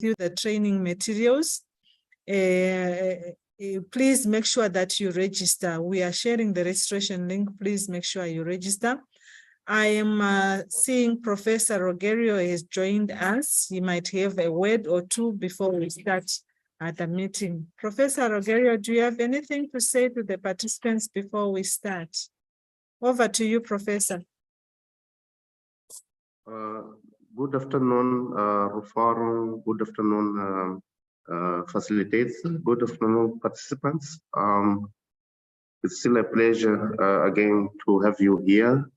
you the training materials. Please make sure that you register. We are sharing the registration link. Please make sure you register. I am seeing Professor Rogerio has joined us. He might have a word or two before we start the meeting. Professor Rogerio, do you have anything to say to the participants before we start? Over to you, Professor. Good afternoon, Rufaro. Good afternoon, facilitators. Good afternoon, participants. It's still a pleasure again to have you here.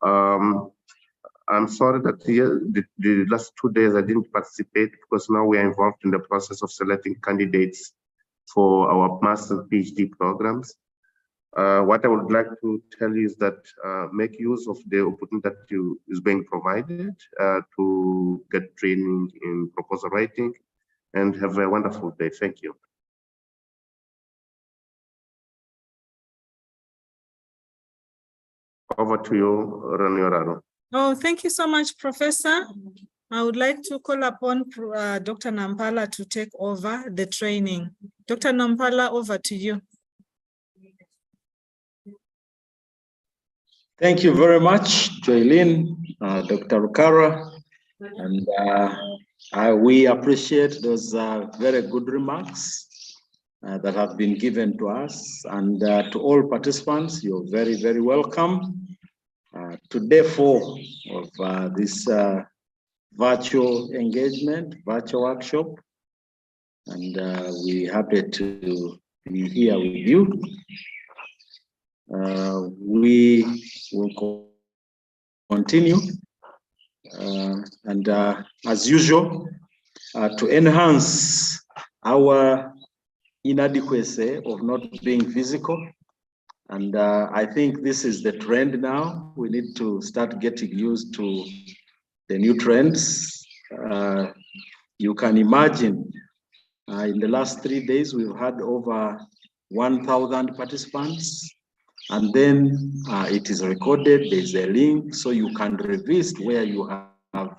I'm sorry that the last 2 days I didn't participate because now we are involved in the process of selecting candidates for our master's PhD programs. What I would like to tell you is that make use of the opportunity that is being provided to get training in proposal writing, and have a wonderful day. Thank you. Over to you, Ranioraro. Oh, thank you so much, Professor. I would like to call upon Dr. Nampala to take over the training. Dr. Nampala, over to you. Thank you very much, Joylene, Dr. Rukara, and we appreciate those very good remarks that have been given to us, and to all participants, you're very, very welcome to day 4 of this virtual engagement, virtual workshop, and we're happy to be here with you. We will continue, and as usual, to enhance our inadequacy of not being physical. And I think this is the trend now. We need to start getting used to the new trends. You can imagine in the last 3 days, we've had over 1,000 participants. And then it is recorded, there's a link, so you can revisit where you have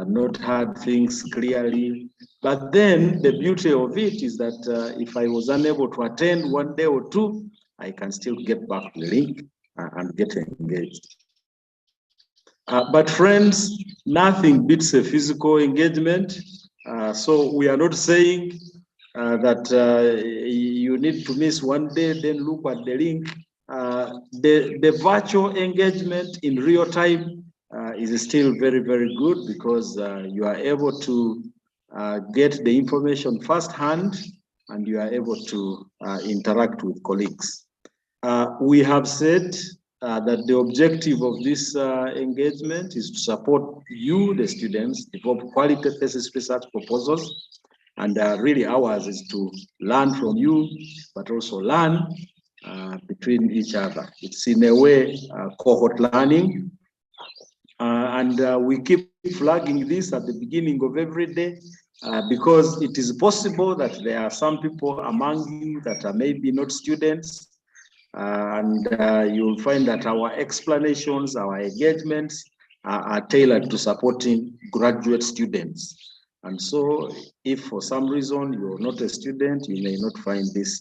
not had things clearly. But then the beauty of it is that if I was unable to attend 1 day or 2, I can still get back to the link and get engaged. But friends, nothing beats a physical engagement. So we are not saying that you need to miss 1 day, then look at the link. The virtual engagement in real time is still very, very good, because you are able to get the information firsthand, and you are able to interact with colleagues. We have said that the objective of this engagement is to support you, the students, develop quality thesis research proposals. And really ours is to learn from you, but also learn between each other. It's in a way cohort learning. And we keep flagging this at the beginning of every day, because it is possible that there are some people among you that are maybe not students. And you'll find that our explanations, our engagements are tailored to supporting graduate students. And so if for some reason you're not a student, you may not find this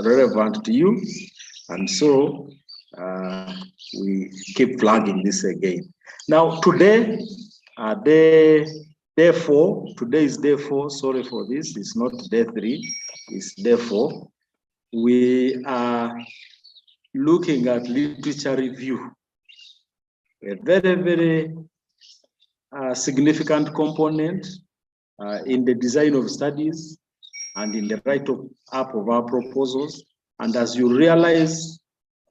relevant to you. And so we keep flagging this again. Now today, day 4, today is day 4, sorry for this, it's not day 3, it's day 4. We are looking at literature review, a very, very significant component in the design of studies and in the write-up of our proposals. And as you realize,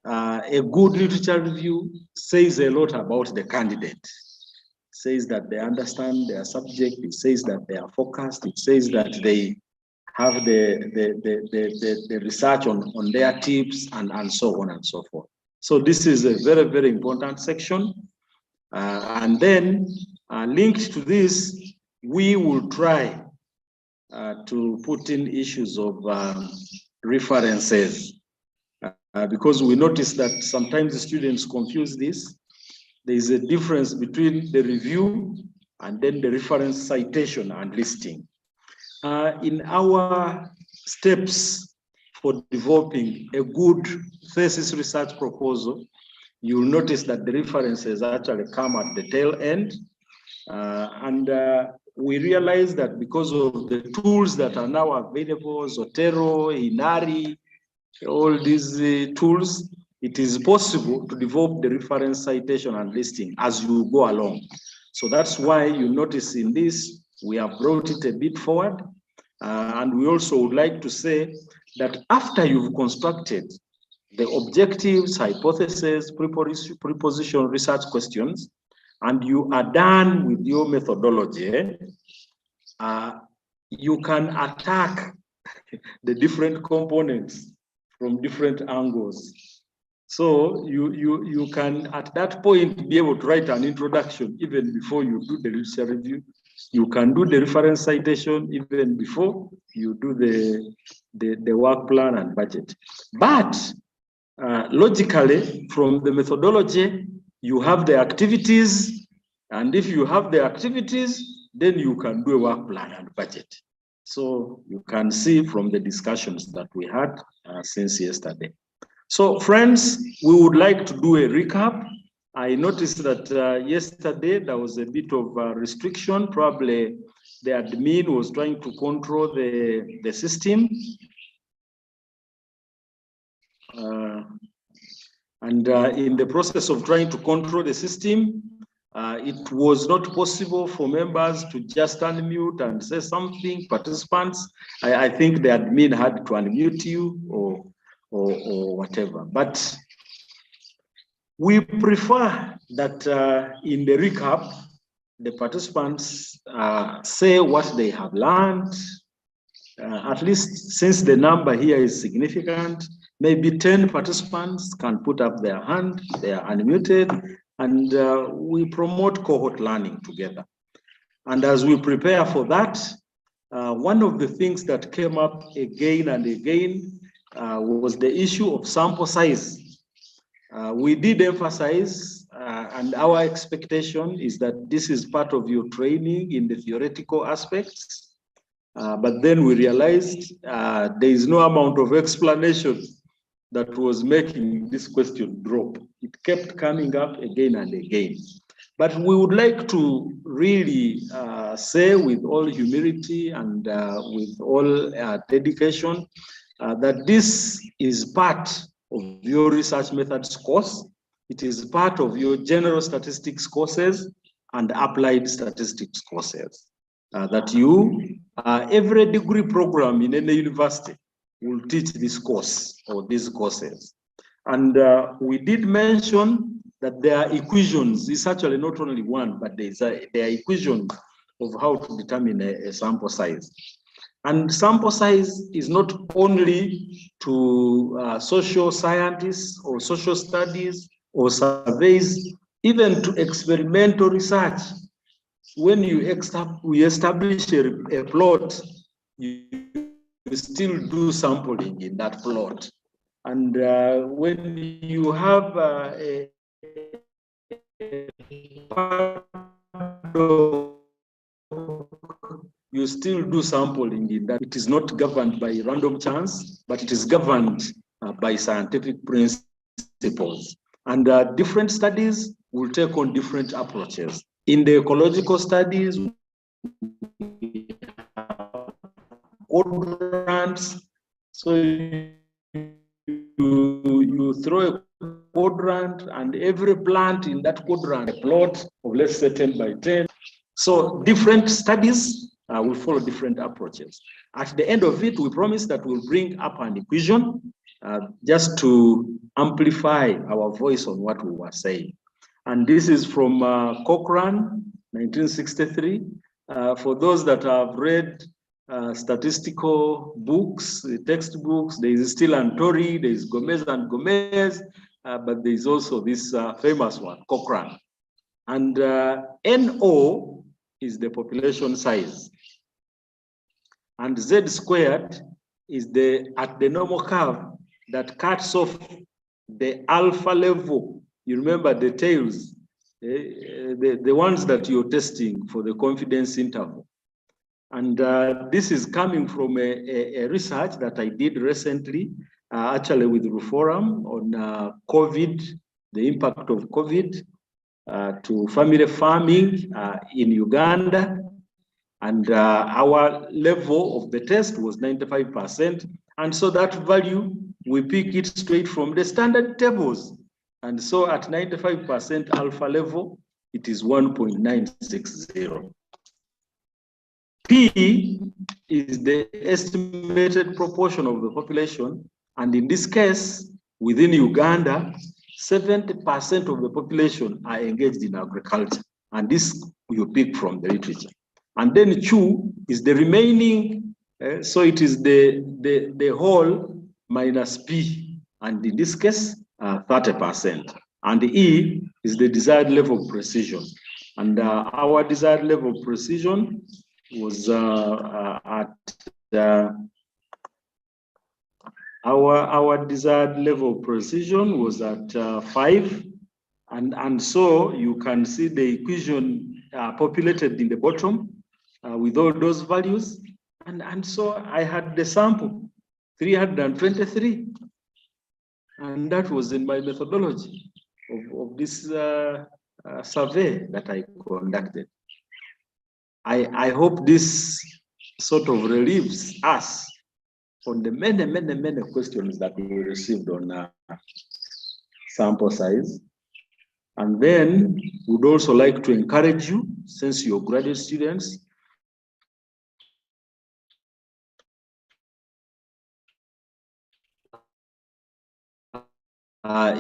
a good literature review says a lot about the candidate. It says that they understand their subject, it says that they are focused, it says that they have the research on their tips, and so on and so forth. So this is a very, very important section. And then linked to this, we will try to put in issues of references, because we notice that sometimes the students confuse this. There is a difference between the review and then the reference citation and listing. In our steps for developing a good thesis research proposal, you'll notice that the references actually come at the tail end. We realize that because of the tools that are now available, Zotero, Inari, all these tools, it is possible to develop the reference citation and listing as you go along. So that's why you notice in this, we have brought it a bit forward. And we also would like to say that after you've constructed the objectives, hypotheses, preposition research questions, and you are done with your methodology, you can attack the different components from different angles. So you can, at that point, be able to write an introduction even before you do the literature review. You can do the reference citation even before you do the work plan and budget. But logically, from the methodology, you have the activities, and if you have the activities, then you can do a work plan and budget. So you can see from the discussions that we had since yesterday. So friends, we would like to do a recap. I noticed that yesterday there was a bit of restriction. Probably the admin was trying to control the system. In the process of trying to control the system, it was not possible for members to just unmute and say something. Participants, I think the admin had to unmute you or whatever. But we prefer that in the recap, the participants say what they have learned. At least since the number here is significant, maybe 10 participants can put up their hand, they are unmuted, and we promote cohort learning together. And as we prepare for that, one of the things that came up again and again was the issue of sample size. We did emphasize, and our expectation is that this is part of your training in the theoretical aspects. But then we realized there is no amount of explanation that was making this question drop. It kept coming up again and again. But we would like to really say with all humility and with all dedication that this is part of your research methods course. It is part of your general statistics courses and applied statistics courses. That you, every degree program in any university will teach this course or these courses. And we did mention that there are equations. It's actually not only one, but there are equations of how to determine a sample size. And sample size is not only to social scientists or social studies or surveys, even to experimental research. When we establish a plot, you still do sampling in that plot. And when you have a you still do sampling in that. It is not governed by random chance, but it is governed by scientific principles. And different studies will take on different approaches. In the ecological studies, we have quadrants. So you throw a quadrant, and every plant in that quadrant, a plot of, let's say, 10 by 10. So different studies will follow different approaches. At the end of it, we promise that we'll bring up an equation just to amplify our voice on what we were saying. And this is from Cochrane, 1963. For those that have read statistical books, textbooks, there is still Antori, there is Gomez and Gomez, but there is also this famous one, Cochrane. And NO is the population size. And Z squared is at the normal curve that cuts off the alpha level. You remember the tails the ones that you're testing for the confidence interval. And this is coming from a research that I did recently, actually with Reforum on COVID, the impact of COVID to family farming in Uganda. And our level of the test was 95%. And so that value, we pick it straight from the standard tables. And so at 95% alpha level, it is 1.960. P is the estimated proportion of the population. And in this case, within Uganda, 70% of the population are engaged in agriculture. And this you pick from the literature. And then Q is the remaining, so it is the whole minus P. And in this case, 30%. And E is the desired level of precision. And our desired level of precision was our desired level of precision was at 5. And so you can see the equation populated in the bottom with all those values. And so I had the sample, 323. And that was in my methodology of this survey that I conducted. I hope this sort of relieves us on the many questions that we received on sample size. And then we'd also like to encourage you, since you're graduate students,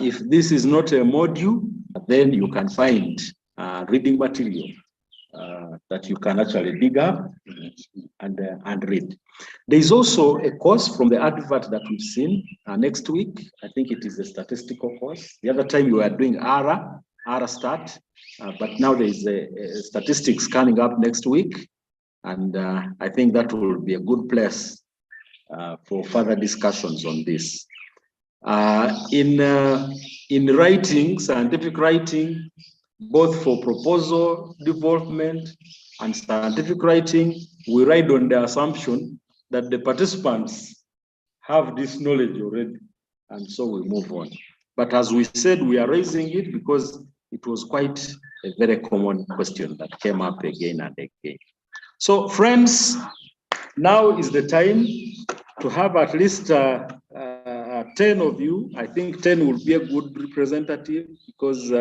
if this is not a module, then you can find reading material that you can actually dig up and read. There is also a course from the advert that we've seen next week. I think it is a statistical course. The other time you were doing ARA start, but now there is a statistics coming up next week. And I think that will be a good place for further discussions on this. In writing, scientific writing, both for proposal development and scientific writing, we write on the assumption that the participants have this knowledge already, and so we move on. But as we said, we are raising it because it was quite a very common question that came up again and again. So friends, now is the time to have at least 10 of you. I think 10 will be a good representative because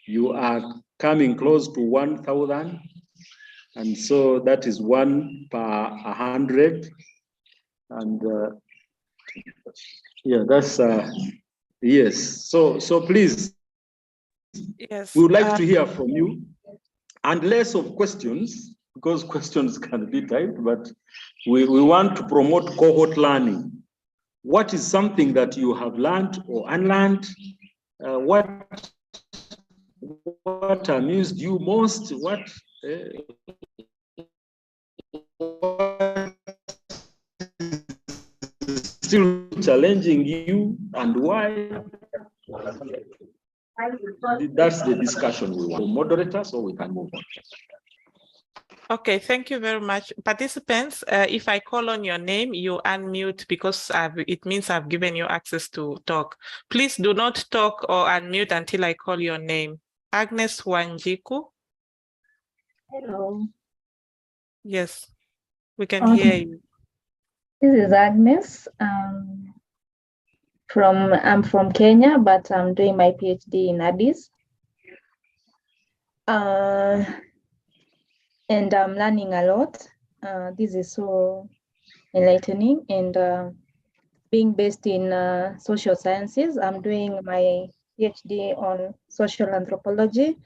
you are coming close to 1,000. And so that is 1 per 100. And yeah, that's, yes. So please, yes, we would like to hear from you, and less of questions, because questions can be typed, but we want to promote cohort learning. What is something that you have learned or unlearned? What amused you most? What still challenging you, and why? That's the discussion we want. Moderator, so we can move on. Okay, thank you very much. Participants, if I call on your name, you unmute because it means I've given you access to talk. Please do not talk or unmute until I call your name. Agnes Wanjiku. Hello. Yes, we can hear you. This is Agnes. I'm from Kenya, but I'm doing my PhD in Addis. And I'm learning a lot. This is so enlightening. And being based in social sciences, I'm doing my PhD on social anthropology.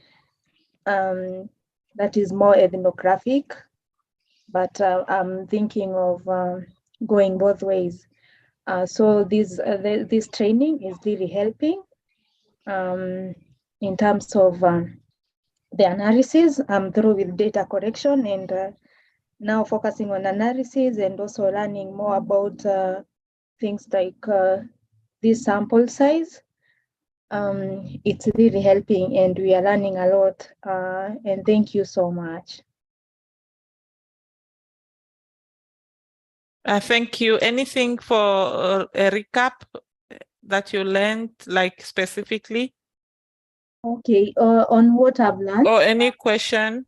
That is more ethnographic, but I'm thinking of going both ways. So this training is really helping in terms of the analysis. I'm through with data collection and now focusing on analysis and also learning more about things like this sample size. It's really helping and we are learning a lot. And thank you so much. Thank you. Anything for a recap that you learned, like specifically? Okay, on what I've learned. Or any question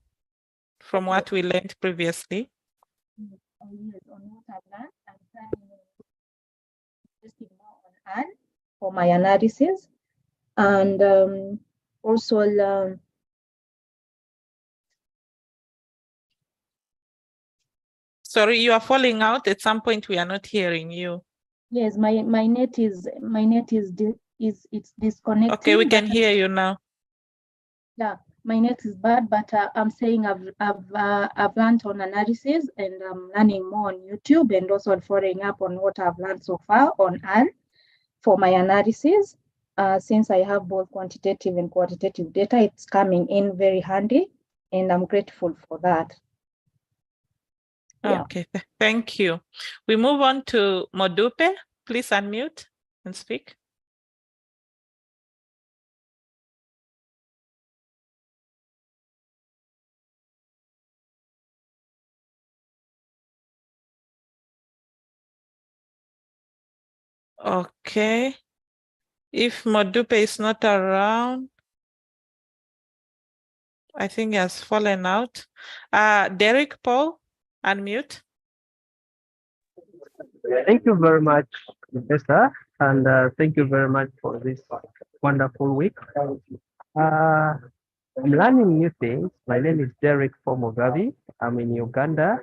from what we learned previously? Yes, on what I've learned, I'm planning investing more on Anne for my analysis, and also learn. Sorry, you are falling out. At some point, we are not hearing you. Yes, my net is it's disconnected. Okay, we can hear you now. Yeah, my net is bad, but I'm saying I've learned on analysis and I'm learning more on YouTube and also following up on what I've learned so far on Anne for my analysis. Since I have both quantitative and qualitative data, it's coming in very handy, and I'm grateful for that. Yeah. Okay, thank you. We move on to Modupe. Please unmute and speak. Okay. If Modupe is not around, I think he has fallen out. Derek Paul, unmute. Thank you very much, Professor, and thank you very much for this wonderful week. I'm learning new things. My name is Derek Pomogavi. I'm in Uganda,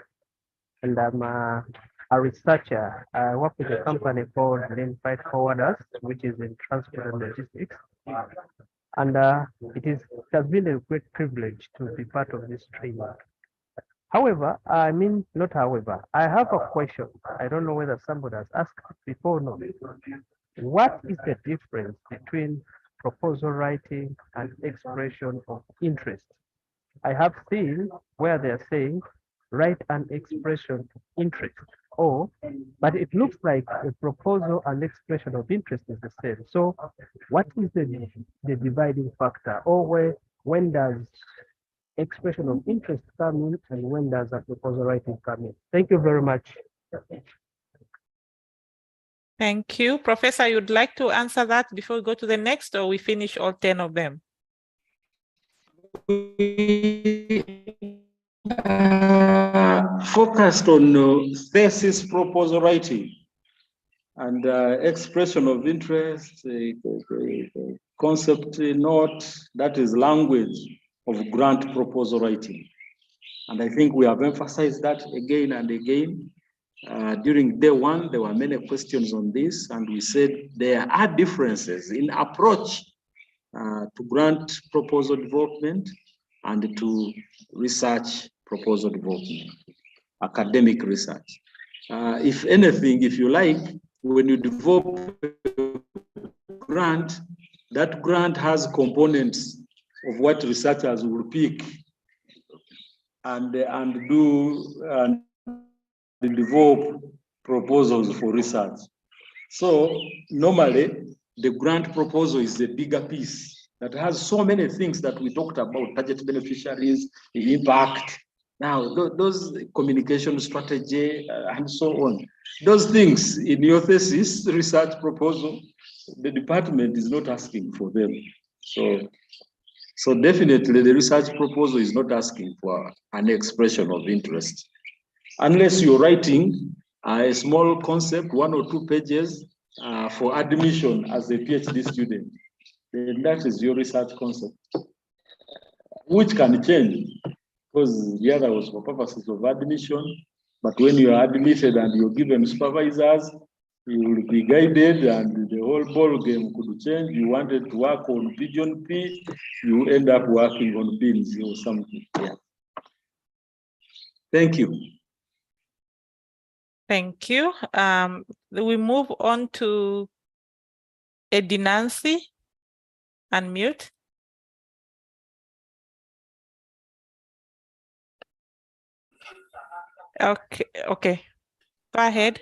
and I'm a researcher. I work with a company called Freight Forwarders, which is in transport and logistics. And it has been a great privilege to be part of this training. However, not however, I have a question. I don't know whether somebody has asked it before or not. What is the difference between proposal writing and expression of interest? I have seen where they're saying write an expression of interest, but it looks like a proposal and expression of interest is the same. So what is the dividing factor, or when does expression of interest come in and when does a proposal writing come in? Thank you very much. Thank you. Professor, you'd like to answer that before we go to the next, or we finish all 10 of them? Focused on thesis proposal writing and expression of interest, concept note, that is language of grant proposal writing. And I think we have emphasized that again and again. During day one, there were many questions on this, and we said there are differences in approach to grant proposal development and to research proposal development, academic research. If anything, if you like, when you develop a grant, that grant has components of what researchers will pick and develop proposals for research. So normally, the grant proposal is the bigger piece that has so many things that we talked about: target beneficiaries, the impact. Now, those communication strategy and so on, those things in your thesis research proposal, the department is not asking for them. So definitely the research proposal is not asking for an expression of interest. Unless you're writing a small concept, 1 or 2 pages for admission as a PhD student, then that is your research concept, which can change because the other was for purposes of admission. But when you are admitted and you're given supervisors, you will be guided and the whole ball game could change. You wanted to work on pigeon P, you end up working on beans or something. Yeah. Thank you. Thank you. We move on to Eddie Nancy. Unmute. Okay. Go ahead.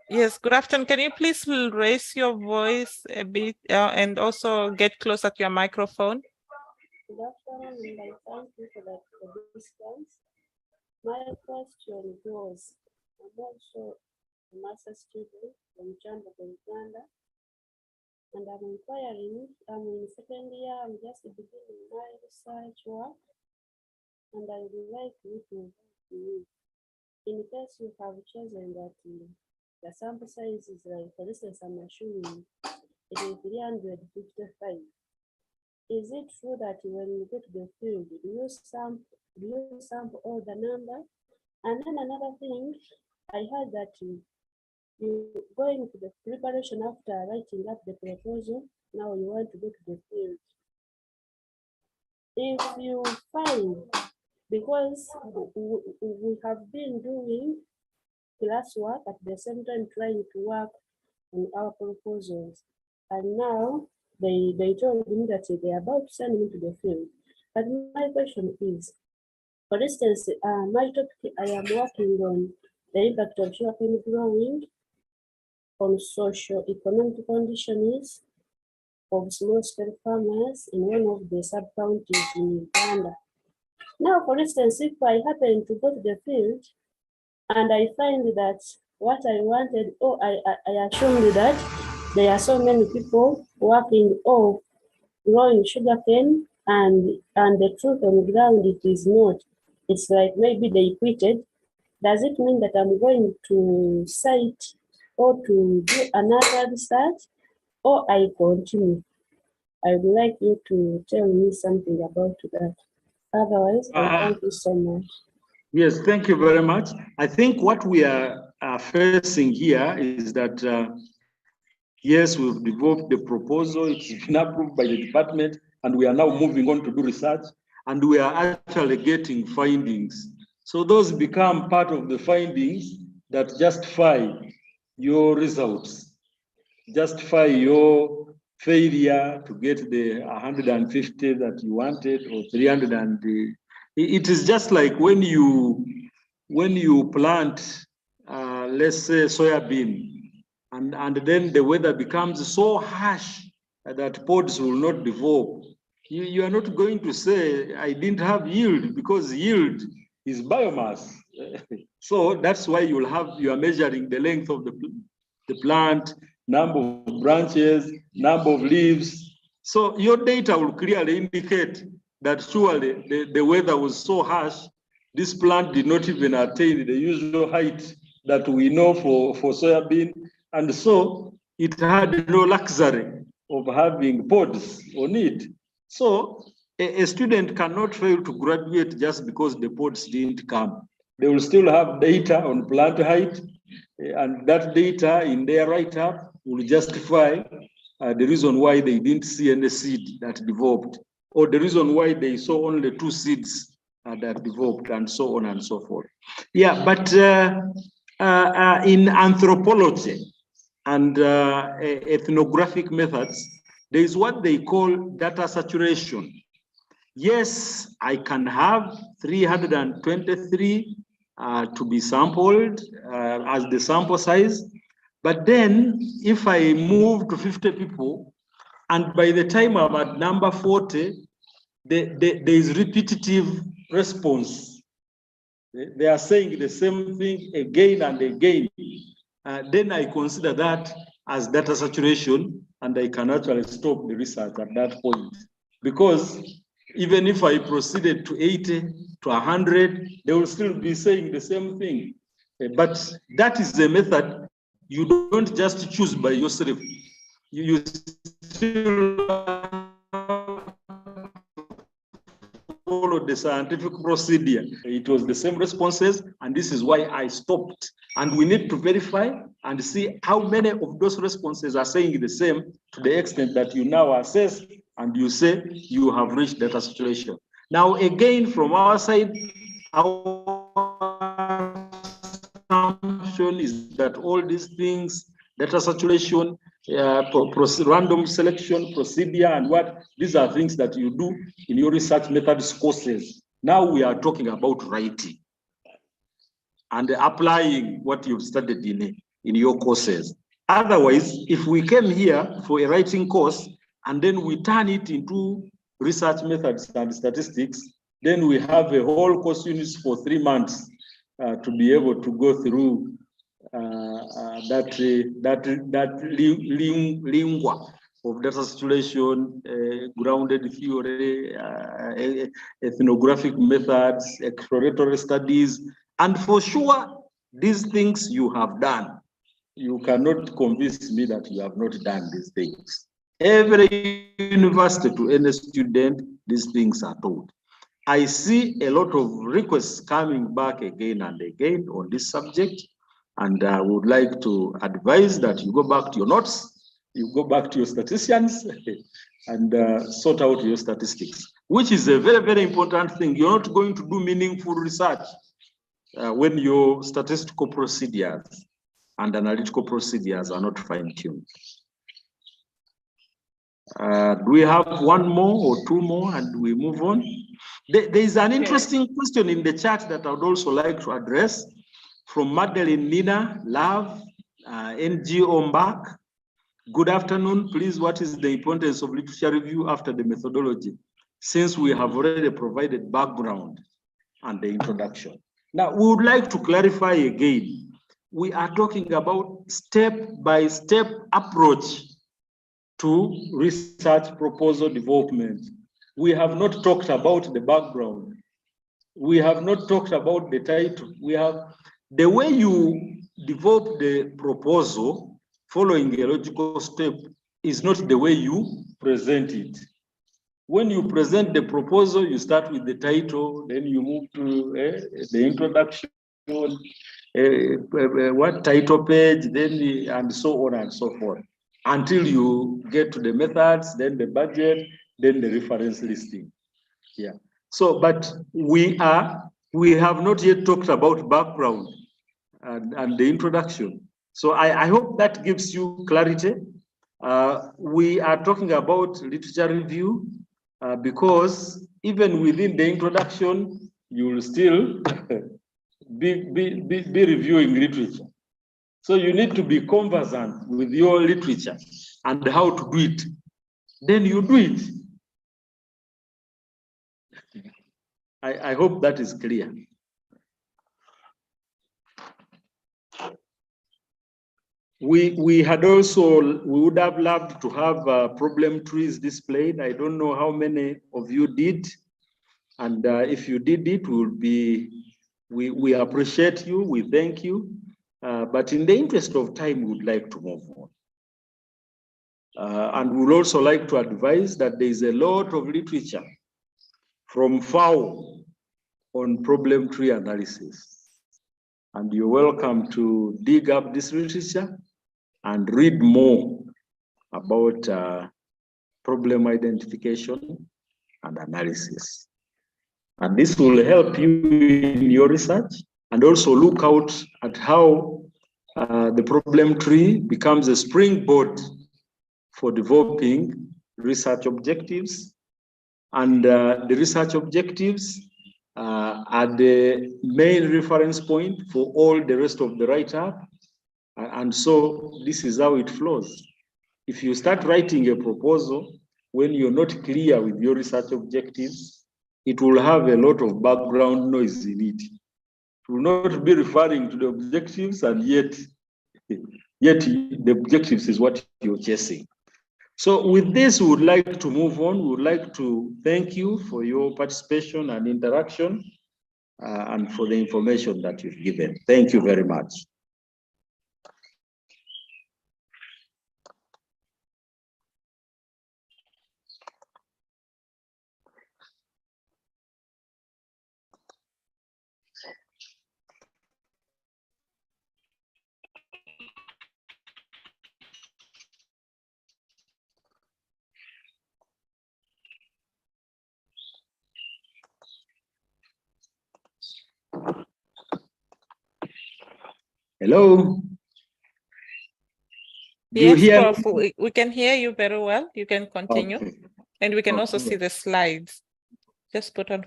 Yes, good afternoon. Can you please raise your voice a bit and also get closer to your microphone? Good afternoon, and I thank you for the distance. My question goes, I'm also a master's student from Chamba, Uganda, and I'm inquiring, I'm in second year, I'm just beginning my research work, and I would like you to help me. In case you have chosen that the sample size is like, for instance, I'm assuming it is 355. Is it true that when you go to the field, do you sample all the number? And then another thing, I heard that you going to the preparation after writing up the proposal, now you want to go to the field. If you find, because we have been doing classwork at the same time trying to work on our proposals, and now they told me that they're about to send me to the field. But my question is, for instance, my topic, I am working on the impact of sugarcane growing on socio-economic conditions of small-scale farmers in one of the sub-counties in Uganda. Now, for instance, if I happen to go to the field and I find that what I wanted, or I assumed that there are so many people working or growing sugarcane, and the truth on the ground, it is not. It's like maybe they quitted. Does it mean that I'm going to cite or to do another research, or I continue? I would like you to tell me something about that. Otherwise, thank you so much. Yes, thank you very much. I think what we are facing here is that, yes, we've developed the proposal, it's been approved by the department, and we are now moving on to do research, and we are actually getting findings. So those become part of the findings that justify your results, justify your failure to get the 150 that you wanted, or 300. And it is just like when you plant, let's say, soybean, and then the weather becomes so harsh that pods will not develop. You are not going to say, I didn't have yield, because yield is biomass. So that's why you are measuring the length of the plant, number of branches, number of leaves. So your data will clearly indicate that surely the weather was so harsh, this plant did not even attain the usual height that we know for soybean. And so it had no luxury of having pods on it. So a student cannot fail to graduate just because the pods didn't come. They will still have data on plant height, and that data in their write-up will justify the reason why they didn't see any seed that developed, or the reason why they saw only 2 seeds that developed, and so on and so forth. Yeah, but in anthropology and ethnographic methods, there is what they call data saturation. Yes, I can have 323 to be sampled as the sample size. But then if I move to 50 people, and by the time I'm at number 40, there is repetitive response. They are saying the same thing again and again. Then I consider that as data saturation, and I can actually stop the research at that point. Because even if I proceeded to 80, to 100, they will still be saying the same thing. But that is the method you don't just choose by yourself. You still follow the scientific procedure. It was the same responses, and this is why I stopped. And we need to verify and see how many of those responses are saying the same, to the extent that you now assess and you say you have reached data saturation. Now, again, from our side, our assumption is that all these things, data saturation, random selection procedure, and what, these are things that you do in your research methods courses. Now we are talking about writing and applying what you've studied in your courses. Otherwise, if we came here for a writing course and then we turn it into research methods and statistics, then we have a whole course units for 3 months to be able to go through that lingua of data situation, grounded theory, ethnographic methods, exploratory studies, and for sure, these things you have done. You cannot convince me that you have not done these things. Every university to any student, these things are taught. I see a lot of requests coming back again and again on this subject, and I would like to advise that you go back to your notes, you go back to your statisticians and sort out your statistics, which is a very, very important thing. You're not going to do meaningful research when your statistical procedures and analytical procedures are not fine-tuned. Do we have one more or two more and we move on? There is an interesting question in the chat that I would also like to address from Magdalene Nina Love, NG Ombak. Good afternoon. Please, what is the importance of literature review after the methodology, since we have already provided background and the introduction? Now, we would like to clarify again. We are talking about step-by-step approach to research proposal development. We have not talked about the background. We have not talked about the title. We have the way you develop the proposal following a logical step is not the way you present it. When you present the proposal, you start with the title, then you move to the introduction, what title page, then and so on and so forth, until you get to the methods, then the budget, then the reference listing. Yeah. So, but we have not yet talked about background and the introduction. So I hope that gives you clarity. We are talking about literature review because even within the introduction, you will still be reviewing literature. So you need to be conversant with your literature and how to do it. Then you do it. I hope that is clear. We would have loved to have problem trees displayed. I don't know how many of you did. And if you did it, we appreciate you, we thank you. But in the interest of time, we would like to move on. And we would also like to advise that there is a lot of literature from FAO on problem tree analysis. And you're welcome to dig up this literature and read more about problem identification and analysis. And this will help you in your research, and also look out at how the problem tree becomes a springboard for developing research objectives. And the research objectives are the main reference point for all the rest of the write-up. And so this is how it flows. If you start writing a proposal when you're not clear with your research objectives, it will have a lot of background noise in it. It will not be referring to the objectives, and yet the objectives is what you're chasing. So with this, we would like to move on. We would like to thank you for your participation and interaction and for the information that you've given. Thank you very much. Hello. Yes, Prof, we can hear you very well. You can continue. Okay. And we can also see the slides. Just put on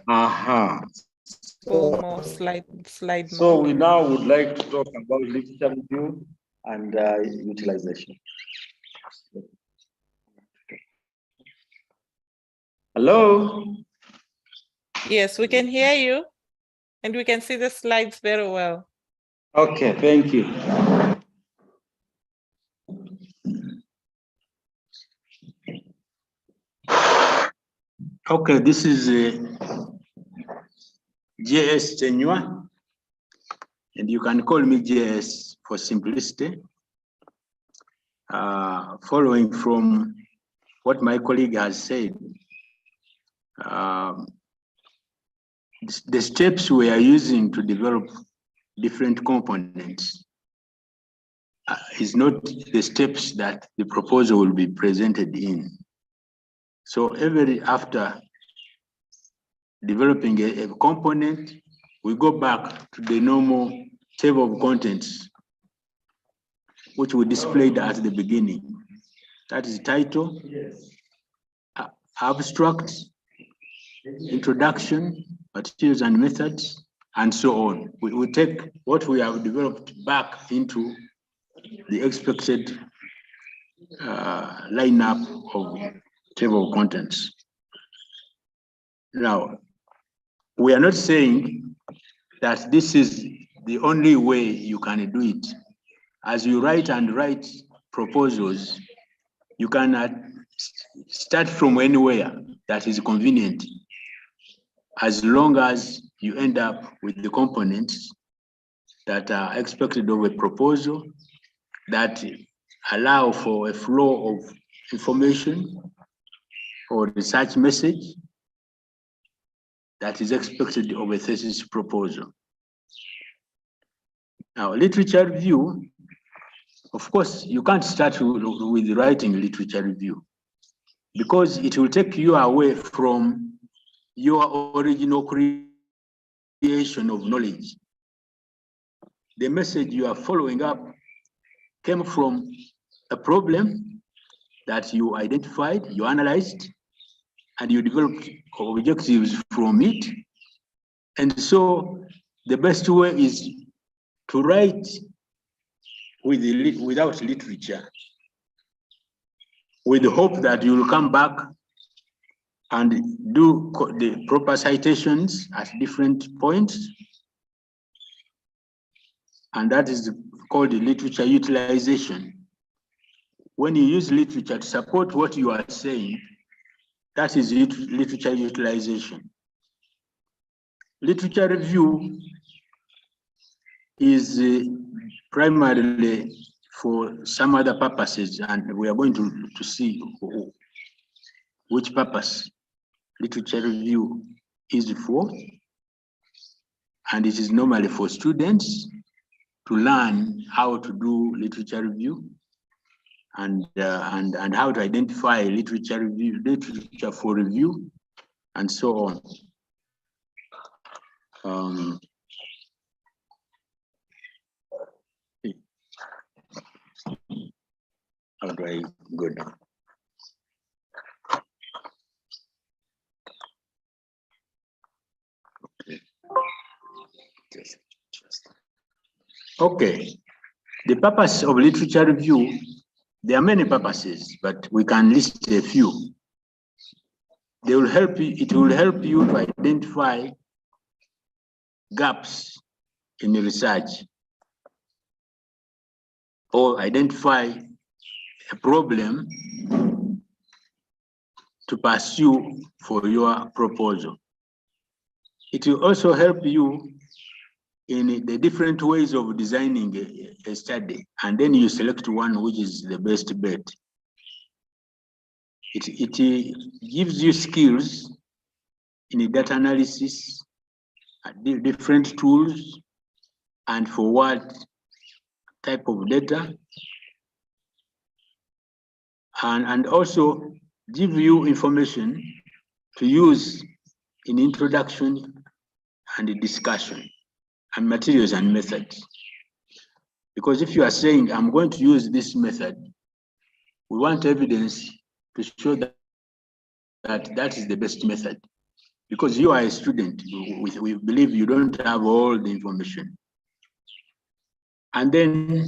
full more slide So mode. we now would like to talk about literature review and utilization. Hello? Yes, we can hear you and we can see the slides very well. Okay, thank you. Okay, this is JS Tenua, and you can call me JS for simplicity. Following from what my colleague has said, the steps we are using to develop different components is not the steps that the proposal will be presented in. So after developing a component, we go back to the normal table of contents, which we displayed at the beginning. That is title, abstract, introduction, materials and methods, and so on. We take what we have developed back into the expected lineup of table of contents. Now, we are not saying that this is the only way you can do it. As you write proposals, you can start from anywhere that is convenient, as long as you end up with the components that are expected of a proposal that allow for a flow of information or research message that is expected of a thesis proposal. Now, literature review, of course, you can't start with writing literature review because it will take you away from your original creation of knowledge. The message you are following up came from a problem that you identified, you analyzed, and you developed objectives from it. And so the best way is to write without literature, with the hope that you will come back and do the proper citations at different points. And that is called literature utilization. When you use literature to support what you are saying, that is literature utilization. Literature review is primarily for some other purposes, and we are going to see which purpose literature review is for. And it is normally for students to learn how to do literature review and how to identify literature for review, and so on. How do I go down? Okay, the purpose of literature review, there are many purposes, but we can list a few. They will help you, it will help you to identify gaps in the research or identify a problem to pursue for your proposal. It will also help you in the different ways of designing a study, and then you select one which is the best bet. It gives you skills in data analysis, different tools, and for what type of data, and also give you information to use in introduction and discussion, and materials and methods. Because if you are saying, I'm going to use this method, we want evidence to show that that is the best method. Because you are a student, we believe you don't have all the information. And then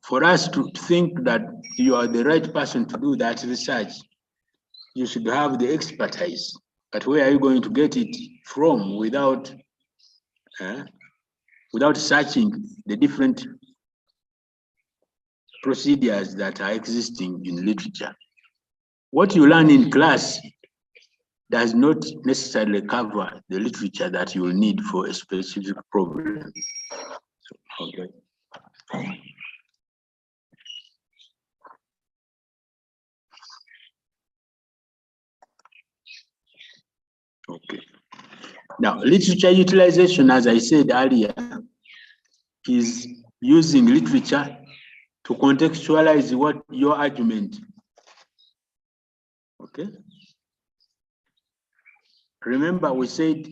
for us to think that you are the right person to do that research, you should have the expertise. But where are you going to get it from without searching the different procedures that are existing in literature? What you learn in class does not necessarily cover the literature that you will need for a specific problem. Okay. Okay. Now, literature utilization, as I said earlier, is using literature to contextualize what your argument. Okay. Remember, we said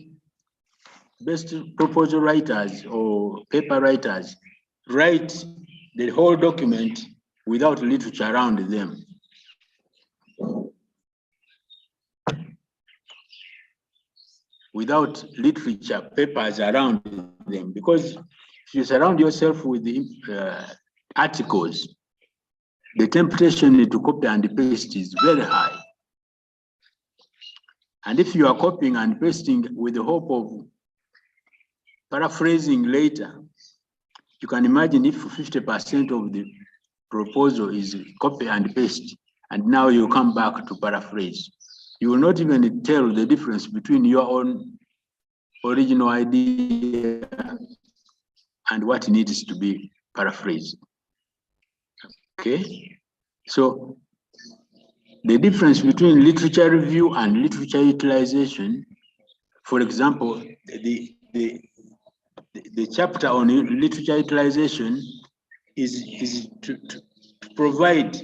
best proposal writers or paper writers write the whole document without literature around them. Without literature, papers around them, because if you surround yourself with the articles, the temptation to copy and paste is very high. And if you are copying and pasting with the hope of paraphrasing later, you can imagine if 50% of the proposal is copy and paste, and now you come back to paraphrase. You will not even tell the difference between your own original idea and what needs to be paraphrased. Okay, so the difference between literature review and literature utilization, for example, the chapter on literature utilization is to provide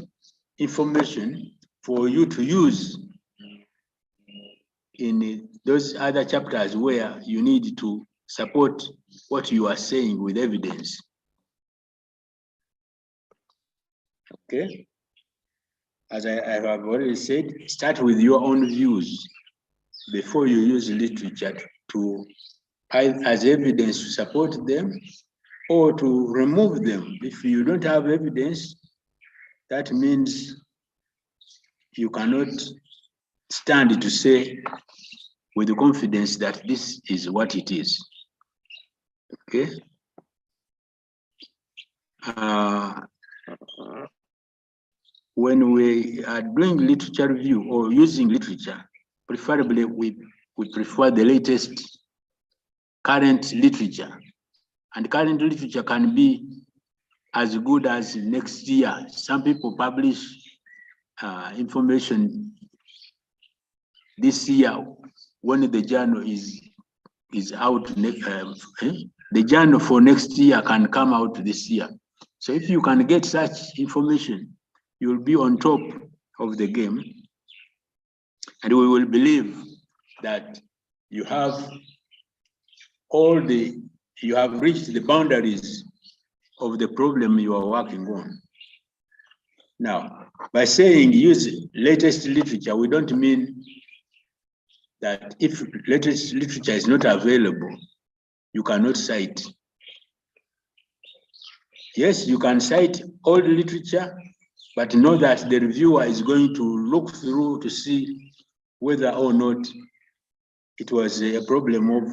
information for you to use in those other chapters where you need to support what you are saying with evidence. Okay. As I have already said, start with your own views before you use literature to as evidence to support them or to remove them. If you don't have evidence, that means you cannot stand to say with confidence that this is what it is. Okay. When we are doing literature review or using literature, preferably we prefer the latest current literature. And current literature can be as good as next year. Some people publish information this year when the journal is out. The journal for next year can come out this year. So if you can get such information, you will be on top of the game, and we will believe that you have reached the boundaries of the problem you are working on. Now, by saying use latest literature, we don't mean that if latest literature is not available, you cannot cite. Yes, you can cite old literature, but know that the reviewer is going to look through to see whether or not it was a problem of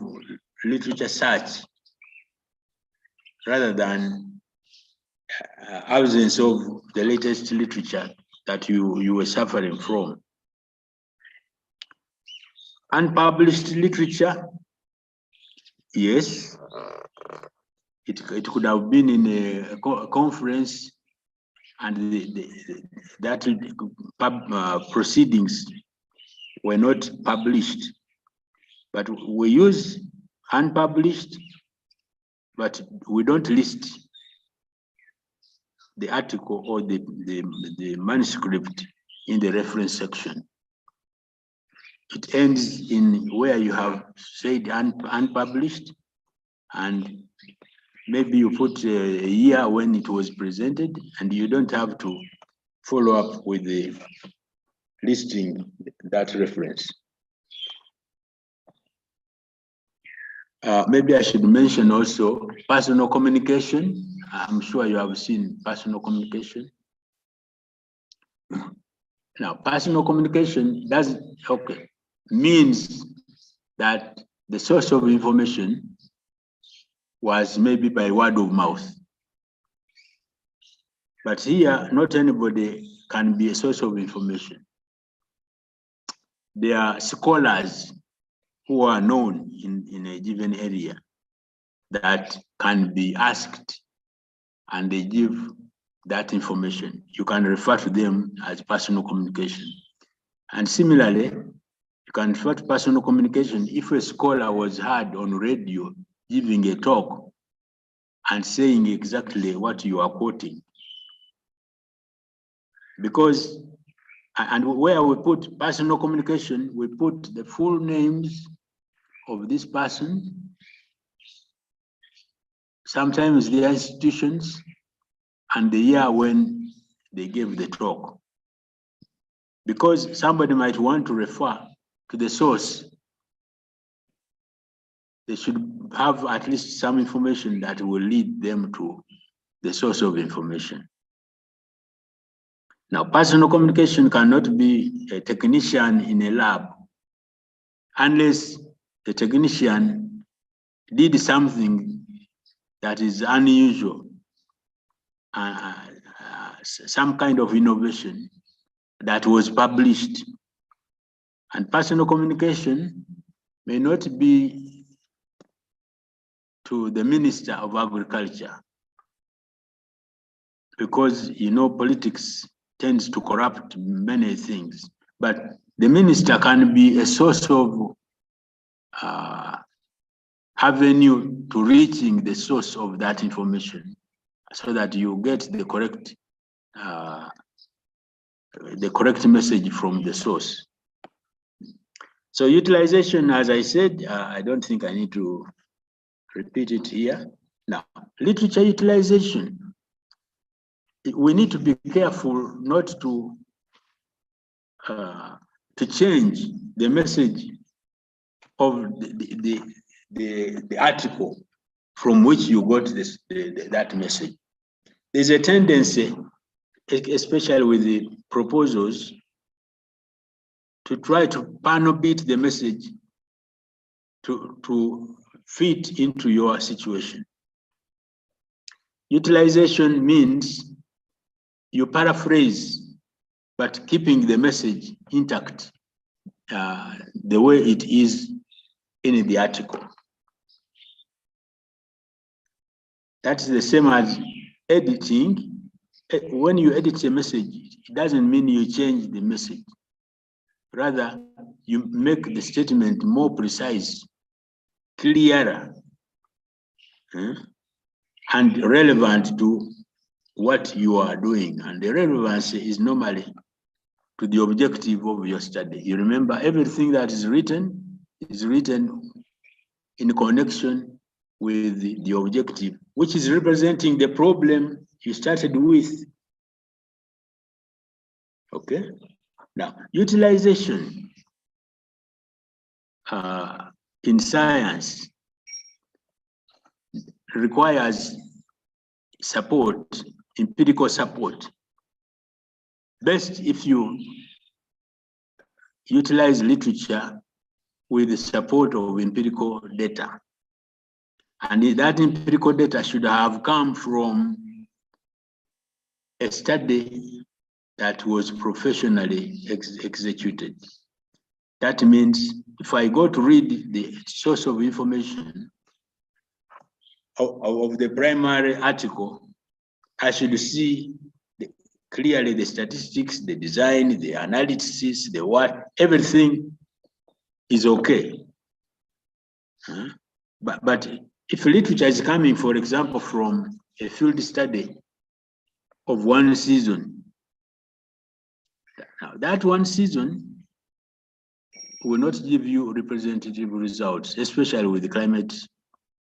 literature search rather than absence of the latest literature that you were suffering from. Unpublished literature, yes, it could have been in a conference and that proceedings were not published, but we use unpublished, but we don't list the article or the manuscript in the reference section. It ends in where you have said unpublished, and maybe you put a year when it was presented, and you don't have to follow up with the listing that reference. Maybe I should mention also personal communication I'm sure you have seen personal communication. Now, personal communication means that the source of information was maybe by word of mouth. But here, not anybody can be a source of information. There are scholars who are known in a given area that can be asked and they give that information. You can refer to them as personal communication. And similarly, you can refer to personal communication if a scholar was heard on radio giving a talk and saying exactly what you are quoting. Because, and where we put personal communication, we put the full names of this person, sometimes their institutions, and the year when they gave the talk. Because somebody might want to refer to the source, they should have at least some information that will lead them to the source of information. Now, personal communication cannot be a technician in a lab unless the technician did something that is unusual, some kind of innovation that was published. And personal communication may not be to the Minister of Agriculture, because politics tends to corrupt many things. But the minister can be a source of avenue to reaching the source of that information, so that you get the correct message from the source. So utilization, as I said, I don't think I need to repeat it here. Now, literature utilization. We need to be careful not to change the message of the article from which you got that message. There's a tendency, especially with the proposals, to try to panel beat the message to fit into your situation. Utilization means you paraphrase, but keeping the message intact the way it is in the article. That's the same as editing. When you edit a message, it doesn't mean you change the message. Rather, you make the statement more precise, clearer, and relevant to what you are doing. And the relevance is normally to the objective of your study. You remember, everything that is written in connection with the objective, which is representing the problem you started with. Okay? Now, utilization in science requires support, empirical support. Best if you utilize literature with the support of empirical data. And that empirical data should have come from a study that was professionally executed. That means if I go to read the source of information of the primary article, I should see clearly the statistics, the design, the analysis, the what, everything is okay. But if literature is coming, for example, from a field study of one season, now that one season will not give you representative results, especially with the climate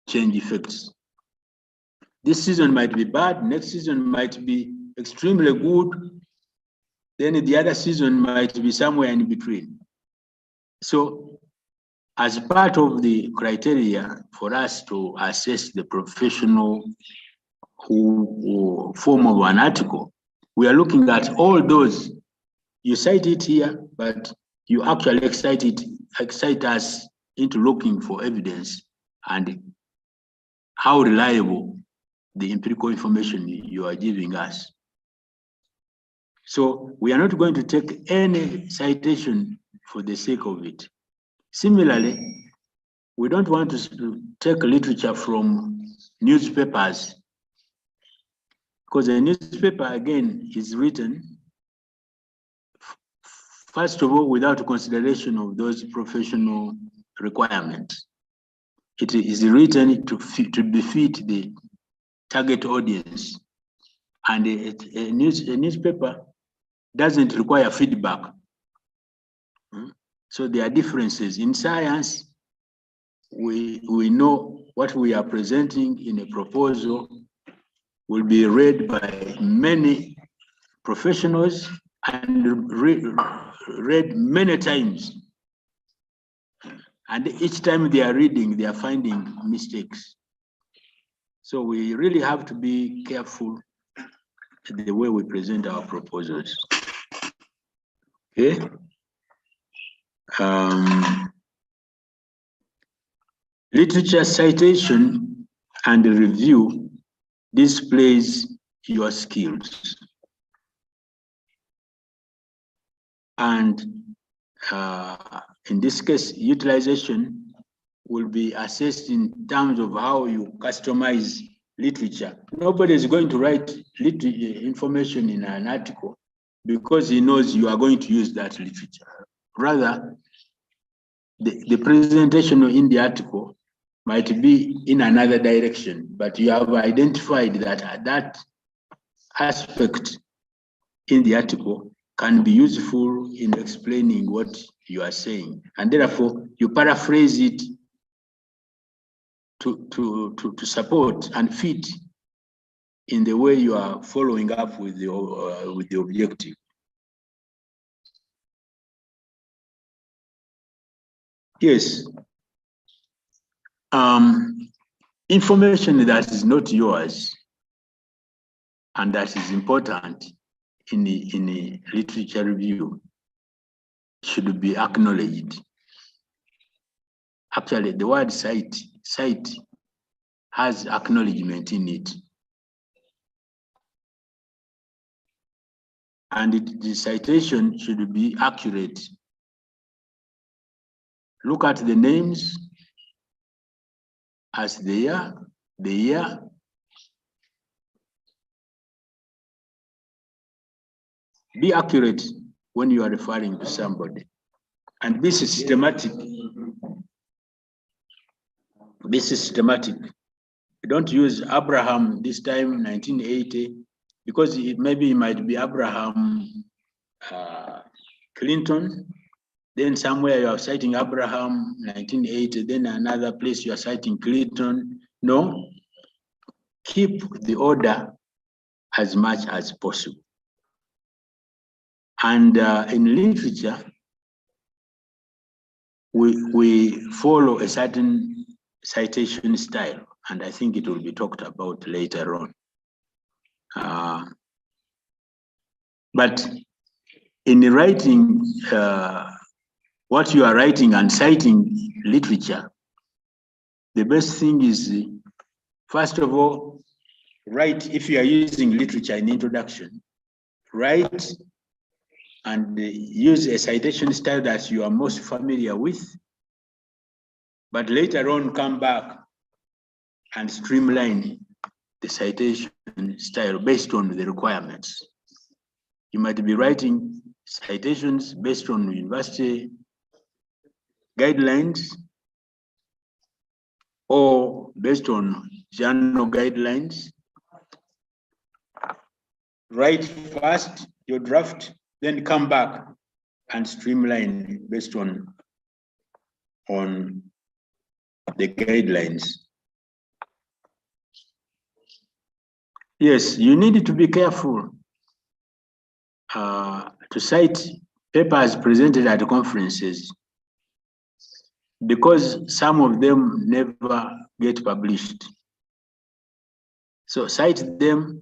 change effects. This season might be bad, next season might be extremely good, then the other season might be somewhere in between. So as part of the criteria for us to assess the professional form of an article, we are looking at all those. You cite it here, but you actually excite us into looking for evidence and how reliable the empirical information you are giving us. So we are not going to take any citation for the sake of it. Similarly, we don't want to take literature from newspapers, because a newspaper, again, is written, first of all, without consideration of those professional requirements. It is written to befit the target audience. And a newspaper doesn't require feedback. So there are differences. In science, we know what we are presenting in a proposal will be read by many professionals and read many times. And each time they are reading, they are finding mistakes. So we really have to be careful the way we present our proposals. Okay. Literature citation and review displays your skills. And in this case, utilization will be assessed in terms of how you customize literature. Nobody is going to write information in an article because he knows you are going to use that literature. Rather, the presentation in the article might be in another direction, but you have identified that that aspect in the article can be useful in explaining what you are saying. And therefore, you paraphrase it to support and fit in the way you are following up with the objective. Yes. Information that is not yours and that is important in a literature review should be acknowledged. Actually, the word cite has acknowledgement in it. And the citation should be accurate. Look at the names as they are, the year. Be accurate when you are referring to somebody. And be systematic. Be systematic. Don't use Abraham this time, 1980, because maybe it might be Abraham Clinton. Then somewhere you are citing Abraham, 1980, then another place you are citing Clinton. No, keep the order as much as possible. And in literature, we follow a certain citation style, and I think it will be talked about later on. But in the writing, what you are writing and citing literature, the best thing is, first of all, write, if you are using literature in introduction, write and use a citation style that you are most familiar with, but later on come back and streamline the citation style based on the requirements. You might be writing citations based on university guidelines or based on journal guidelines. Write first your draft, then come back and streamline based on the guidelines. Yes, you need to be careful to cite papers presented at conferences, because some of them never get published. So cite them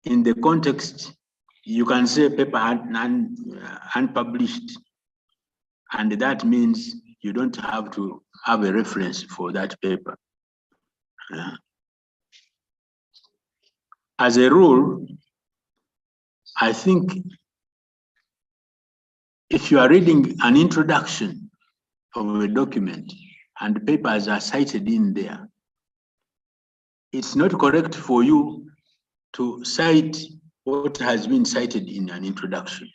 in the context. You can say paper unpublished, and that means you don't have to have a reference for that paper. As a rule, I think if you are reading an introduction of a document and the papers are cited in there, it's not correct for you to cite what has been cited in an introduction.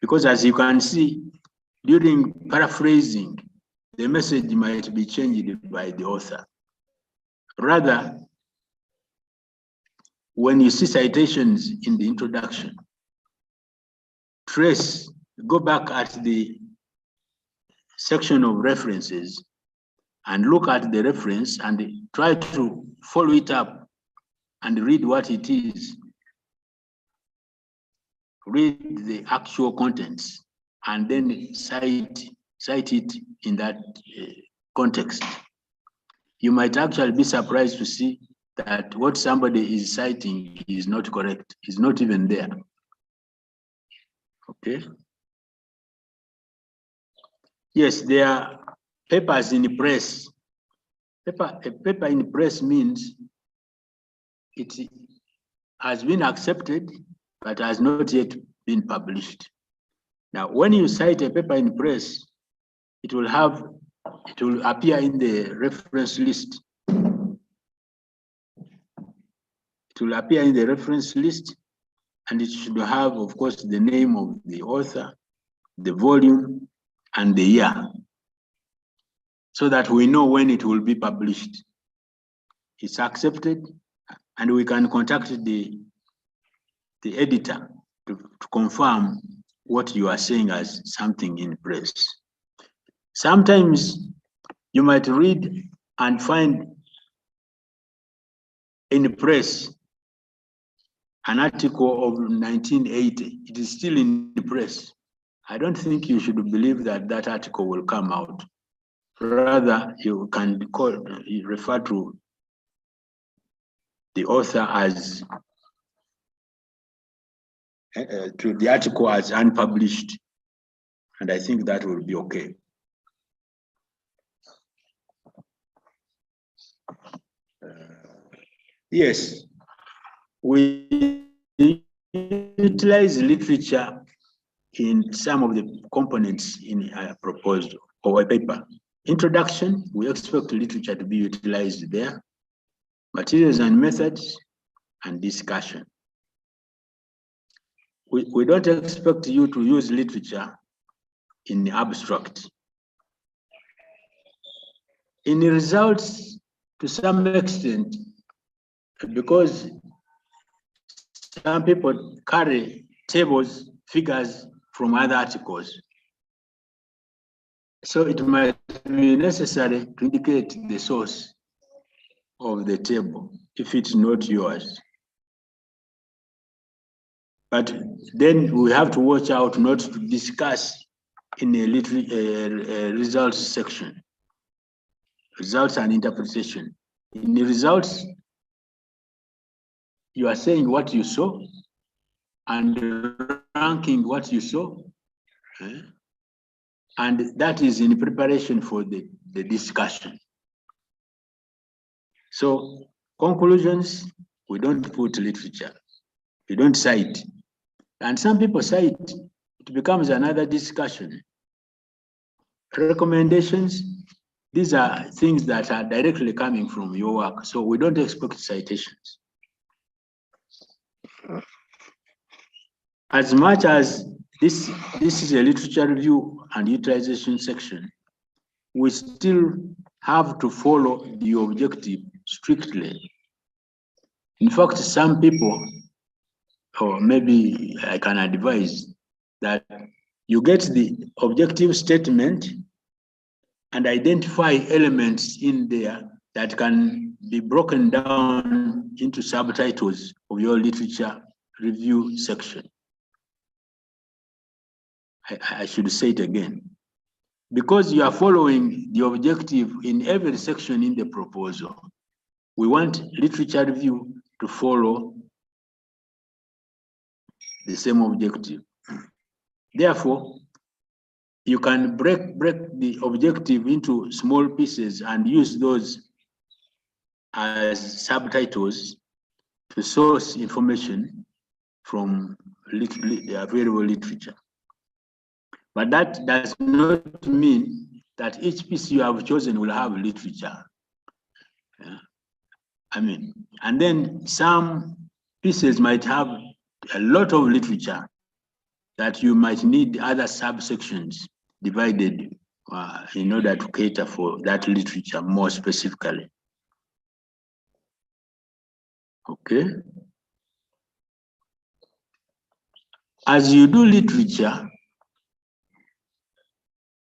Because as you can see, during paraphrasing, the message might be changed by the author. Rather, when you see citations in the introduction, go back at the section of references and look at the reference and try to follow it up and read what it is. Read the actual contents and then cite it in that context. You might actually be surprised to see that what somebody is citing is not correct, is not even there. Okay. Yes, there are papers in the press. A paper in press means it has been accepted, but has not yet been published. Now, when you cite a paper in press, it will appear in the reference list. It will appear in the reference list, and it should have, of course, the name of the author, the volume, and the year, so that we know when it will be published. It's accepted, and we can contact the editor to confirm what you are saying as something in press. Sometimes you might read and find in the press an article of 1980. It is still in the press. I don't think you should believe that that article will come out. Rather, you can refer to the author as to the article as unpublished, and I think that will be okay. Yes, we utilize literature in some of the components in a proposal or a paper. Introduction, we expect literature to be utilized there. Materials and methods, and discussion. We don't expect you to use literature in the abstract. In the results, to some extent, because some people carry tables, figures from other articles. So it might be necessary to indicate the source of the table if it's not yours. But then we have to watch out not to discuss in a results section, results and interpretation. In the results, you are saying what you saw and ranking what you saw. And that is in preparation for the discussion. So conclusions, we don't put literature, we don't cite. And some people cite, it becomes another discussion. Recommendations, these are things that are directly coming from your work, so we don't expect citations. As much as this is a literature review and utilization section, we still have to follow the objective strictly. In fact, some people, or maybe I can advise that you get the objective statement and identify elements in there that can be broken down into subtitles of your literature review section. I should say it again. Because you are following the objective in every section in the proposal, we want literature review to follow the same objective. Therefore, you can break the objective into small pieces and use those as subtitles to source information from the available literature. But that does not mean that each piece you have chosen will have literature. Yeah. I mean, and then some pieces might have a lot of literature that you might need other subsections divided in order to cater for that literature more specifically. Okay. As you do literature,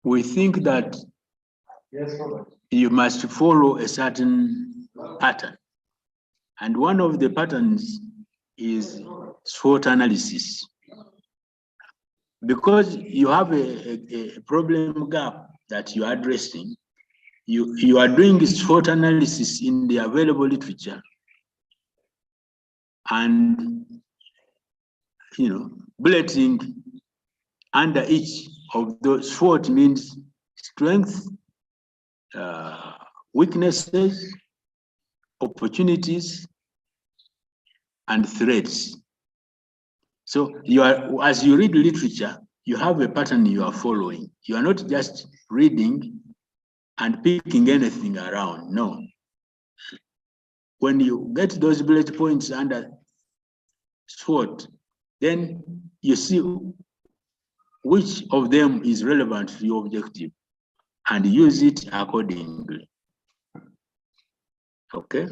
we think that you must follow a certain pattern. And one of the patterns is SWOT analysis. Because you have a problem gap that you are addressing, you are doing SWOT analysis in the available literature, and bulleting under each of those SWOT means strength, weaknesses, opportunities, and threats. So as you read literature, you have a pattern you are following. You are not just reading and picking anything around. No. When you get those bullet points under SWOT, then you see which of them is relevant to your objective and use it accordingly. Okay.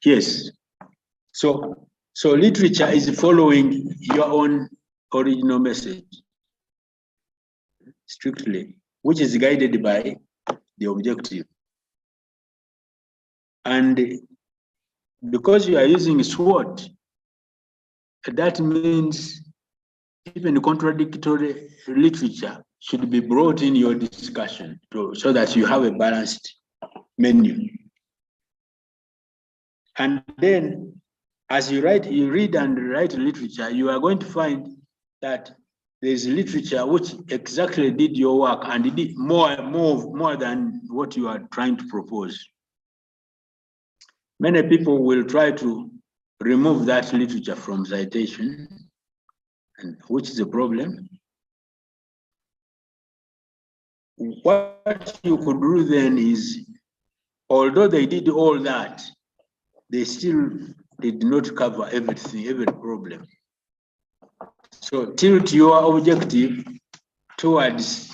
Yes. So literature is following your own original message strictly, which is guided by the objective. And because you are using SWOT, that means even contradictory literature should be brought in your discussion so that you have a balanced menu. And then as you read and write literature, you are going to find that there's literature which exactly did your work and did more than what you are trying to propose. Many people will try to remove that literature from citation, and which is a problem. What you could do then is, although they did all that, they still did not cover everything, every problem. So tilt your objective towards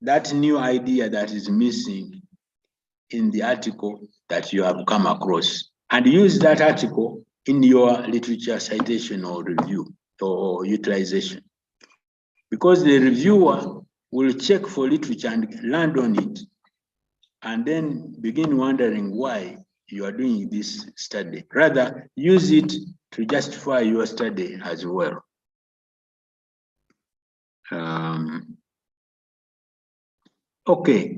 that new idea that is missing in the article that you have come across, and use that article in your literature citation or review or utilization. Because the reviewer will check for literature and land on it, and then begin wondering why you are doing this study. Rather, use it to justify your study as well. Okay.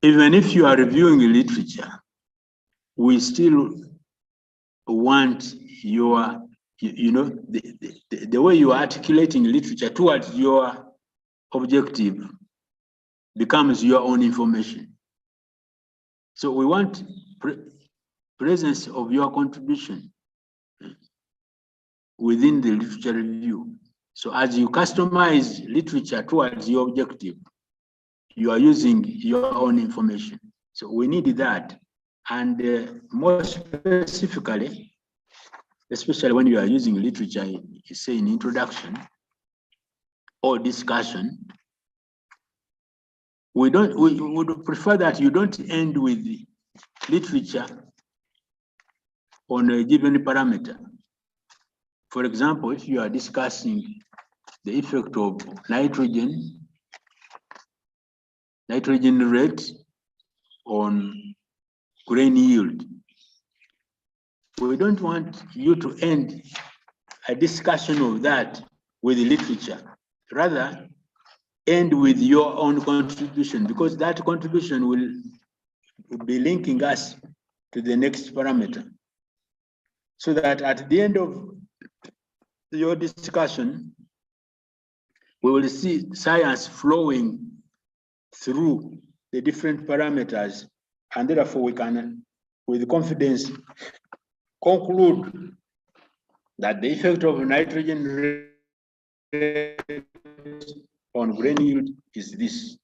Even if you are reviewing literature, we still want your, the way you are articulating literature towards your objective becomes your own information. So we want presence of your contribution within the literature review. So as you customize literature towards your objective, you are using your own information. So we need that. And more specifically, especially when you are using literature, say in introduction or discussion, we would prefer that you don't end with literature on a given parameter. For example, if you are discussing the effect of nitrogen rate on grain yield, we don't want you to end a discussion of that with the literature. Rather, end with your own contribution, because that contribution will be linking us to the next parameter. So that at the end of your discussion, we will see science flowing through the different parameters, and therefore we can, with confidence, conclude that the effect of nitrogen on grain yield is this,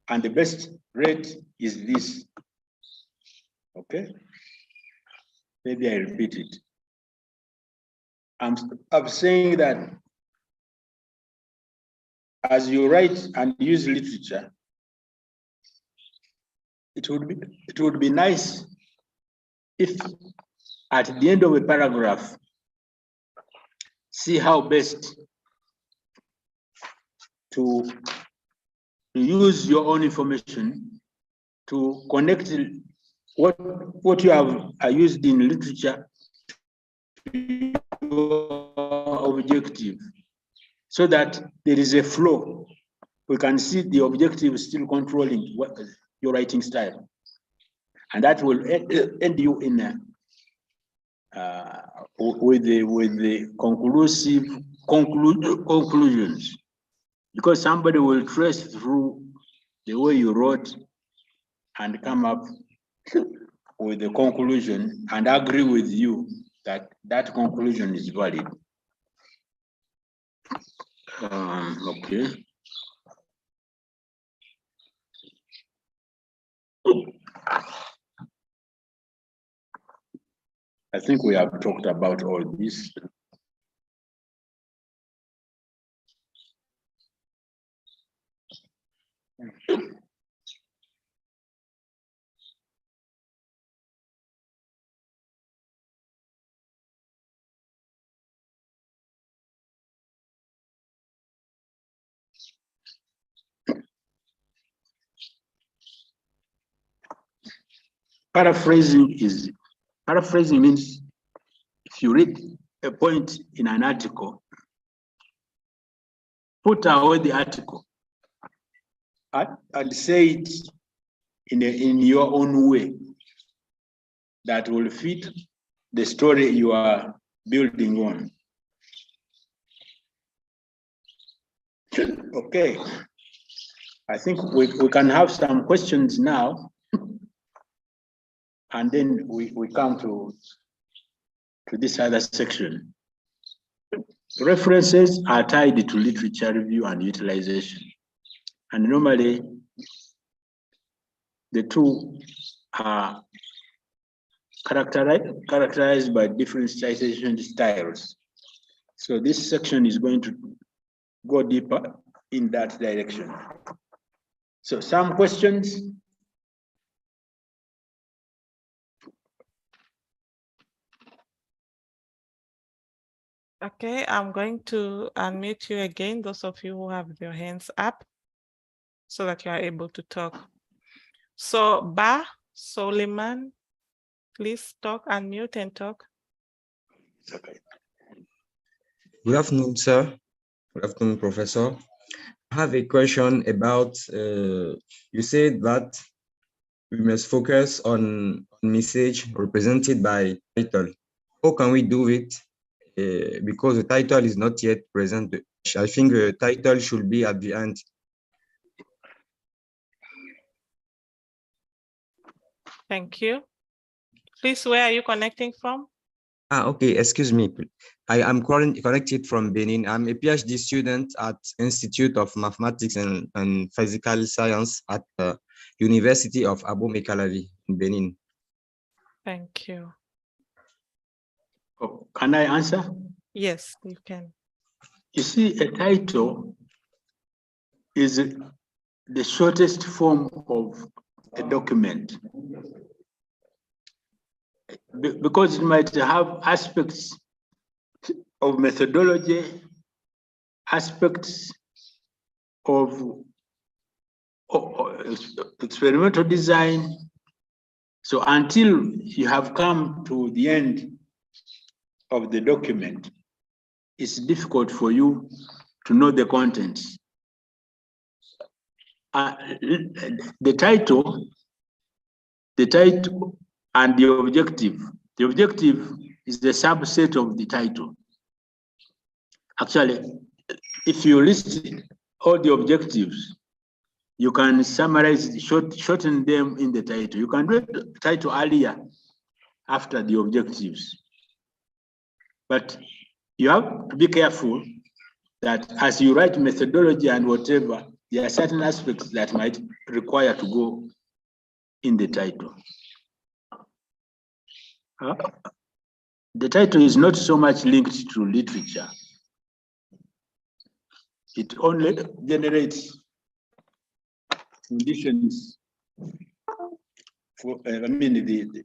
and the best rate is this. Okay, maybe I repeat it. I'm saying that as you write and use literature, it would be nice if at the end of a paragraph, see how best to use your own information to connect what you have used in literature to your objective, so that there is a flow. We can see the objective still controlling your writing style, and that will end you in with the conclusive conclusions, because somebody will trace through the way you wrote and come up with the conclusion and agree with you that that conclusion is valid. Okay. I think we have talked about all this. Paraphrasing means if you read a point in an article, put away the article and say it in your own way that will fit the story you are building on. Okay, I think we can have some questions now, and then we come to this other section. References are tied to literature review and utilization, and normally the two are characterized by different citation styles. So this section is going to go deeper in that direction. So some questions. Okay, I'm going to unmute you again, those of you who have your hands up, so that you are able to talk. So Ba Soliman, please talk, unmute and talk. Okay. Good afternoon, sir. Good afternoon, Professor. I have a question about, you said that we must focus on message represented by title. How can we do it? Because the title is not yet present. I think the title should be at the end. Thank you. Please, where are you connecting from? Okay, excuse me. I am connected from Benin. I'm a PhD student at Institute of Mathematics and Physical Science at the University of Abomey-Calavi in Benin. Thank you. Oh, can I answer? Yes, you can. You see, a title is the shortest form of a document, because it might have aspects of methodology, aspects of experimental design. So until you have come to the end of the document, it's difficult for you to know the contents. the title and the objective. The objective is the subset of the title. Actually, if you list all the objectives, you can summarize, shorten them in the title. You can do the title earlier after the objectives. But you have to be careful that as you write methodology and whatever, there are certain aspects that might require to go in the title. The title is not so much linked to literature. It only generates conditions for, the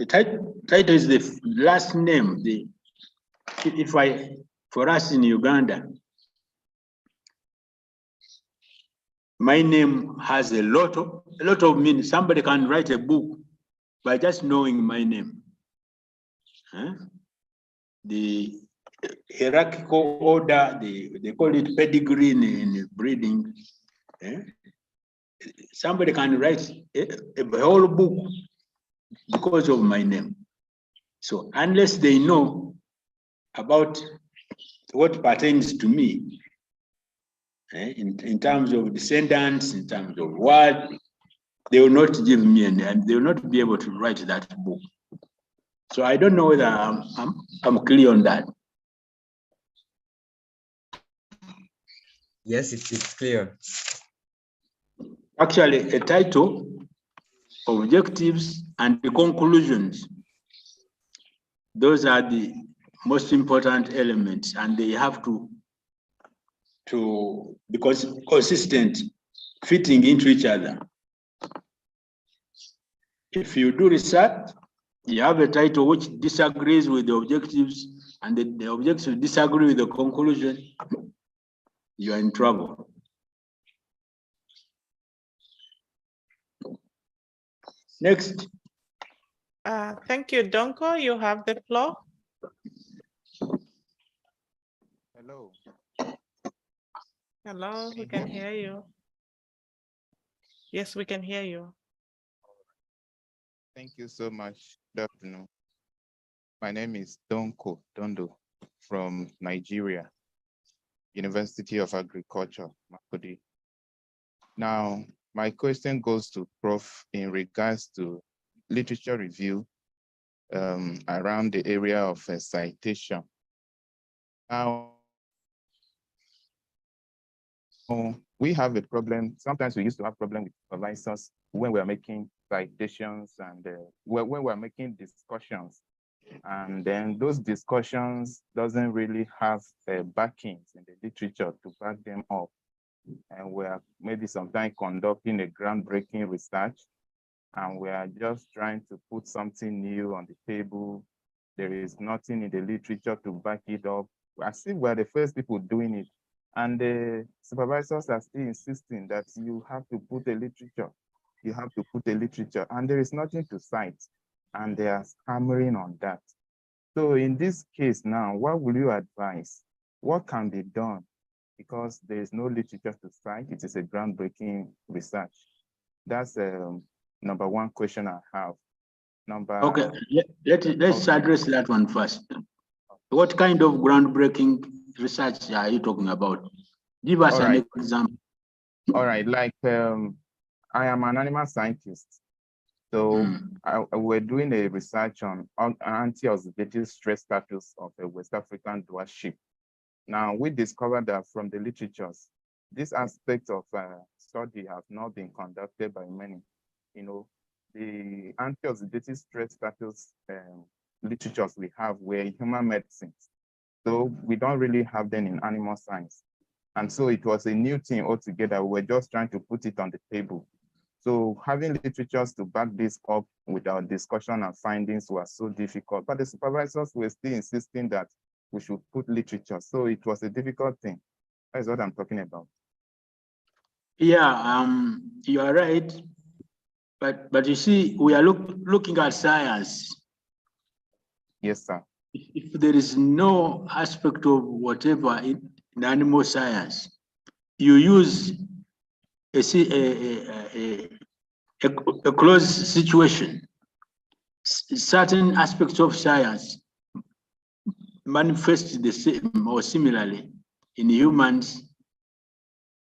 title is the last name. For us in Uganda, my name has a lot of meaning. Somebody can write a book by just knowing my name. The hierarchical order, they call it pedigree in breeding. Somebody can write a whole book because of my name. So unless they know about what pertains to me, in terms of descendants, in terms of what, they will not give me any, and they will not be able to write that book. So I don't know whether I'm clear on that. Yes, it's clear. Actually, a title, objectives, and the conclusions, those are the most important elements, and they have to be consistent, fitting into each other. If you do research, you have a title which disagrees with the objectives, and the objectives disagree with the conclusion, you are in trouble. Next. Thank you, Donko. You have the floor. Hello. Hello, we can hear you. Yes, we can hear you. Thank you so much. Good afternoon. My name is Donko Dondo from Nigeria, University of Agriculture, Makurdi. Now, my question goes to Prof in regards to literature review around the area of citation. Now, we have a problem. Sometimes we used to have problem with supervisors when we are making citations and when we are making discussions. And then those discussions doesn't really have backings in the literature to back them up. And we are maybe sometimes conducting a groundbreaking research, and we are just trying to put something new on the table. There is nothing in the literature to back it up. I think we're the first people doing it. And the supervisors are still insisting that you have to put a literature. You have to put a literature, and there is nothing to cite. And they are hammering on that. So in this case now, what will you advise? What can be done? Because there is no literature to cite. It is a groundbreaking research. That's number one question I have. Okay, let's address that one first. What kind of groundbreaking research are you talking about? Give us an example. All right, like I am an animal scientist. So we're doing a research on anti-oxidative stress status of a West African dwarf sheep. Now, we discovered that from the literatures, this aspect of study has not been conducted by many. You know, the anti-oxidative stress status literatures we have were in human medicines. So we don't really have them in animal science. And so it was a new thing altogether. We were just trying to put it on the table. So having literatures to back this up with our discussion and findings was so difficult, but the supervisors were still insisting that we should put literature. So it was a difficult thing. That's what I'm talking about. Yeah, you are right. But you see, we are looking at science. Yes, sir. If there is no aspect of whatever in animal science, you use a closed situation. Certain aspects of science manifest the same or similarly in humans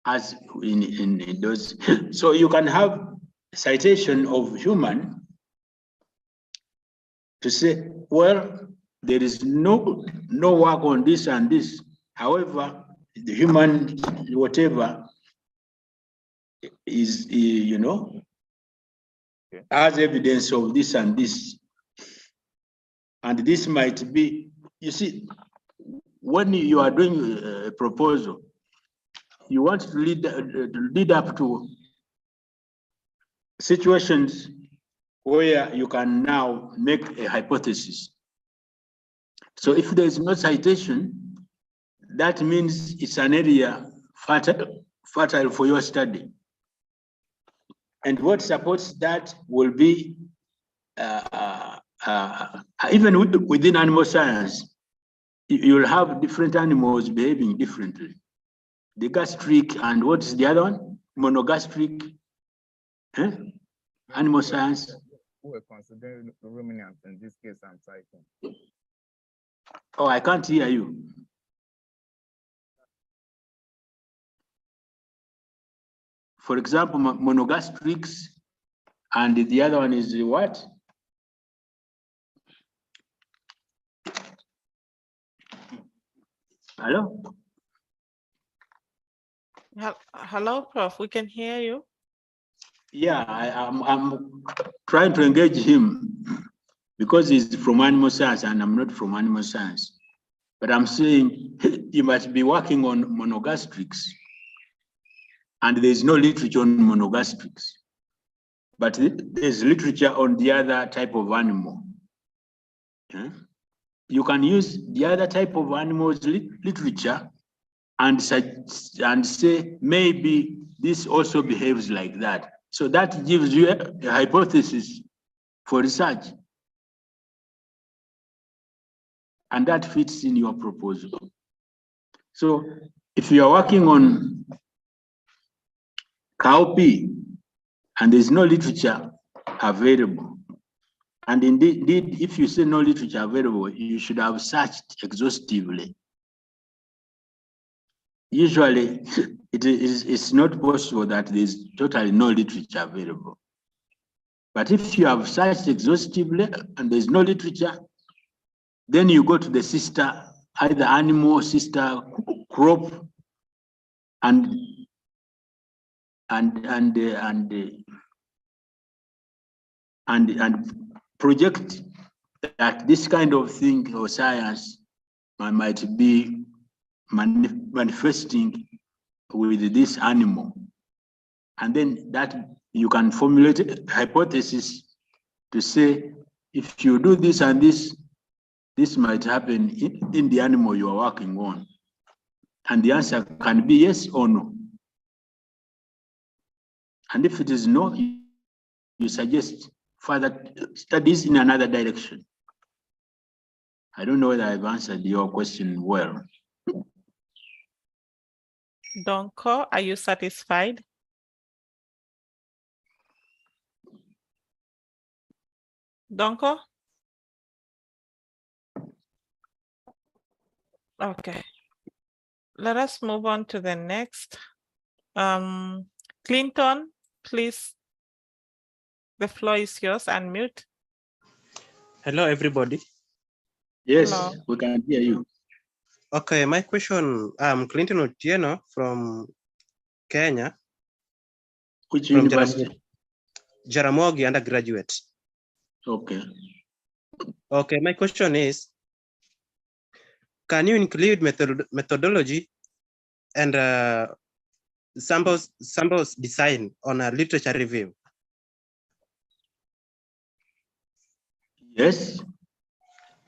as in those. So you can have citation of human to say, well, there is no work on this and this. However, the human whatever is, you know, has evidence of this and this. And this might be, you see, when you are doing a proposal, you want to lead up to situations where you can now make a hypothesis. So if there is no citation, that means it's an area fertile for your study. And what supports that will be, even within animal science, you'll have different animals behaving differently. The gastric and what's the other one? Monogastric, animal science. We're considering ruminants in this case, I'm citing. Oh, I can't hear you. For example, monogastrics, and the other one is what? Hello? Hello, Prof. We can hear you. Yeah, I'm trying to engage him because he's from animal science and I'm not from animal science. But I'm saying you must be working on monogastrics. And there's no literature on monogastrics. But there's literature on the other type of animal. Yeah? You can use the other type of animals literature and say maybe this also behaves like that. So that gives you a hypothesis for research. And that fits in your proposal. So if you are working on cowpea and there's no literature available, and indeed, if you say no literature available, you should have searched exhaustively. Usually, it's not possible that there's totally no literature available. But if you have searched exhaustively and there's no literature, then you go to the sister, either animal, sister crop, and project that this kind of thing or science might be manifesting with this animal. And then that you can formulate a hypothesis to say, if you do this and this, this might happen in the animal you are working on. And the answer can be yes or no. And if it is no, you suggest further studies in another direction. I don't know whether I've answered your question well. Donko, are you satisfied? Donko? Okay. Let us move on to the next. Clinton, please. The floor is yours. Unmute. Hello, everybody. Yes, Hello. we can hear you. Okay, my question, I'm Clinton Otieno from Kenya. Which from university? Jaramogi undergraduate. Okay. Okay, my question is, can you include methodology and samples design on a literature review? Yes.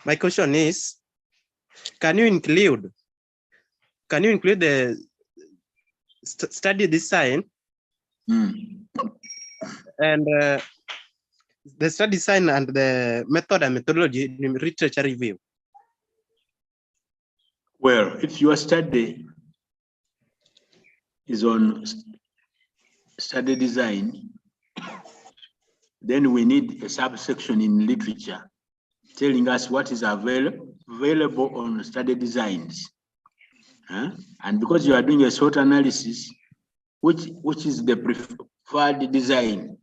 My question is, can you include the study design and the study design and the method and methodology in literature review? Well, if your study is on study design, then we need a subsection in literature telling us what is available on study designs. And because you are doing a SWOT analysis, which is the preferred design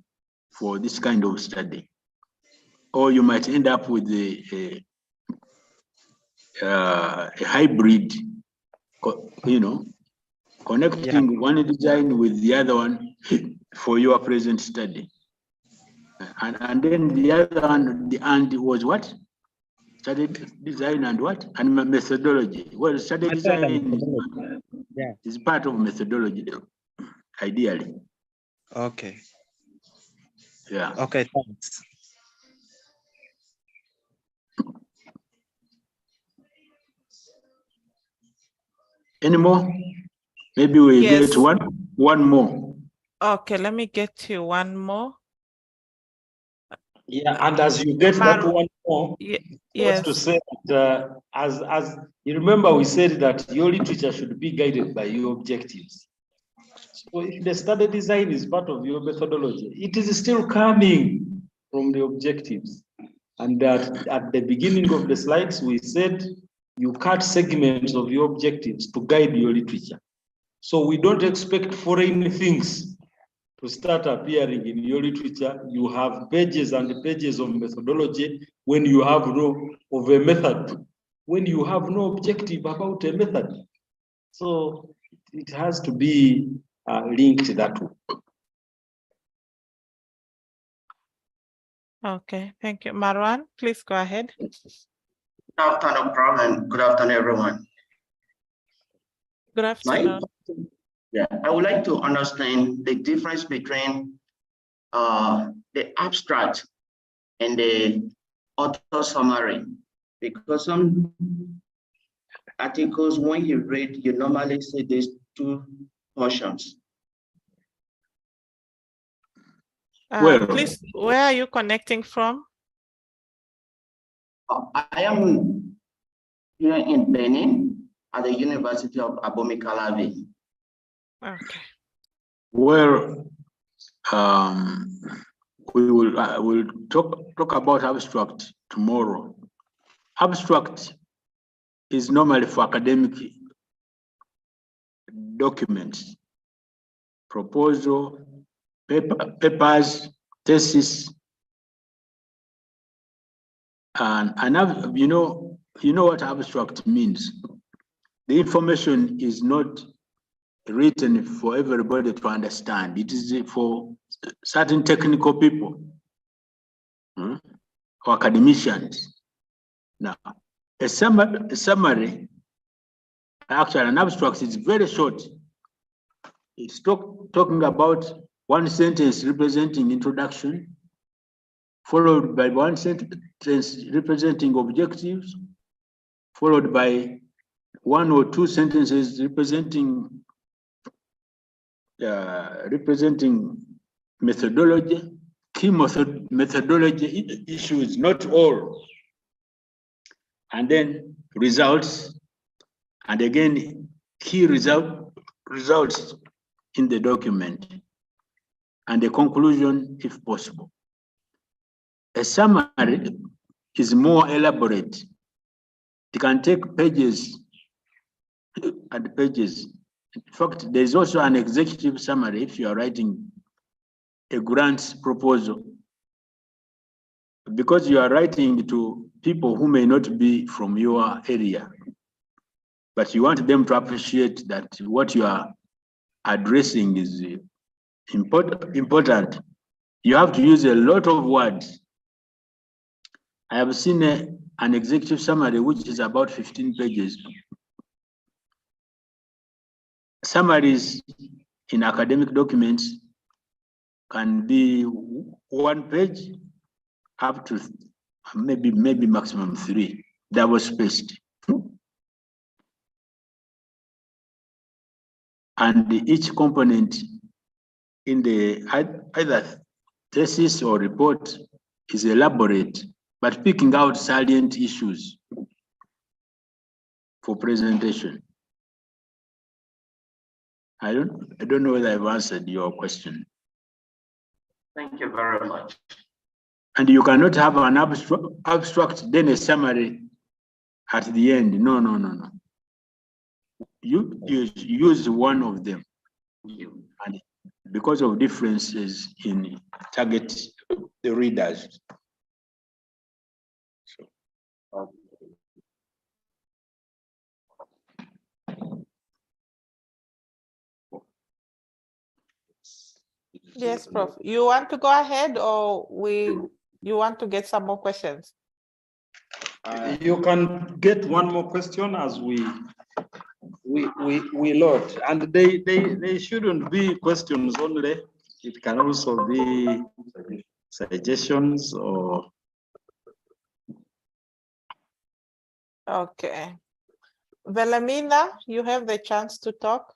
for this kind of study, or you might end up with a hybrid, connecting one design with the other one for your present study. And then the other one, the and was what? Study design and what? And methodology. Well, study design is part of methodology, ideally. Okay. Yeah. Okay, thanks. Any more? Maybe we get one more. Okay, let me get you one more. Yeah, and as you get that one more, yes, to say that as you remember, we said that your literature should be guided by your objectives. So if the study design is part of your methodology, it is still coming from the objectives. And that at the beginning of the slides, we said you cut segments of your objectives to guide your literature. So we don't expect foreign things to start appearing in your literature. You have pages and pages of methodology when you have of a method, when you have no objective about a method. So it has to be linked that way. Okay, thank you. Marwan, please go ahead. Good afternoon, Brian. Good afternoon, everyone. Good afternoon. Yeah, I would like to understand the difference between the abstract and the author summary, because some articles, when you read, you normally see these two portions. Please, where are you connecting from? I am here in Benin at the University of Abomey-Calavi. Okay. Well, we will talk about abstract tomorrow. Abstract is normally for academic documents, proposal, papers, thesis, and you know what abstract means. The information is not written for everybody to understand. It is for certain technical people or academicians. Now, a summary, actually an abstract is very short. It's talking about one sentence representing introduction, followed by one sentence representing objectives, followed by one or two sentences representing methodology, key methodology issues, not all, and then results, and again key results in the document, and the conclusion if possible. A summary is more elaborate. It can take pages and pages. In fact, there's also an executive summary if you are writing a grant proposal, because you are writing to people who may not be from your area, but you want them to appreciate that what you are addressing is important. You have to use a lot of words. I have seen an executive summary which is about 15 pages. Summaries in academic documents can be 1 page up to maybe maximum 3, double-spaced. And each component in the either thesis or report is elaborate, but picking out salient issues for presentation. I don't know whether I've answered your question. Thank you very much. And you cannot have an abstract, then a summary at the end. No. You use one of them. And because of differences in target the readers. Yes, Prof. You want to go ahead, or you want to get some more questions? You can get one more question as we load, and they shouldn't be questions only. It can also be suggestions or. Okay. Velamina, you have the chance to talk.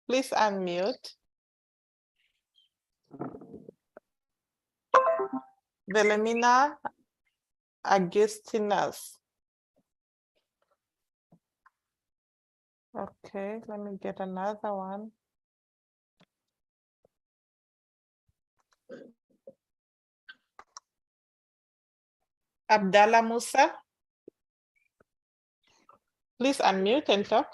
Please unmute. Velamina Agustinas. Okay, let me get another one. Abdallah Musa. Please unmute and talk.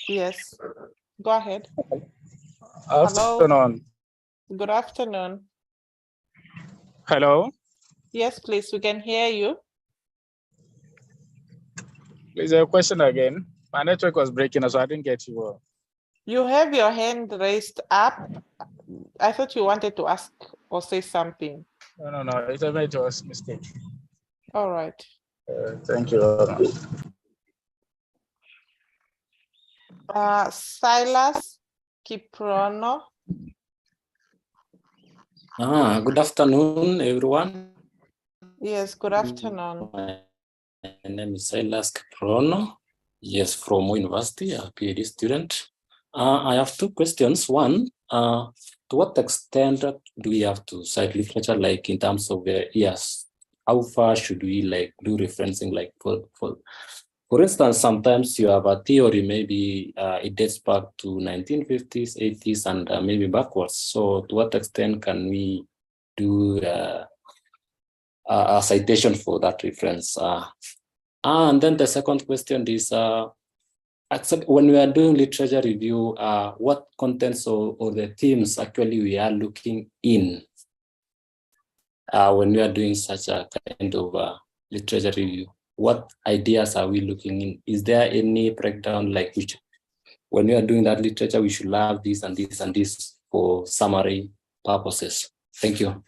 Yes, go ahead. Afternoon. Hello. Good afternoon. Hello. Yes, please, we can hear you. Please, a question again. My network was breaking, so I didn't get you well. You have your hand raised up. I thought you wanted to ask or say something. No. It's a major mistake. All right. Thank you very much. Silas Kiprono. Good afternoon, everyone. Yes, good afternoon. My name is Silas Kiprono. Yes, from university, a PhD student. I have two questions. One, to what extent do we have to cite literature, like in terms of the years? How far should we do referencing? Like for instance, sometimes you have a theory, maybe it dates back to 1950s, 80s, and maybe backwards. So to what extent can we do a citation for that reference? And then the second question is, when we are doing literature review, what contents or the themes actually we are looking in when we are doing such a kind of literature review? What ideas are we looking in? Is there any breakdown, like which, when we are doing that literature, we should have this and this and this for summary purposes? Thank you.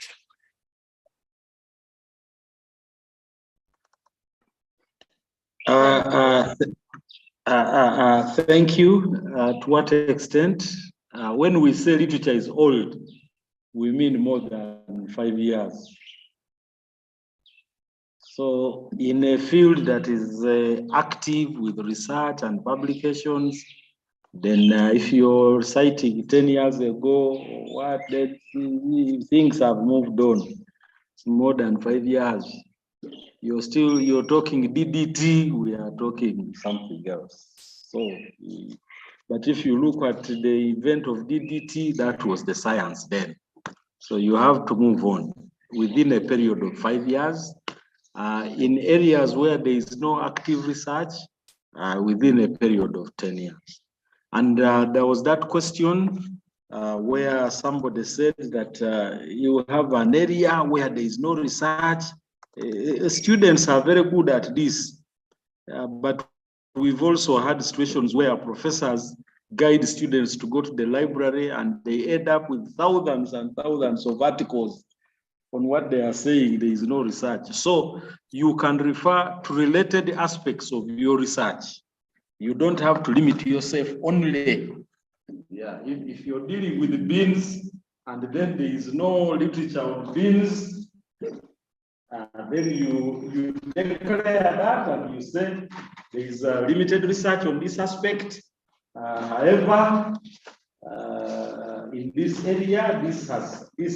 Thank you. To what extent? When we say literature is old, we mean more than 5 years. So in a field that is active with research and publications, then if you're citing 10 years ago, things have moved on. It's more than 5 years. You're talking DDT, we are talking something else. So, but if you look at the event of DDT, that was the science then. So you have to move on within a period of 5 years. In areas where there is no active research, within a period of 10 years. And there was that question where somebody said that you have an area where there is no research. Students are very good at this, but we've also had situations where professors guide students to go to the library and they end up with thousands and thousands of articles on what they are saying. There is no research. So you can refer to related aspects of your research. You don't have to limit yourself only. Yeah, if you're dealing with beans and then there is no literature on beans, then you declare that and you say there is limited research on this aspect. However, in this area, this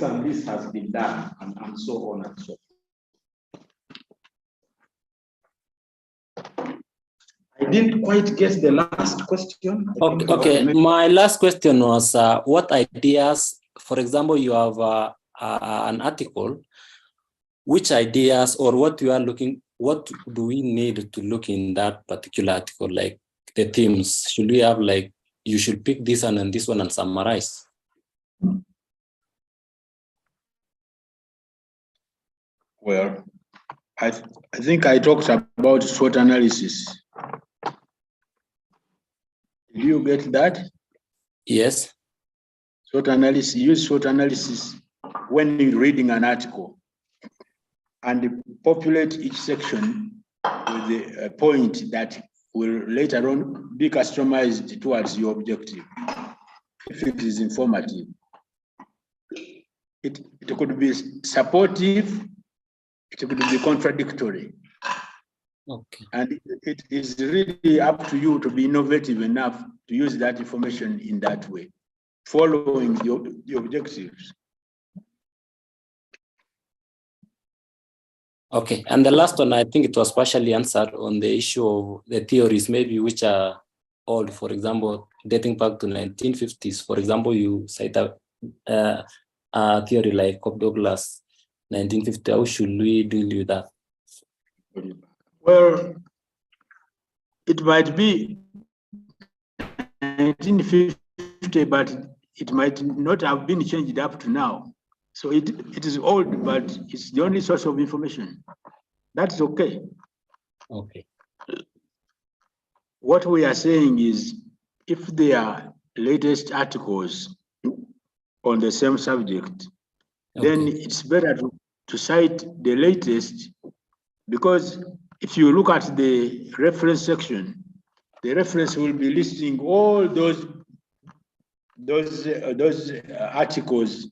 and this has been done, and so on and so I didn't quite get the last question. Okay. My last question was what ideas, for example, you have an article, which ideas or what you are looking, what do we need to look in that particular article, like the themes? Should we have like, you should pick this one and this one and summarize? Well, I think I talked about SWOT analysis. Did you get that? Yes. SWOT analysis, use SWOT analysis when you're reading an article and populate each section with a point that will later on be customized towards your objective. If it is informative, it could be supportive, it could be contradictory. Okay. And it is really up to you to be innovative enough to use that information in that way, following the objectives. Okay, and the last one, I think it was partially answered on the issue of the theories, maybe which are old, for example, dating back to 1950s. For example, you cite a theory like Cobb-Douglas, 1950. How should we deal with that? Well, it might be 1950, but it might not have been changed up to now. So it is old, but it's the only source of information. That's okay. Okay. What we are saying is, if there are latest articles on the same subject, then it's better to cite the latest, because if you look at the reference section, the reference will be listing all those articles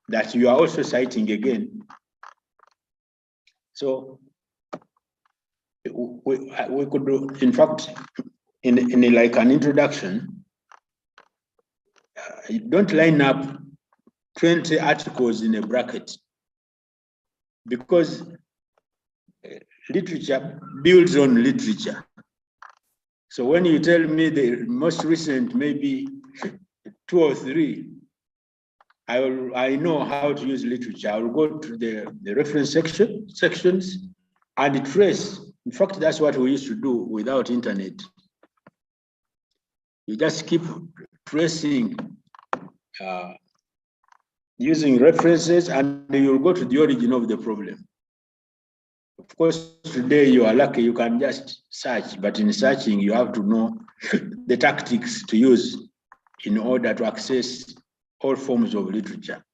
that you are also citing again. So we could do, in fact, in like an introduction, you don't line up 20 articles in a bracket, because literature builds on literature. So when you tell me the most recent, maybe 2 or 3, I know how to use literature. I will go to the reference sections and trace. In fact, that's what we used to do without internet. You just keep tracing using references, and you'll go to the origin of the problem. Of course, today you are lucky, you can just search, but in searching, you have to know the tactics to use in order to access all forms of literature.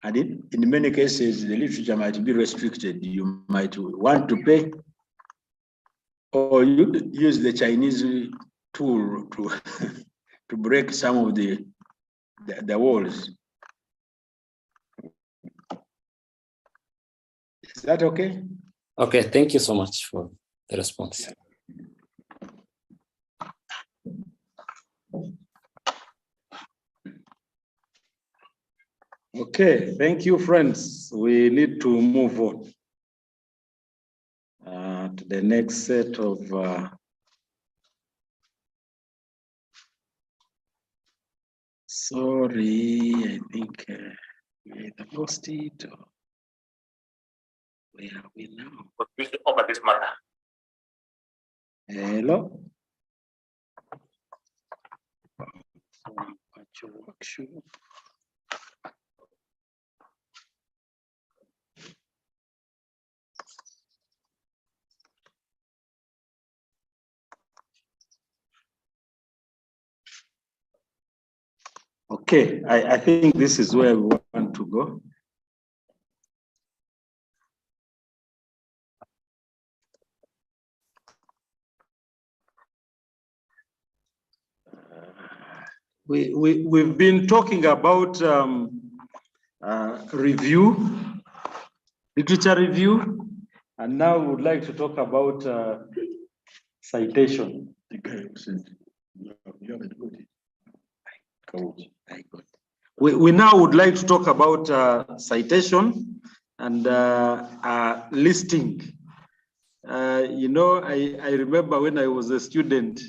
And in many cases, the literature might be restricted. You might want to pay, or you use the Chinese tool to break some of the walls. Is that okay? Okay, thank you so much for the response. Okay, thank you, friends. We need to move on to the next set of sorry, I think we either lost it or where are we now? Over this matter. Hello. Workshop. Okay, I think this is where we want to go. We've been talking about review, literature review, and now we would like to talk about citation. We now would like to talk about citation and listing You know, I remember when I was a student,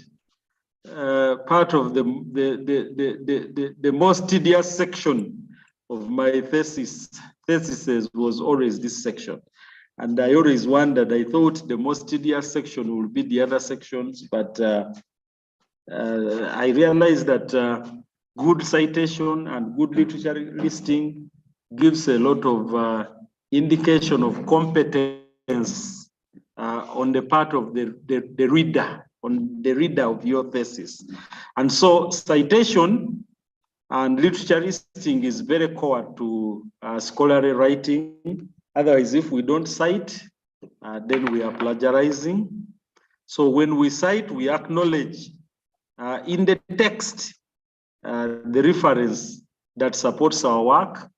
part of the most tedious section of my theses was always this section. And I always wondered, I thought the most tedious section would be the other sections, but I realized that good citation and good literature listing gives a lot of indication of competence on the part of the reader, on the reader of your thesis. And so citation and literature listing is very core to scholarly writing. Otherwise, if we don't cite, then we are plagiarizing. So when we cite, we acknowledge in the text the reference that supports our work,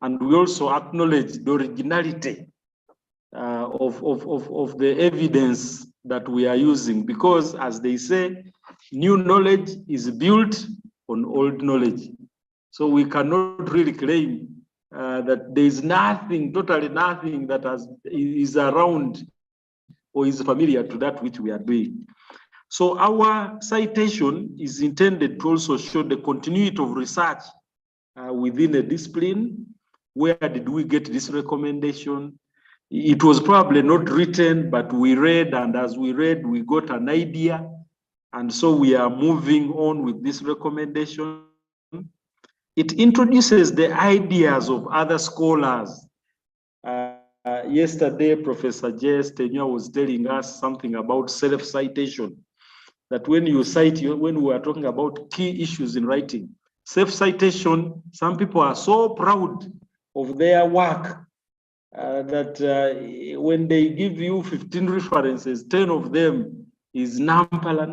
and we also acknowledge the originality of the evidence that we are using, because as they say, new knowledge is built on old knowledge. So we cannot really claim that there is nothing, totally nothing that is around or is familiar to that which we are doing. So our citation is intended to also show the continuity of research within a discipline. Where did we get this recommendation? It was probably not written, but we read, and as we read, we got an idea. And so we are moving on with this recommendation. It introduces the ideas of other scholars. Yesterday, Professor J.S. Tenua was telling us something about self-citation, that when you cite, when we are talking about key issues in writing, self-citation, some people are so proud of their work that when they give you 15 references, 10 of them is Nampala,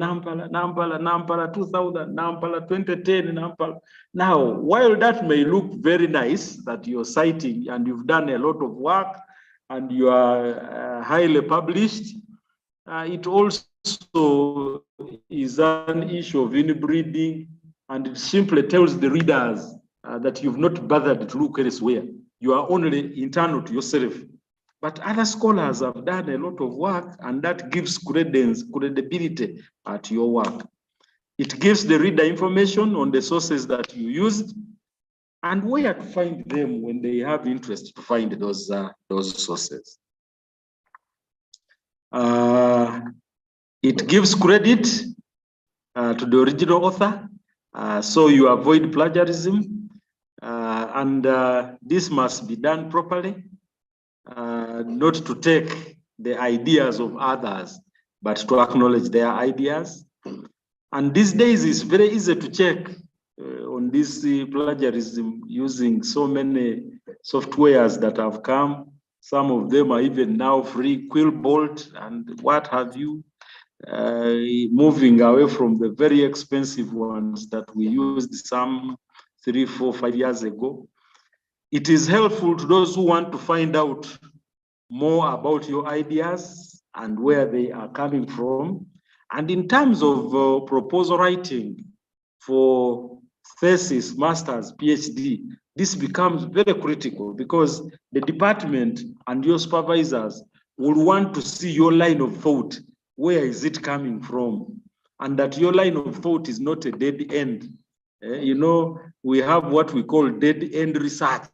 2000, Nampala 2010, Nampala. Now, while that may look very nice that you're citing and you've done a lot of work and you are highly published, it also is an issue of inbreeding, and it simply tells the readers that you've not bothered to look elsewhere. You are only internal to yourself. But other scholars have done a lot of work, and that gives credibility to your work. It gives the reader information on the sources that you used and where to find them when they have interest to find those sources. It gives credit to the original author, so you avoid plagiarism, and this must be done properly. Not to take the ideas of others, but to acknowledge their ideas. And these days it's very easy to check on this plagiarism using so many softwares that have come. Some of them are even now free, Quillbolt and what have you, moving away from the very expensive ones that we used some 3, 4, 5 years ago. It is helpful to those who want to find out more about your ideas and where they are coming from. And in terms of proposal writing for thesis, master's, PhD, this becomes very critical because the department and your supervisors will want to see your line of thought. Where is it coming from? And that your line of thought is not a dead end. You know, we have what we call dead end research.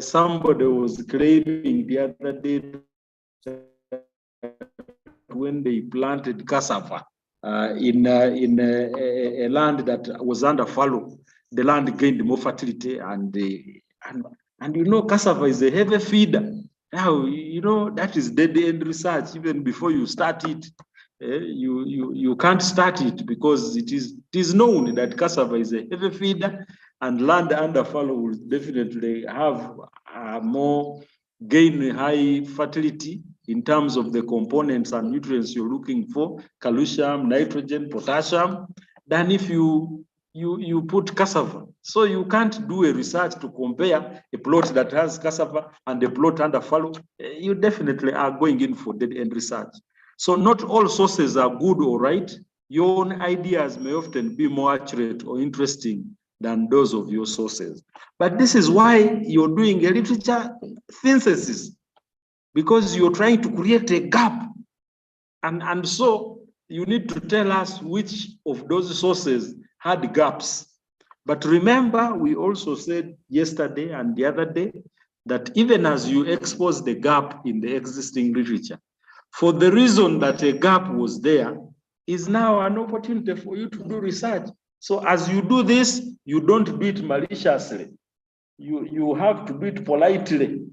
Somebody was claiming the other day when they planted cassava in a land that was under fallow, the land gained more fertility, and you know, cassava is a heavy feeder. Now, you know, that is dead end research. Even before you start it, you can't start it because it is known that cassava is a heavy feeder, and land under fallow will definitely have more gain high fertility in terms of the components and nutrients you're looking for, calcium, nitrogen, potassium, than if you put cassava. So you can't do a research to compare a plot that has cassava and a plot under fallow. You definitely are going in for dead end research. So not all sources are good or right. Your own ideas may often be more accurate or interesting than those of your sources. But this is why you're doing a literature synthesis, because you're trying to create a gap. And so you need to tell us which of those sources had gaps. But remember, we also said yesterday and the other day that even as you expose the gap in the existing literature, for the reason that a gap was there, is now an opportunity for you to do research. So as you do this, you don't do it maliciously. You have to do it politely.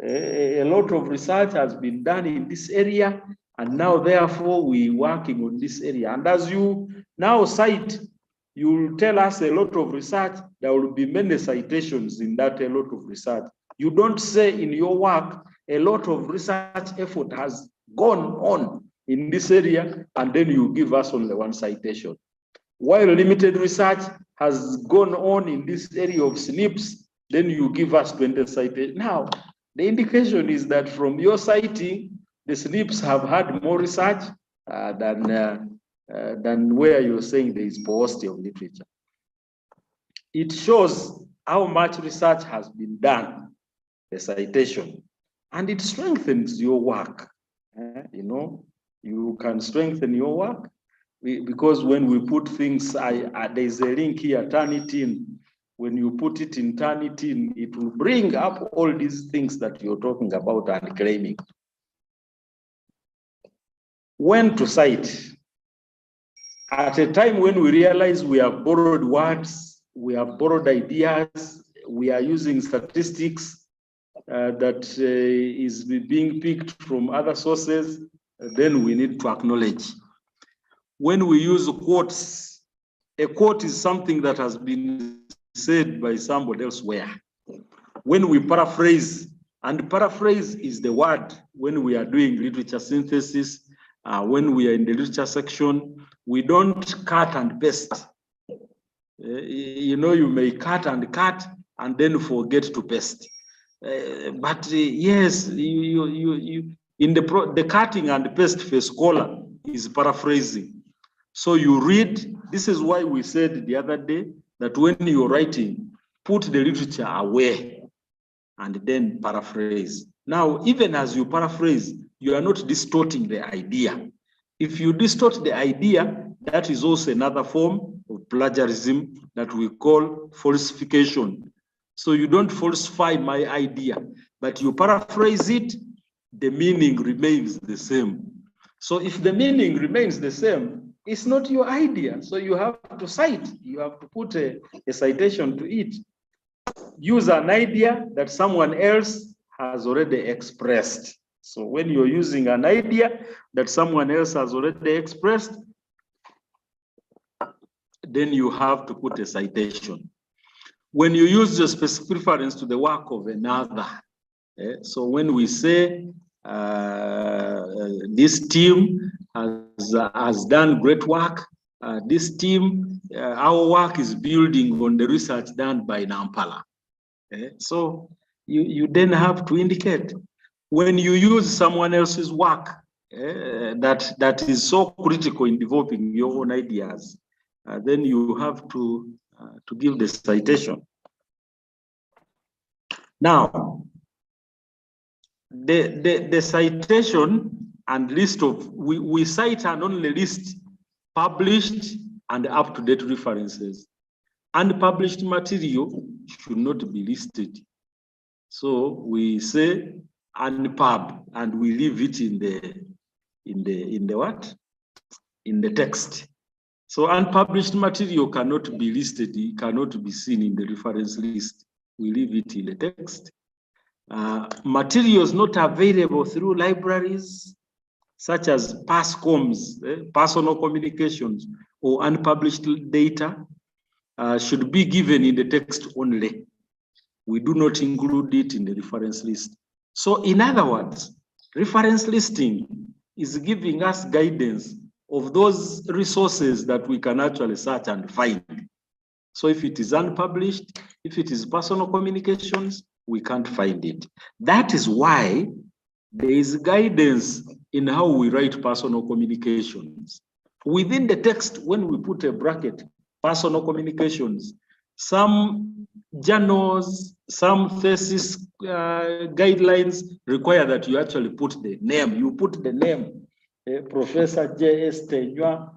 A lot of research has been done in this area, and now therefore we're working on this area. And as you now cite, you'll tell us a lot of research, there will be many citations in that a lot of research. You don't say in your work, a lot of research effort has gone on in this area, and then you give us only one citation. While limited research has gone on in this area of SNPs, then you give us 20 citations. Now, the indication is that from your citing, the SNPs have had more research than where you're saying there is paucity of literature. It shows how much research has been done, the citation, and it strengthens your work. You know, you can strengthen your work because when we put things, there's a link here, turn it in. When you put it in, turn it in, it will bring up all these things that you're talking about and claiming. When to cite? At a time when we realize we have borrowed words, we have borrowed ideas, we are using statistics that is being picked from other sources, then we need to acknowledge. When we use quotes, a quote is something that has been said by somebody elsewhere. When we paraphrase, and paraphrase is the word when we are doing literature synthesis, when we are in the literature section, we don't cut and paste. You know, you may cut and then forget to paste. Yes, in the cutting and paste for a scholar is paraphrasing. So you read, this is why we said the other day that when you're writing, put the literature away and then paraphrase. Now, even as you paraphrase, you are not distorting the idea. If you distort the idea, that is also another form of plagiarism that we call falsification. So you don't falsify my idea, but you paraphrase it, the meaning remains the same. So if the meaning remains the same, it's not your idea. So you have to cite, you have to put a citation to it. Use an idea that someone else has already expressed. So when you're using an idea that someone else has already expressed, then you have to put a citation. When you use the specific reference to the work of another, so when we say this team has done great work, this team, our work is building on the research done by Nampala. So you then have to indicate when you use someone else's work that is so critical in developing your own ideas, then you have to give the citation. Now, the citation and list of, we cite and only list published and up-to-date references. Unpublished material should not be listed. So we say unpub and we leave it in the what? In the text. So unpublished material cannot be listed, it cannot be seen in the reference list. We leave it in the text. Materials not available through libraries, such as PASCOMs, personal communications, or unpublished data, should be given in the text only. We do not include it in the reference list. So in other words, reference listing is giving us guidance of those resources that we can actually search and find. So if it is unpublished, if it is personal communications, we can't find it. That is why there is guidance in how we write personal communications. Within the text, when we put a bracket, personal communications, Some journals, some thesis guidelines require that you actually put the name. You put the name, Professor J.S. Tenywa,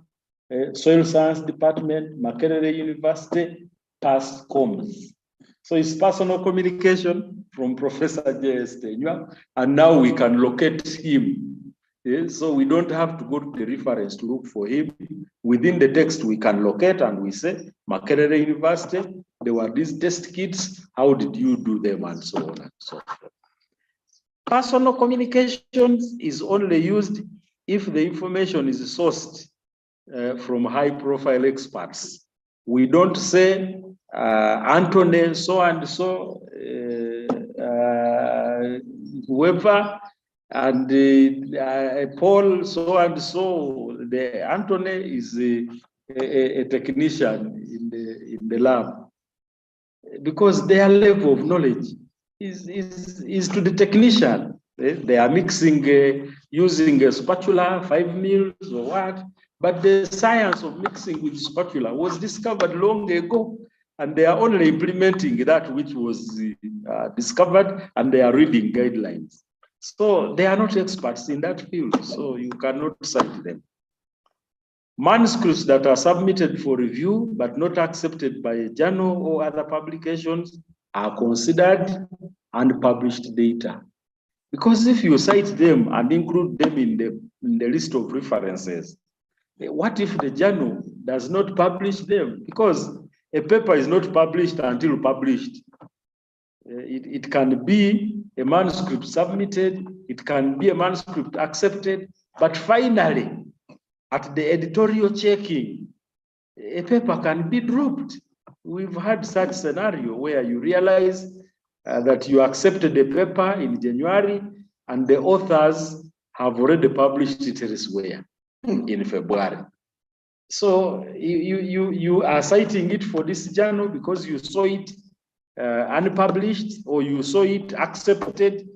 Soil Science Department, Makerere University, past comms. So it's personal communication from Professor J.S. Tenywa, and now we can locate him. So we don't have to go to the reference to look for him. Within the text, we can locate and we say, Makerere University, there were these test kits, how did you do them, and so on and so forth. Personal communication is only used if the information is sourced from high-profile experts. We don't say Anthony so-and-so, whoever, and Paul so-and-so. The Anthony is a technician in the lab, because their level of knowledge is to the technician. They are mixing using a spatula, 5 mils or what, but the science of mixing with spatula was discovered long ago, and they are only implementing that which was discovered, and they are reading guidelines. So they are not experts in that field, so you cannot cite them. Manuscripts that are submitted for review but not accepted by a journal or other publications are considered unpublished data. Because if you cite them and include them in the list of references, what if the journal does not publish them? Because a paper is not published until published. It can be a manuscript submitted, it can be a manuscript accepted, but finally, at the editorial checking, a paper can be dropped. We've had such scenario where you realize that you accepted a paper in January and the authors have already published it elsewhere in February. So you are citing it for this journal because you saw it unpublished, or you saw it accepted,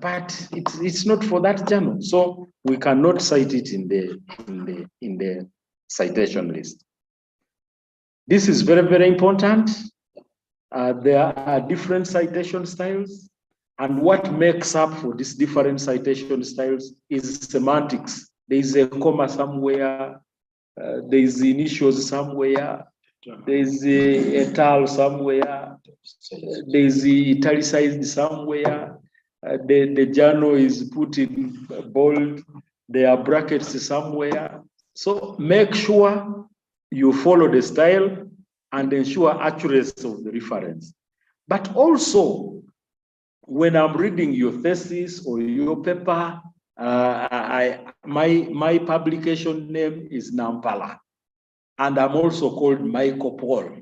but it's not for that journal. So we cannot cite it in the citation list. This is very, very important. There are different citation styles, and what makes up for these different citation styles is semantics. There is a comma somewhere, there is the initials somewhere, there is a tal somewhere, there is the italicized somewhere, the journal is put in bold, there are brackets somewhere. So make sure you follow the style and ensure accuracy of the reference. But also, when I'm reading your thesis or your paper, my publication name is Nampala, and I'm also called Michael Paul.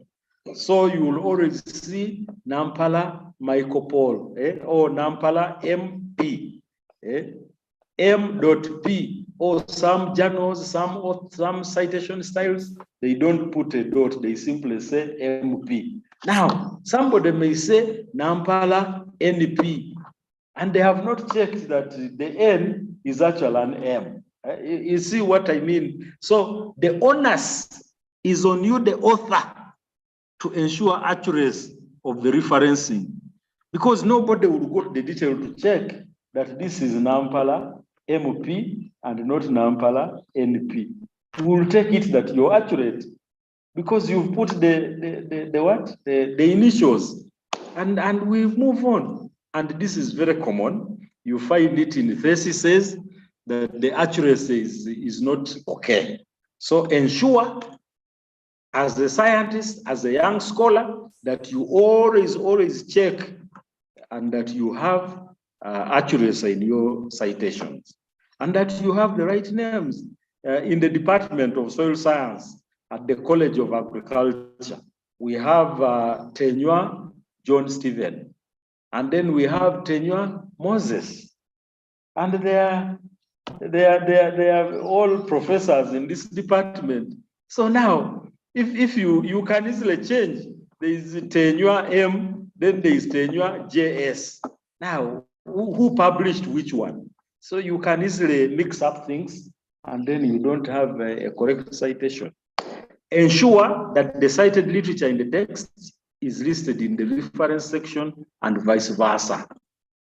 So you will always see Nampala Michael Paul, or Nampala MP, M.P. Or some journals, some citation styles, they don't put a dot, they simply say MP. Now, somebody may say Nampala NP, and they have not checked that the N is actually an M. You see what I mean? So the onus is on you, the author, to ensure accuracy of the referencing, because nobody will go to the detail to check that this is Nampala MP and not Nampala NP. We will take it that you're accurate because you've put the initials, and we move on. And this is very common. You find it in theses that the accuracy is not okay. So ensure, as a scientist, as a young scholar, that you always check and that you have accuracy in your citations, and that you have the right names. In the Department of Soil Science at the College of Agriculture, we have Tenywa John Stephen, and then we have Tenywa Moses, and they are all professors in this department. So now, if you can easily change, there is Tenywa M, then there is Tenywa JS. Now, who published which one? So you can easily mix up things, and then you don't have a correct citation. ensure that the cited literature in the text is listed in the reference section and vice versa.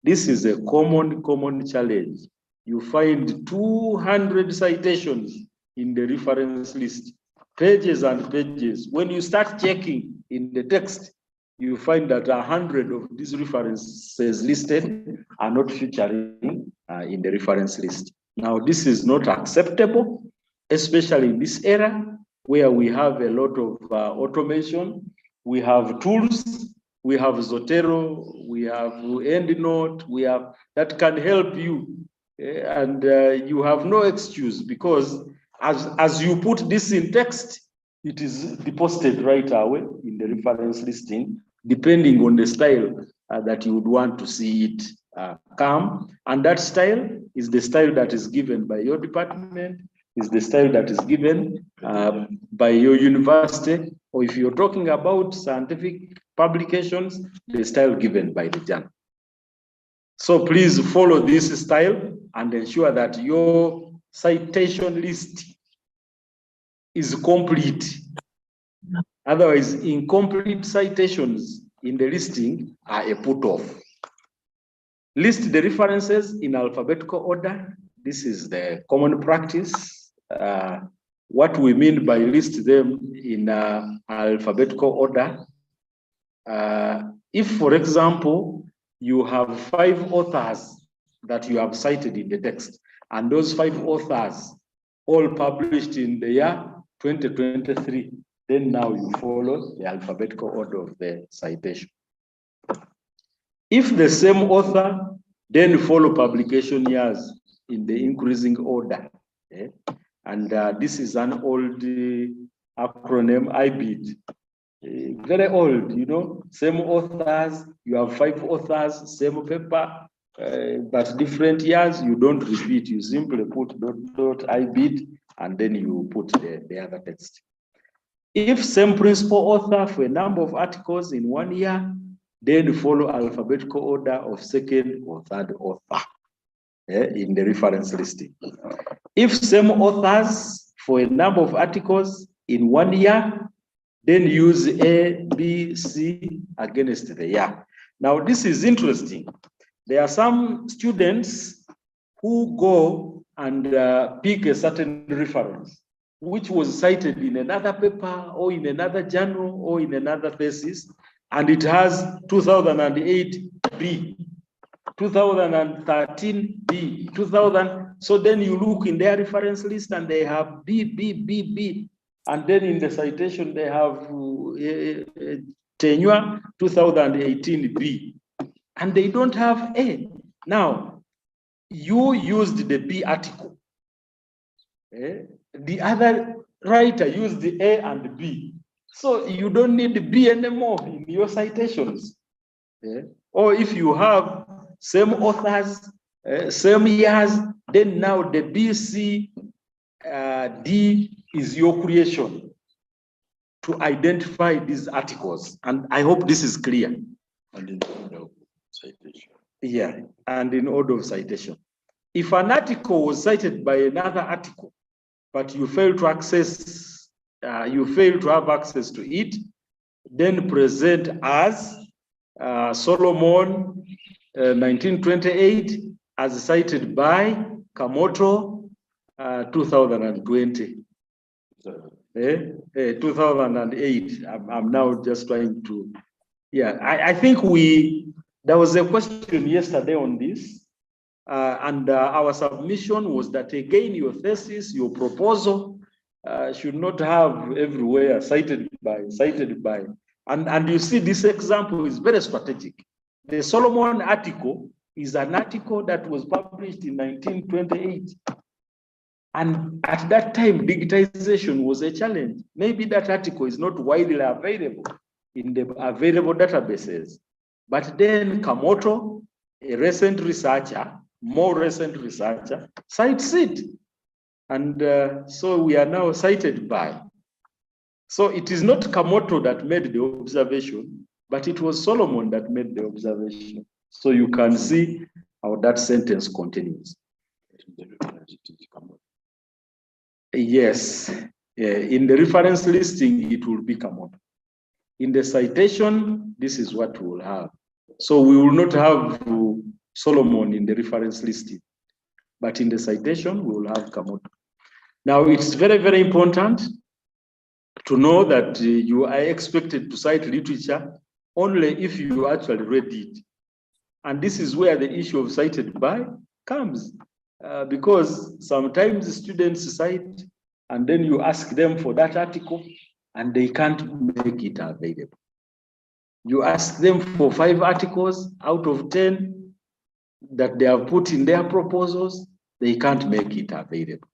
This is a common challenge. You find 200 citations in the reference list, pages and pages. When you start checking in the text, you find that 100 of these references listed are not featuring in the reference list. Now, this is not acceptable, especially in this era where we have a lot of automation. We have tools, we have Zotero, we have EndNote, we have that can help you, and you have no excuse, because as you put this in text, it is deposited right away in the reference listing, depending on the style that you would want to see it come. And that style is the style that is given by your department, is the style that is given by your university, or if you're talking about scientific publications, the style given by the journal. So please follow this style and ensure that your citation list is complete. Otherwise, incomplete citations in the listing are a put-off. List the references in alphabetical order. This is the common practice. What we mean by list them in alphabetical order, if, for example, you have 5 authors that you have cited in the text, and those 5 authors all published in the year 2023, then now you follow the alphabetical order of the citation. If the same author, then follow publication years in the increasing order. Okay? And this is an old acronym, IBID. Very old, you know, same authors, you have 5 authors, same paper, but different years, you don't repeat, you simply put .IBID and then you put the other text. If same principal author for a number of articles in 1 year, then follow alphabetical order of second or third author in the reference listing. If same authors for a number of articles in 1 year, then use A, B, C against the year. Now, this is interesting. There are some students who go and pick a certain reference, which was cited in another paper or in another journal or in another thesis, and it has 2008 B, 2013 B, 2000. So then you look in their reference list and they have B, B, B, B. And then in the citation, they have tenure 2018 B, and they don't have A. Now, you used the B article. The other writer used the A and B. So you don't need the B anymore in your citations. Or if you have same authors, same years, then now the B, C, D is your creation to identify these articles. And I hope this is clear. And in order of citation. Yeah, and in order of citation. If an article was cited by another article, but you fail to access, you fail to have access to it, then present as Solomon 1928 as cited by Kamoto 2020. 2008. I'm now just trying to, yeah, I think there was a question yesterday on this, and our submission was that again, your thesis, your proposal should not have everywhere cited by, and you see this example is very strategic. The Solomon article is an article that was published in 1928. And at that time, digitization was a challenge. Maybe that article is not widely available in the available databases. But then Kamoto, a recent researcher, more recent researcher, cites it. And so we are now cited by. So it is not Kamoto that made the observation, but it was Solomon that made the observation. So you can see how that sentence continues. Yes, In the reference listing, it will be Kamoto. In the citation, this is what we will have. So we will not have Solomon in the reference listing, but in the citation, we will have Kamoto. Now, it's very, very important to know that you are expected to cite literature only if you actually read it. And this is where the issue of cited by comes, because sometimes students cite and then you ask them for that article and they can't make it available. You ask them for 5 articles out of 10 that they have put in their proposals, they can't make it available.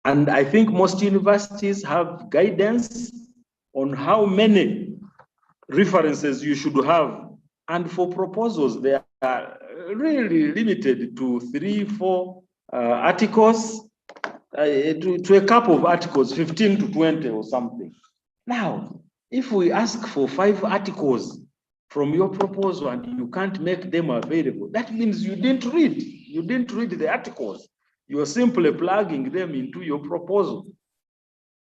And I think most universities have guidance on how many references you should have. And for proposals, they are really limited to 3-4 articles, to a couple of articles, 15 to 20 or something. Now, if we ask for 5 articles from your proposal and you can't make them available, that means you didn't read. You didn't read the articles. You are simply plugging them into your proposal.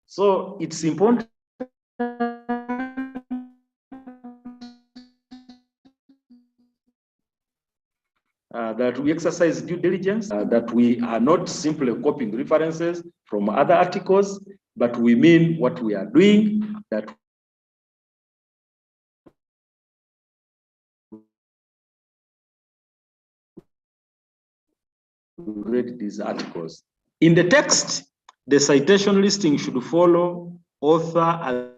So it's important that we exercise due diligence, that we are not simply copying references from other articles, but we mean what we are doing, that read these articles. In the text, the citation listing should follow author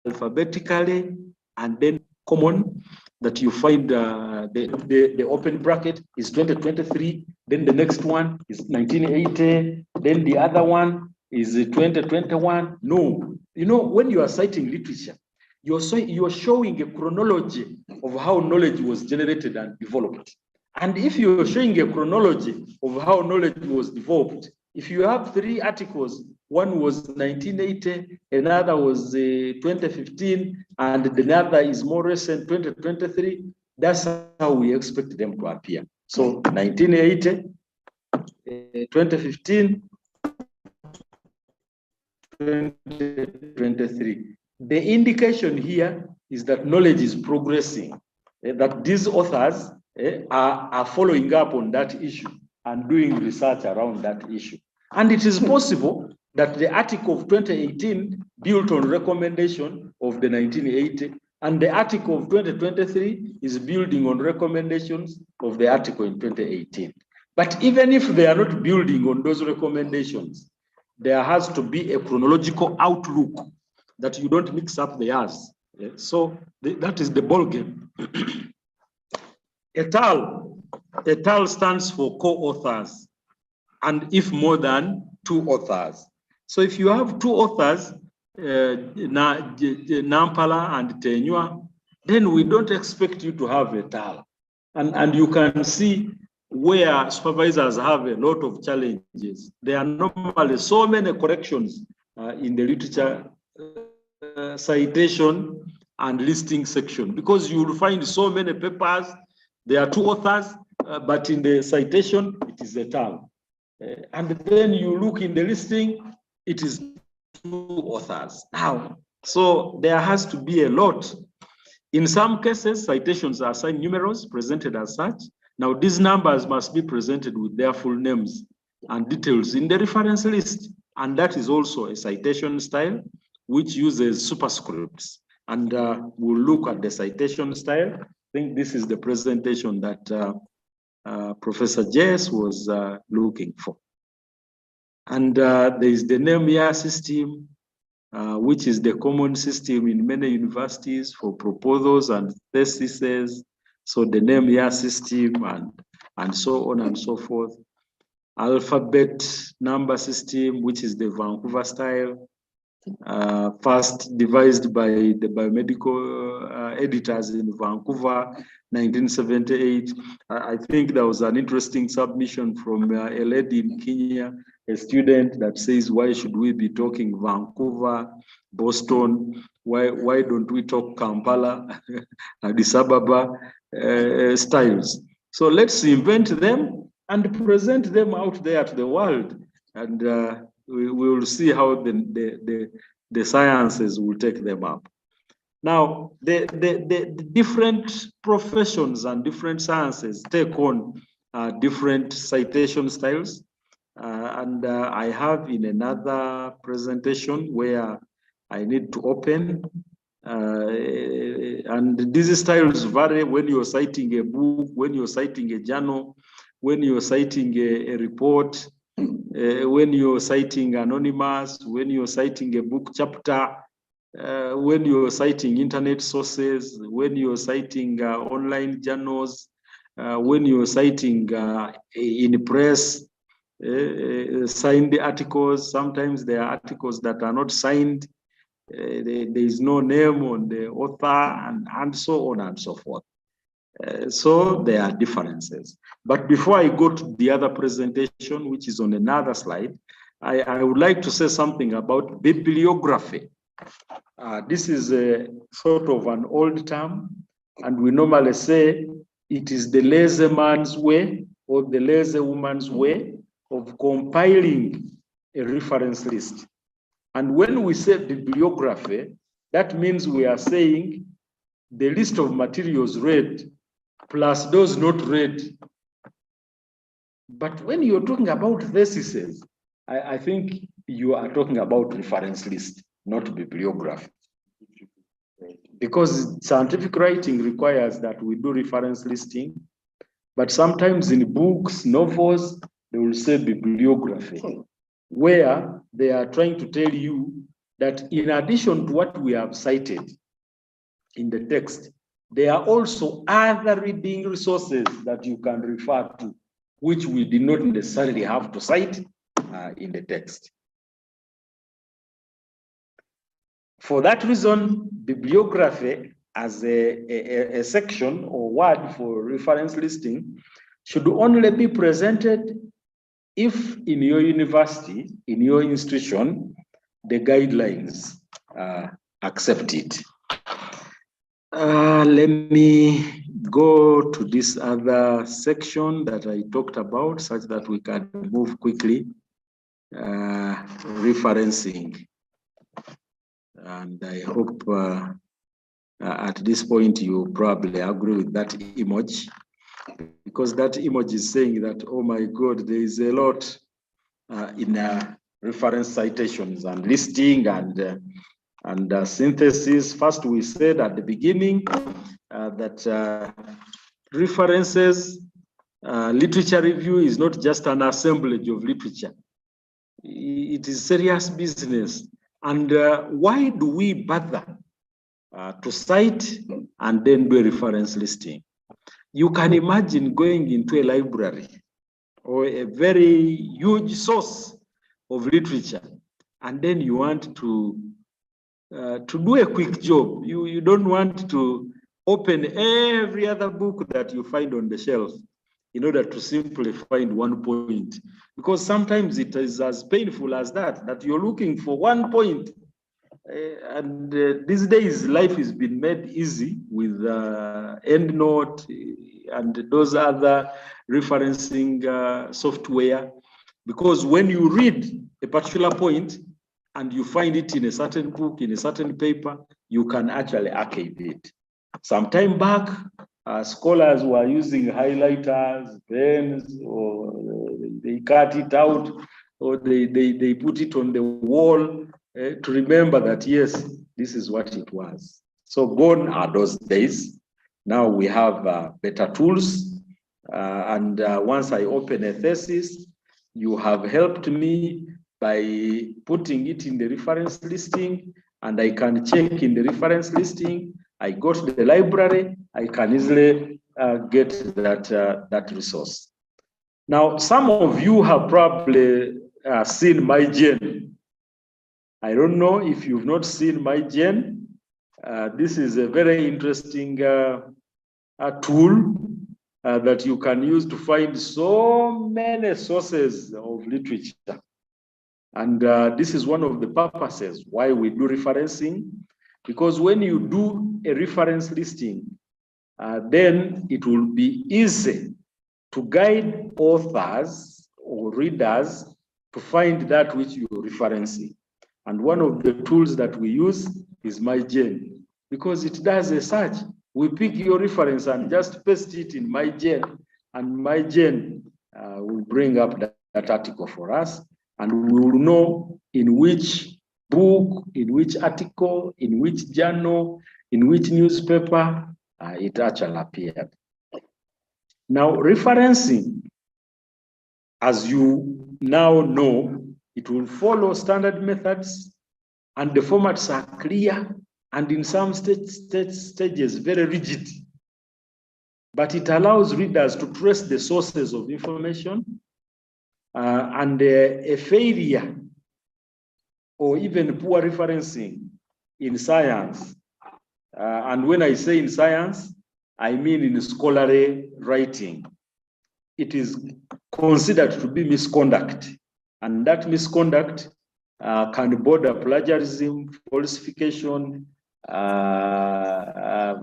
alphabetically and then common that you find the open bracket is 2023, then the next one is 1980, then the other one is 2021. No, you know, when you are citing literature, you're showing a chronology of how knowledge was generated and developed. And if you're showing a chronology of how knowledge was developed, if you have 3 articles, one was 1980, another was 2015, and the other is more recent, 2023, that's how we expect them to appear. So 1980, 2015, 2023. The indication here is that knowledge is progressing, that these authors are following up on that issue and doing research around that issue. And it is possible that the article of 2018 built on recommendation of the 1980, and the article of 2023 is building on recommendations of the article in 2018. But even if they are not building on those recommendations, there has to be a chronological outlook that you don't mix up the years. So that is the ballgame. Etal stands for co-authors, and if more than 2 authors. So if you have 2 authors, Nampala and Tenywa, then we don't expect you to have etal. And you can see where supervisors have a lot of challenges. There are normally so many corrections in the literature citation and listing section, because you will find so many papers. There are 2 authors, but in the citation, it is etal. And then you look in the listing, it is 2 authors. Now, so there has to be a lot. In some cases, citations are assigned numerals presented as such. Now, these numbers must be presented with their full names and details in the reference list. And that is also a citation style, which uses superscripts. And we'll look at the citation style. I think this is the presentation that Professor Jess was looking for. And there is the name year system, which is the common system in many universities for proposals and theses. So the name year system and so on and so forth. Alphabet number system, which is the Vancouver style, first devised by the biomedical editors in Vancouver, 1978. I think there was an interesting submission from a lady in Kenya, a student that says, why should we be talking Vancouver, Boston? Why don't we talk Kampala, Addis Ababa styles? So let's invent them and present them out there to the world. And we will see how the sciences will take them up. Now, the different professions and different sciences take on different citation styles. And I have in another presentation where I need to open, and these styles vary when you're citing a book, when you're citing a journal, when you're citing a report, when you're citing anonymous, when you're citing a book chapter, when you're citing internet sources, when you're citing online journals, when you're citing in press, signed articles. Sometimes there are articles that are not signed. There is no name on the author, and so on and so forth. So there are differences. But before I go to the other presentation, which is on another slide, I would like to say something about bibliography. This is a sort of an old term, and we normally say it is the lazy man's way or the lazy woman's way of compiling a reference list. And when we say bibliography, that means we are saying the list of materials read plus those not read. But when you're talking about theses, I think you are talking about reference list, not bibliography. Because scientific writing requires that we do reference listing, but sometimes in books, novels, they will say bibliography, where they are trying to tell you that in addition to what we have cited in the text, there are also other reading resources that you can refer to, which we did not necessarily have to cite in the text. For that reason, bibliography as a section or word for reference listing should only be presented if in your university, in your institution, the guidelines accept it. Let me go to this other section that I talked about, such that we can move quickly. Referencing. And I hope at this point you probably agree with that image, because that image is saying that, oh my God, there is a lot in reference citations and listing and synthesis. First, we said at the beginning that references, literature review is not just an assemblage of literature. It is serious business. And why do we bother to cite and then do a reference listing? You can imagine going into a library or a very huge source of literature, and then you want to do a quick job. You don't want to open every other book that you find on the shelf in order to simply find one point. Because sometimes it is as painful as that you're looking for one point. And these days, life has been made easy with EndNote and those other referencing software. Because when you read a particular point and you find it in a certain book, in a certain paper, you can actually archive it. Some time back, scholars were using highlighters, pens, or they cut it out, or they put it on the wall to remember that, yes, this is what it was. So gone are those days. Now we have better tools. And once I open a thesis, you have helped me by putting it in the reference listing, and I can check in the reference listing. I go to the library, I can easily get that resource. Now, some of you have probably seen MyGen. I don't know if you've not seen MyGen. This is a very interesting tool that you can use to find so many sources of literature. And this is one of the purposes why we do referencing, because when you do a reference listing, then it will be easy to guide authors or readers to find that which you're referencing. And one of the tools that we use is MyGen, because it does a search. We pick your reference and just paste it in MyGen, and MyGen will bring up that article for us, and we will know in which book, in which article, in which journal, in which newspaper it actually appeared. Now, referencing, as you now know, it will follow standard methods, and the formats are clear, and in some stages very rigid. But it allows readers to trace the sources of information, and a failure or even poor referencing in science. And when I say in science, I mean in scholarly writing. It is considered to be misconduct, and that misconduct can border plagiarism, falsification, a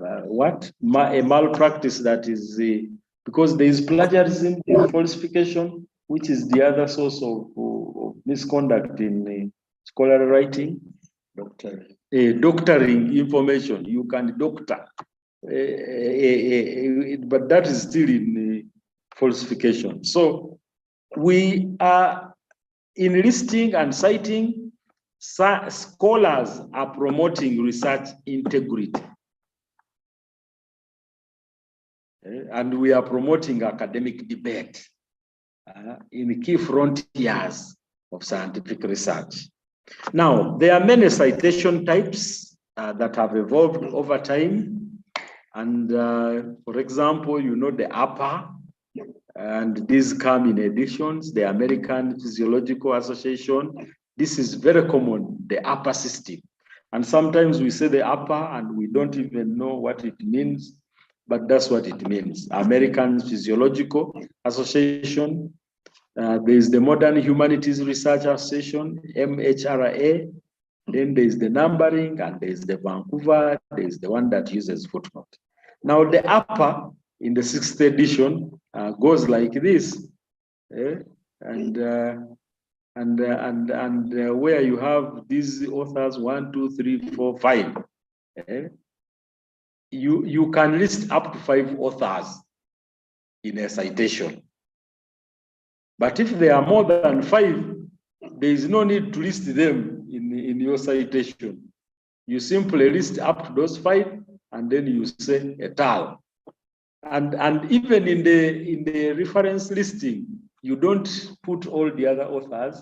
malpractice, that is because there is plagiarism, falsification, which is the other source of misconduct in scholarly writing. Doctoring information, you can doctor, but that is still in falsification. So we are in listing and citing, scholars are promoting research integrity. And we are promoting academic debate in key frontiers of scientific research. Now, there are many citation types that have evolved over time. And for example, you know the APA, and these come in editions, the American Physiological Association. This is very common, the APA system. And sometimes we say the APA and we don't even know what it means, but that's what it means. American Physiological Association. There is the Modern Humanities Research Association, MHRA. Then there is the numbering, and there is the Vancouver. There is the one that uses footnote. Now the APA in the 6th edition goes like this, and where you have these authors 1, 2, 3, 4, 5. You can list up to 5 authors in a citation. But if there are more than 5, there is no need to list them in your citation. You simply list up to those 5, and then you say et al. And even in the reference listing, you don't put all the other authors,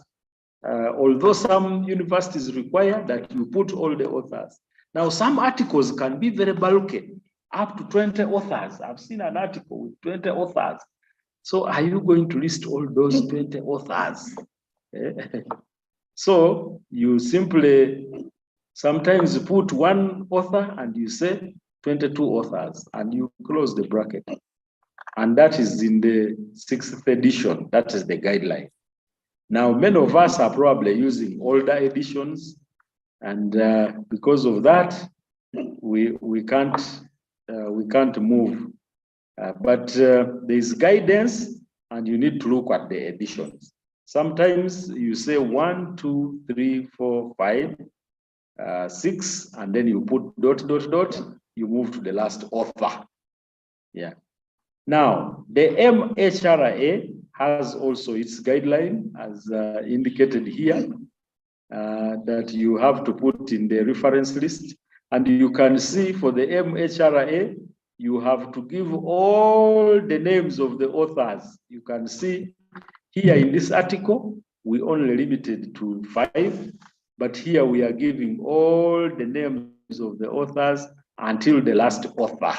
although some universities require that you put all the authors. Now, some articles can be very bulky, up to 20 authors. I've seen an article with 20 authors. So are you going to list all those 20 authors? So you simply sometimes put one author and you say 22 authors, and you close the bracket. And that is in the 6th edition. That is the guideline. Now, many of us are probably using older editions, and because of that, we can't move. But there is guidance, and you need to look at the editions. Sometimes you say 1, 2, 3, 4, 5, 6, and then you put ... You move to the last author. Yeah. Now, the MHRA has also its guideline, as indicated here, that you have to put in the reference list. And you can see for the MHRA, you have to give all the names of the authors. You can see here in this article, we only limited to 5, but here we are giving all the names of the authors until the last author.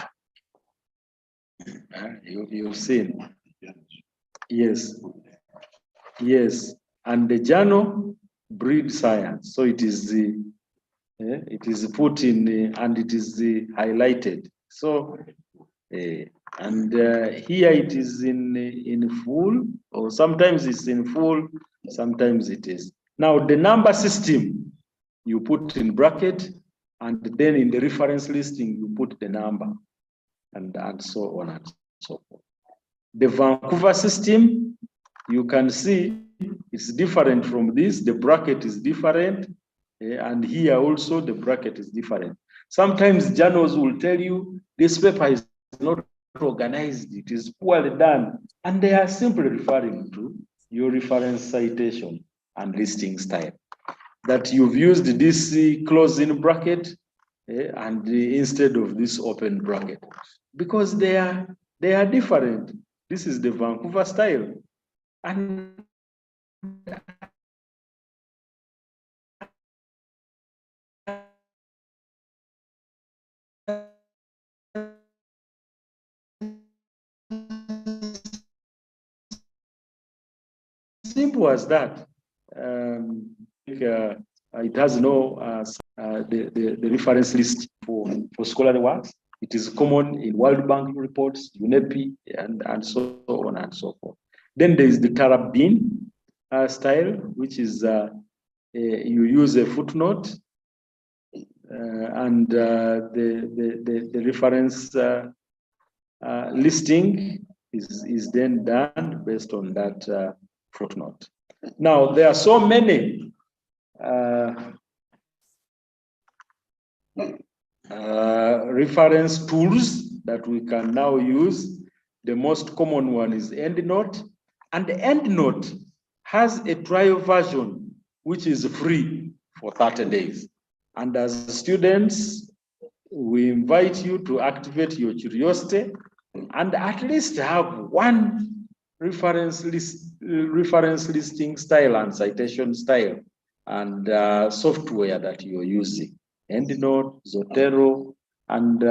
You've seen. Yes. Yes. And the journal, Breed Science. So it is put in and it is highlighted. So and here it is in full, or sometimes it's in full, sometimes it is. Now the number system you put in bracket, and then in the reference listing you put the number, and so on and so forth. The Vancouver system, you can see it's different from this, the bracket is different, and here also the bracket is different. Sometimes journals will tell you this paper is not organized, it is poorly done, and they are simply referring to your reference citation and listing style. That you've used this closing bracket and instead of this open bracket, because they are different. This is the Vancouver style, and simple as that. It has no the reference list for scholarly works. It is common in World Bank reports, UNEP, and so on and so forth. Then there is the Tarabin style, which is you use a footnote and the reference listing is then done based on that footnote. Now, there are so many reference tools that we can now use. The most common one is EndNote, and EndNote has a trial version which is free for 30 days. And as students, we invite you to activate your curiosity and at least have one reference listing style and citation style and software that you're using. EndNote, Zotero, and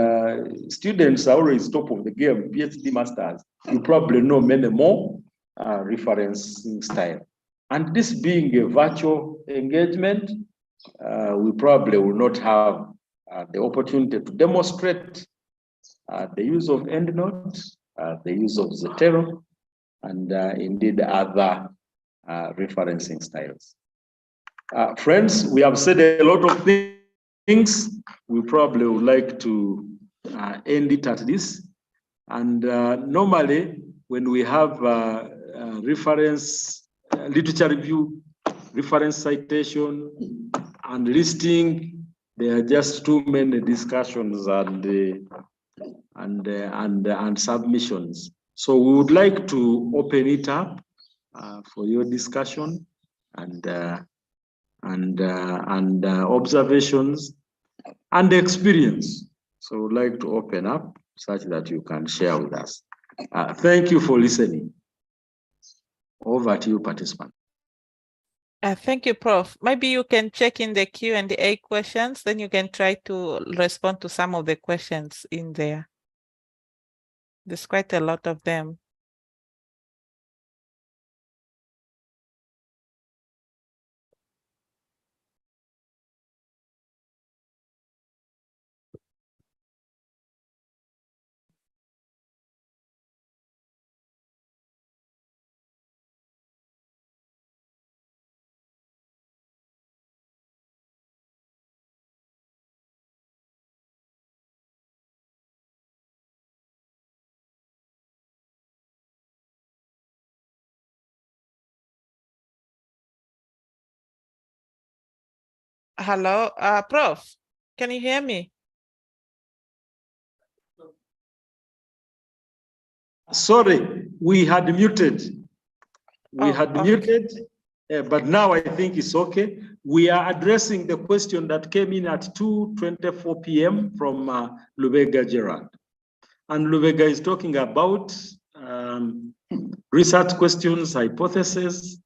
students are always top of the game, PhD masters. You probably know many more referencing style. And this being a virtual engagement, we probably will not have the opportunity to demonstrate the use of EndNote, the use of Zotero, and indeed other referencing styles. Friends, we have said a lot of things. We probably would like to end it at this. And normally, when we have reference literature review, reference citation, and listing, there are just too many discussions and submissions. So we would like to open it up for your discussion and observations and experience. So we'd like to open up such that you can share with us. Thank you for listening. Over to you, participant. Thank you, Prof. Maybe you can check in the Q&A questions, then you can try to respond to some of the questions in there. There's quite a lot of them. Hello, Prof, can you hear me? Sorry, we had muted. We had muted, but now I think it's okay. We are addressing the question that came in at 2:24 p.m. from Lubega Gerard. And Lubega is talking about research questions, hypotheses,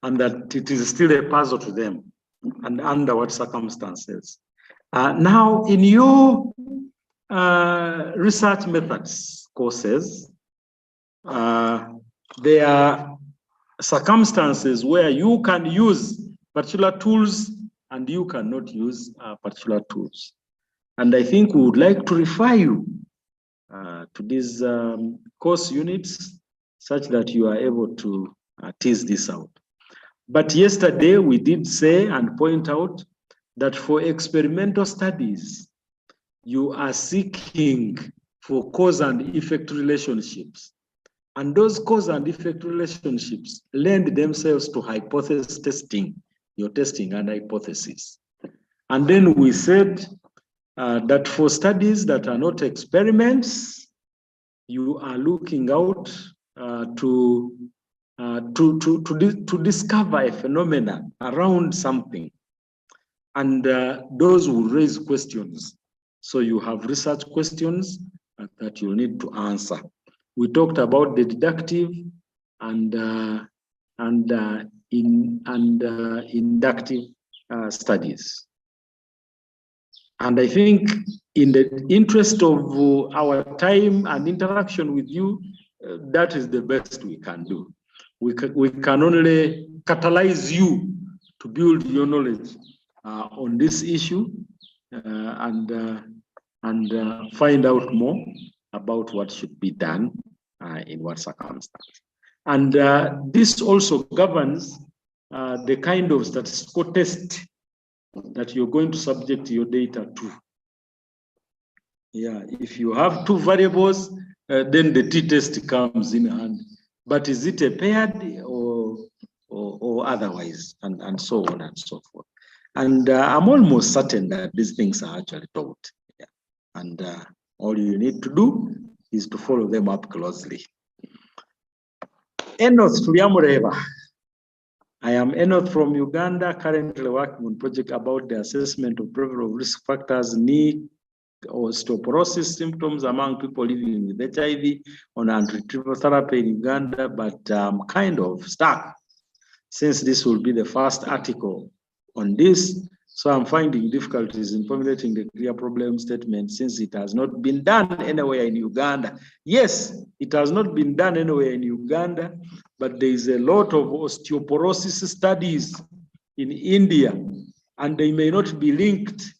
and that it is still a puzzle to them, and under what circumstances. Now, in your research methods courses, there are circumstances where you can use particular tools and you cannot use particular tools. And I think we would like to refer you to these course units such that you are able to tease this out. But yesterday we did say and point out that for experimental studies, you are seeking for cause and effect relationships. And those cause and effect relationships lend themselves to hypothesis testing, your testing and hypothesis. And then we said that for studies that are not experiments, you are looking out to discover a phenomenon around something. And those will raise questions. So you have research questions that you'll need to answer. We talked about the deductive and inductive studies. And I think in the interest of our time and interaction with you, that is the best we can do. We can only catalyze you to build your knowledge on this issue and find out more about what should be done in what circumstance. And this also governs the kind of statistical test that you're going to subject your data to. Yeah, if you have two variables, then the t-test comes in hand. But is it a paired or otherwise, and so on and so forth. And I'm almost certain that these things are actually taught. Yeah. And all you need to do is to follow them up closely. Enoth Tuliamureva. I am Enoth from Uganda, currently working on a project about the assessment of prevalence of risk factors, knee osteoporosis symptoms among people living with HIV on antiretroviral therapy in Uganda, but I'm kind of stuck since this will be the first article on this. So I'm finding difficulties in formulating the clear problem statement since it has not been done anywhere in Uganda. Yes, it has not been done anywhere in Uganda, but there is a lot of osteoporosis studies in India, and they may not be linked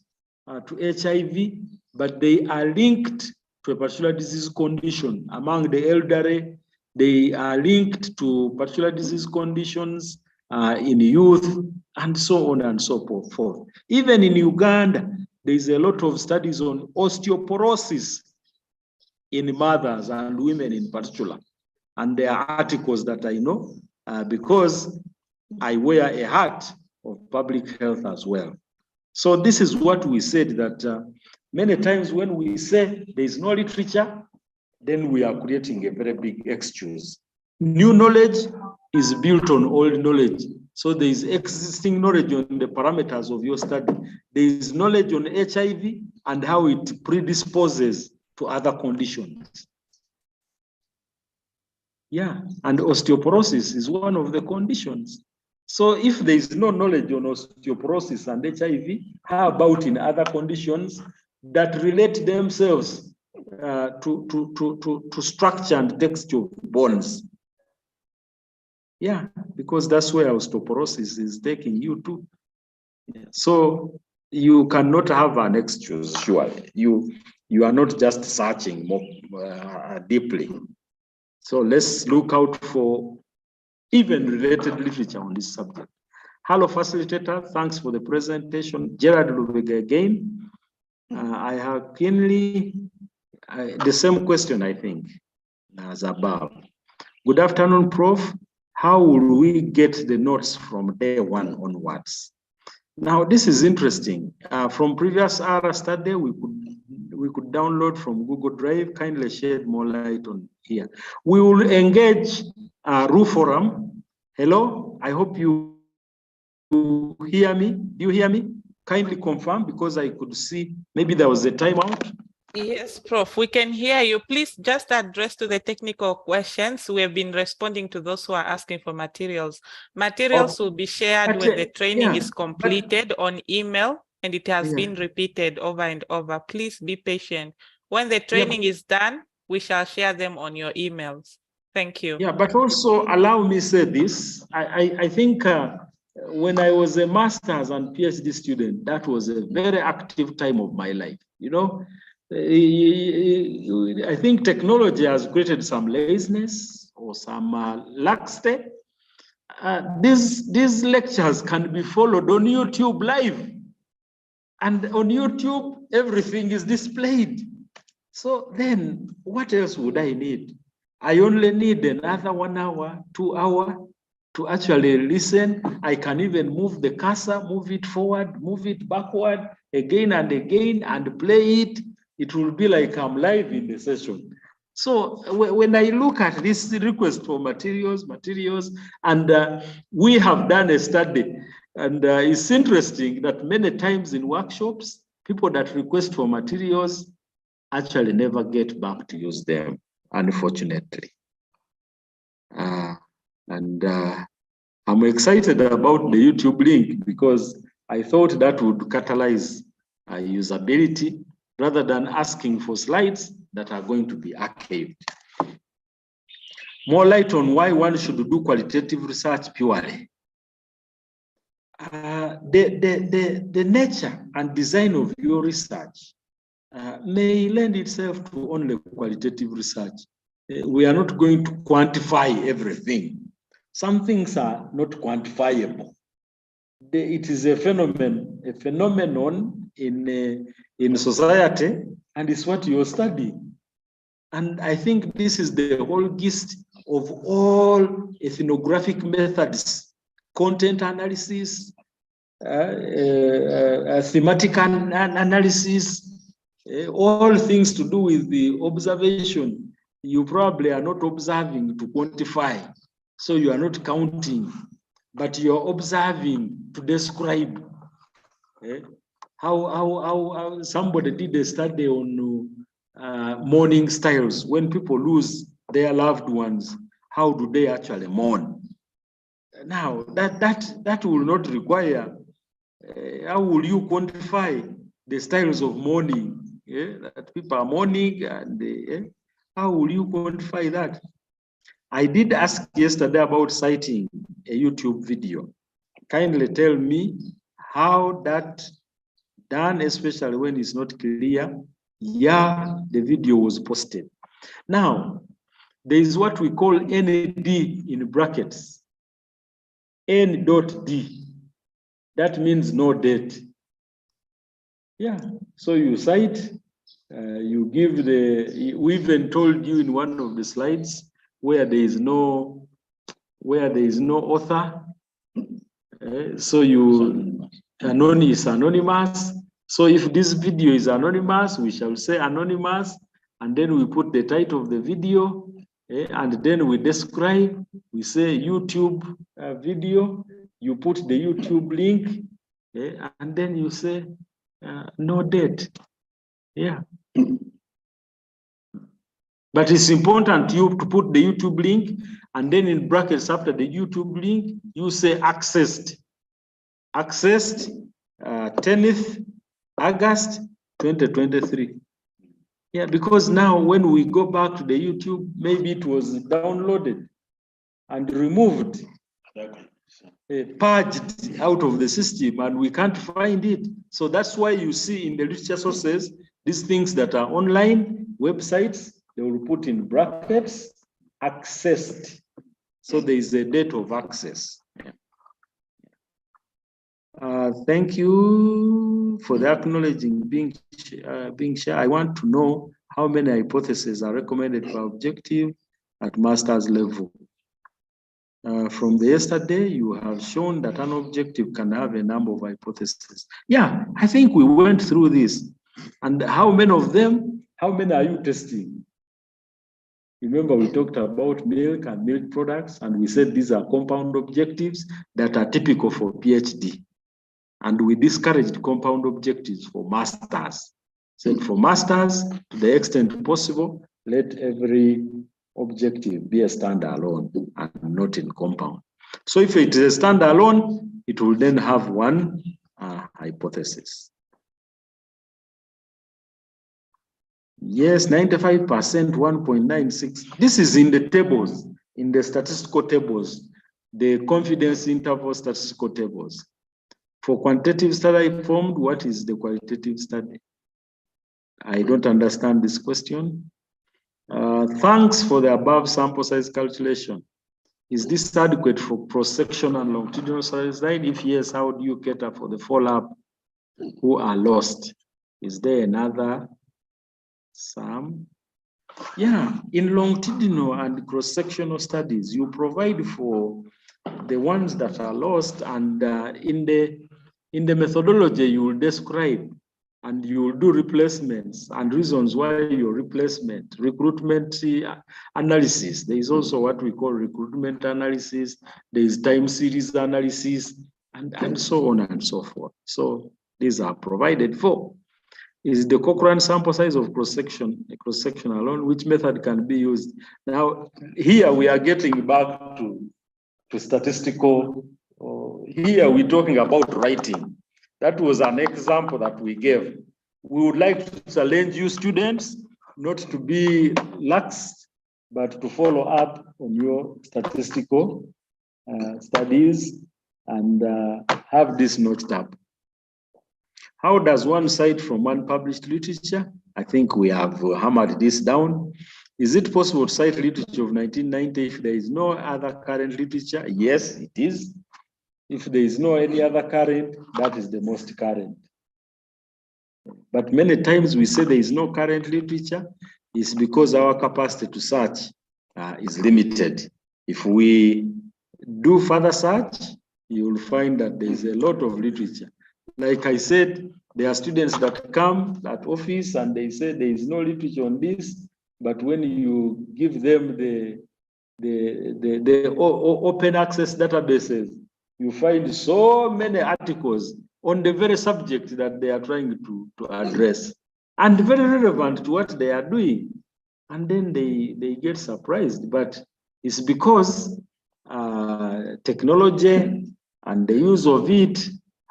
to HIV, but they are linked to a particular disease condition. Among the elderly, they are linked to particular disease conditions in youth, and so on and so forth. Even in Uganda, there is a lot of studies on osteoporosis in mothers and women in particular. And there are articles that I know because I wear a hat of public health as well. So this is what we said, that many times when we say there is no literature, then we are creating a very big excuse. New knowledge is built on old knowledge. So there is existing knowledge on the parameters of your study. There is knowledge on HIV and how it predisposes to other conditions. Yeah, and osteoporosis is one of the conditions. So if there is no knowledge on osteoporosis and HIV, how about in other conditions that relate themselves to structure and texture of bones? Yeah, because that's where osteoporosis is taking you to. Yeah. So you cannot have an excuse, surely. You are not just searching more deeply. So let's look out for even related literature on this subject. Hello, facilitator. Thanks for the presentation. Gerard Lubega again. I have keenly the same question, I think, as above. Good afternoon, Prof. How will we get the notes from day one onwards? Now, this is interesting. From previous ARA study, we could download from Google Drive. Kindly shed more light on here. We will engage RU Forum. Hello, I hope you hear me. Do you hear me? Kindly confirm, because I could see maybe there was a timeout. Yes, Prof, we can hear you. Please just address to the technical questions. We have been responding to those who are asking for materials. Materials will be shared when the training is completed on email, and it has been repeated over and over. Please be patient. When the training is done, we shall share them on your emails. Thank you. Yeah, but also allow me say this. I think when I was a master's and PhD student, that was a very active time of my life. You know, I think technology has created some laziness or some laxity. These lectures can be followed on YouTube live. And on YouTube, everything is displayed. So then what else would I need? I only need another 1 hour, 2 hours to actually listen. I can even move the cursor, move it forward, move it backward, again and again, and play it. It will be like I'm live in the session. So when I look at this request for materials, and we have done a study, and it's interesting that many times in workshops, people that request for materials actually never get back to use them, unfortunately. And I'm excited about the YouTube link because I thought that would catalyze usability rather than asking for slides that are going to be archived. More light on why one should do qualitative research purely. The nature and design of your research may lend itself to only qualitative research. We are not going to quantify everything. Some things are not quantifiable. It is a phenomenon in society, and it's what you're studying. And I think this is the whole gist of all ethnographic methods: content analysis, thematic analysis, all things to do with the observation. You probably are not observing to quantify, so you are not counting, but you're observing to describe. How somebody did a study on mourning styles. When people lose their loved ones, how do they actually mourn? Now, that will not require, how will you quantify the styles of mourning? That people are mourning, and how will you quantify that? I did ask yesterday about citing a YouTube video. Kindly tell me how that done, especially when it's not clear. Yeah, the video was posted. Now, there is what we call ND in brackets. N.D. That means no date. Yeah, so you cite, you give we even told you in one of the slides where there is no author. So is anonymous. So if this video is anonymous, we shall say anonymous, and then we put the title of the video, and then we describe, we say YouTube video, you put the YouTube link, and then you say no date. Yeah. But it's important to put the YouTube link, and then in brackets after the YouTube link, you say accessed. Accessed 10th August 2023. Yeah, because now when we go back to the YouTube, maybe it was downloaded and removed, purged out of the system, and we can't find it. So that's why you see in the literature sources, these things that are online, websites, they will put in brackets, accessed. So there is a date of access. Thank you for the acknowledging being shared. I want to know how many hypotheses are recommended for objective at master's level. From the yesterday, you have shown that an objective can have a number of hypotheses. Yeah, I think we went through this. And how many of them, how many are you testing? Remember, we talked about milk and milk products, and we said these are compound objectives that are typical for PhD. And we discouraged compound objectives for masters. Said for masters, to the extent possible, let every objective be a standalone and not in compound. So if it is a standalone, it will then have one hypothesis. Yes, 95%, 1.96. This is in the tables, in the statistical tables, the confidence interval statistical tables. For quantitative study formed, what is the qualitative study? I don't understand this question. Thanks for the above sample size calculation. Is this adequate for cross-section and longitudinal size? If yes, how do you cater for the follow-up who are lost? Is there another sum? Yeah, in longitudinal and cross-sectional studies, you provide for the ones that are lost, and in the methodology you will describe and you will do replacements and reasons why your recruitment analysis. There is also what we call recruitment analysis. There is time series analysis, and so on and so forth. So these are provided for. Is the Cochrane sample size of cross-section alone, which method can be used? Now, here we are getting back to statistical. Here we're talking about writing. That was an example that we gave. We would like to challenge you students not to be lax, but to follow up on your statistical studies and have this notched up. How does one cite from unpublished literature? I think we have hammered this down. Is it possible to cite literature of 1990 if there is no other current literature? Yes, it is. If there is no any other current, that is the most current. But many times we say there is no current literature, it's because our capacity to search is limited. If we do further search, you will find that there is a lot of literature. Like I said, there are students that come at office and they say there is no literature on this, but when you give them the open access databases, you find so many articles on the very subject that they are trying to address, and very relevant to what they are doing. And then they get surprised, but it's because technology and the use of it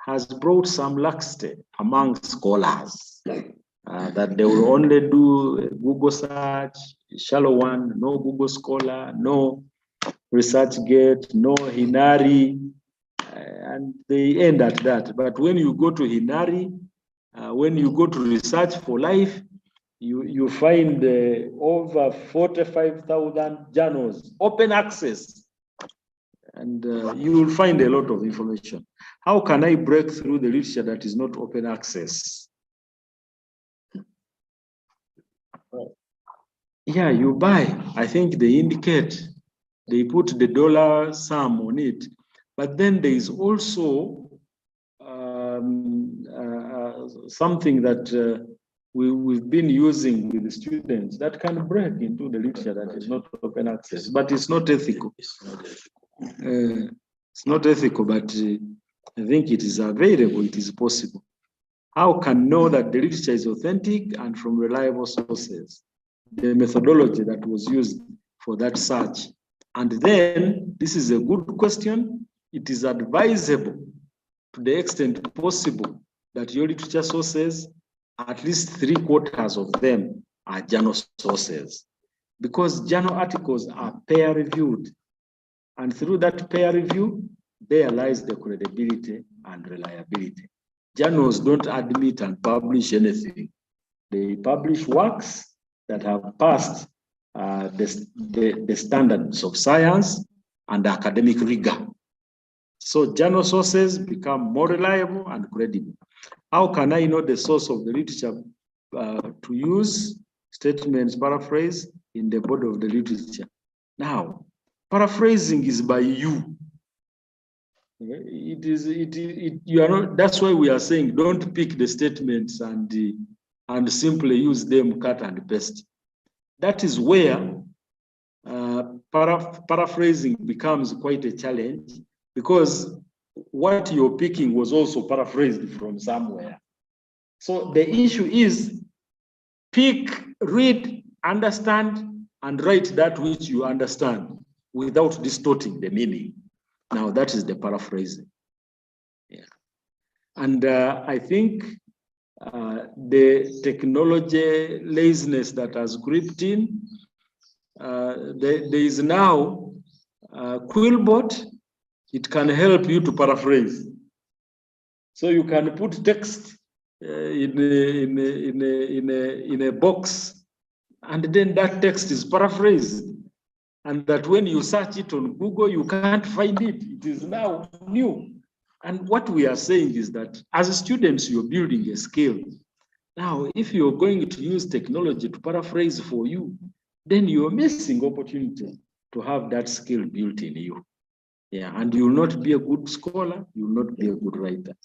has brought some laxity among scholars, that they will only do Google search, shallow one, no Google Scholar, no ResearchGate, no Hinari, and they end at that. But when you go to Hinari, when you go to Research for Life, you find over 45,000 journals, open access, and you will find a lot of information. How can I break through the literature that is not open access? Yeah, you buy. I think they indicate, they put the dollar sum on it, but then there is also something that we've been using with the students that can break into the literature that is not open access, but it's not ethical. It's not ethical, but I think it is available, it is possible. How can know that the literature is authentic and from reliable sources? The methodology that was used for that search. And then, this is a good question, it is advisable to the extent possible that your literature sources, at least 3/4 of them are journal sources, because journal articles are peer reviewed. And through that peer review, there lies the credibility and reliability. Journals don't admit and publish anything. They publish works that have passed the standards of science and academic rigor. So journal sources become more reliable and credible. How can I know the source of the literature to use statements, paraphrase in the body of the literature? Now, paraphrasing is by you. You are not, that's why we are saying don't pick the statements and simply use them, cut and paste. That is where paraphrasing becomes quite a challenge, because what you're picking was also paraphrased from somewhere. So the issue is pick, read, understand, and write that which you understand without distorting the meaning. Now that is the paraphrasing. Yeah. And I think the technology laziness that has crept in, there is now Quillbot. It can help you to paraphrase. So you can put text in a box, and then that text is paraphrased. And that when you search it on Google, you can't find it. It is now new. And what we are saying is that as students, you're building a skill. Now, if you're going to use technology to paraphrase for you, then you're missing opportunity to have that skill built in you. Yeah, and you will not be a good scholar, you will not be a good writer.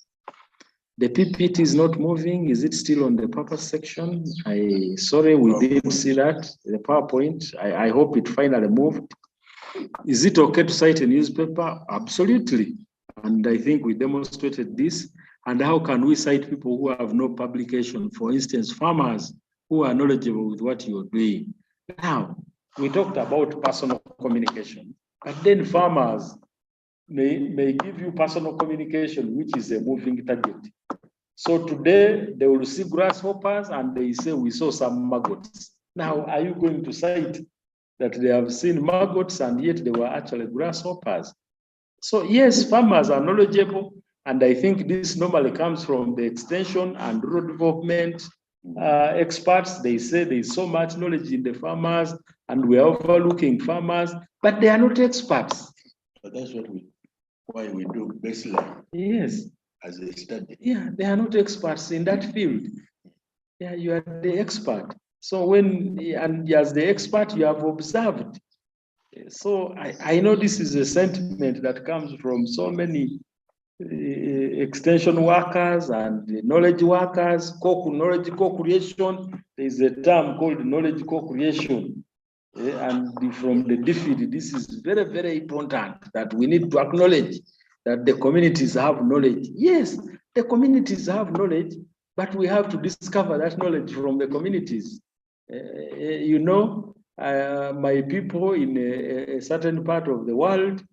The PPT is not moving. Is it still on the purpose section? Sorry, we didn't see that. The PowerPoint, I hope it finally moved. Is it okay to cite a newspaper? Absolutely. And I think we demonstrated this. And how can we cite people who have no publication? For instance, farmers who are knowledgeable with what you're doing. Now, we talked about personal communication, but then farmers may give you personal communication, which is a moving target. So today they will see grasshoppers and they say, we saw some maggots. Now, are you going to cite that they have seen maggots and yet they were actually grasshoppers? So yes, farmers are knowledgeable. And I think this normally comes from the extension and rural development experts. They say there's so much knowledge in the farmers and we are overlooking farmers, but they are not experts. But that's why we do baseline. Yes. As a study. Yeah, they are not experts in that field. Yeah, you are the expert. So and as the expert, you have observed. So I know this is a sentiment that comes from so many extension workers and knowledge workers, knowledge co-creation. There is a term called knowledge co-creation. And from the DFID, this is very, very important that we need to acknowledge that the communities have knowledge. Yes, the communities have knowledge, but we have to discover that knowledge from the communities. My people in a certain part of the world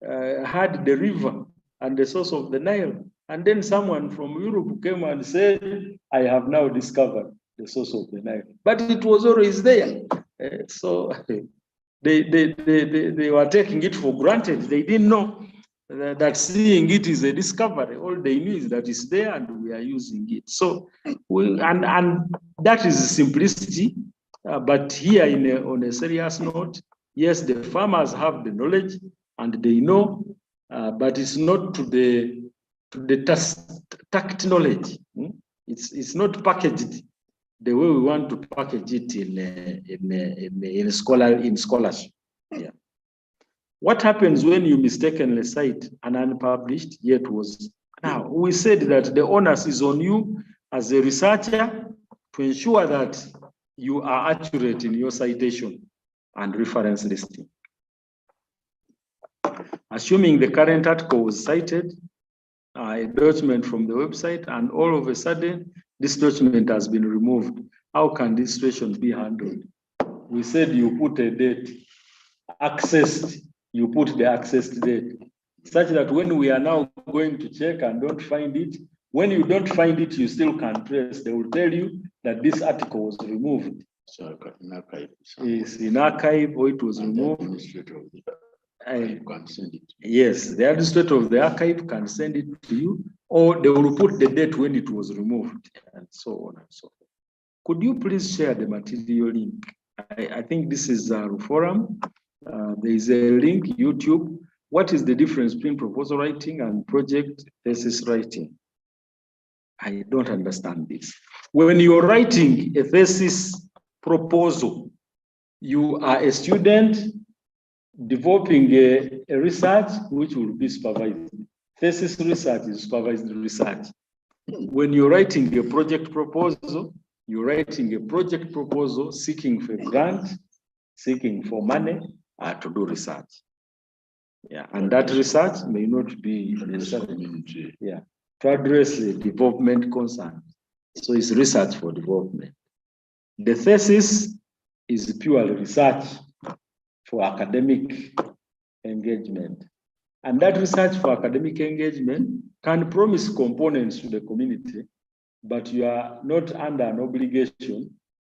had the river and the source of the Nile. And then someone from Europe came and said, I have now discovered the source of the Nile. But it was always there. So they were taking it for granted. They didn't know that seeing it is a discovery. All they knew is that it's there and we are using it. So, and that is simplicity. But here on a serious note, yes, the farmers have the knowledge and they know, but it's not to the tact knowledge. It's not packaged the way we want to package it in scholarship. Yeah. What happens when you mistakenly cite an unpublished yet was? Now, we said that the onus is on you as a researcher to ensure that you are accurate in your citation and reference listing. Assuming the current article was cited, a document from the website, and all of a sudden, this document has been removed. How can this situation be handled? We said you put a date, accessed, you put the accessed date, such that when we are now going to check and don't find it, when you don't find it, you still can trace. They will tell you that this article was removed. So in archive. It's in archive or it was removed. Can send it. Yes, the administrator of the archive can send it to you, or they will put the date when it was removed, and so on and so forth. Could you please share the material link? I think this is a forum. There is a link, YouTube. What is the difference between proposal writing and project thesis writing? I don't understand this. When you're writing a thesis proposal, you are a student developing a research which will be supervised. Thesis research is supervised research. When you're writing a project proposal, you're writing a project proposal seeking for grant, seeking for money to do research. Yeah, and that research may not be yeah, to address the development concern. So it's research for development. The thesis is purely research for academic engagement. And that research for academic engagement can promise components to the community, but you are not under an obligation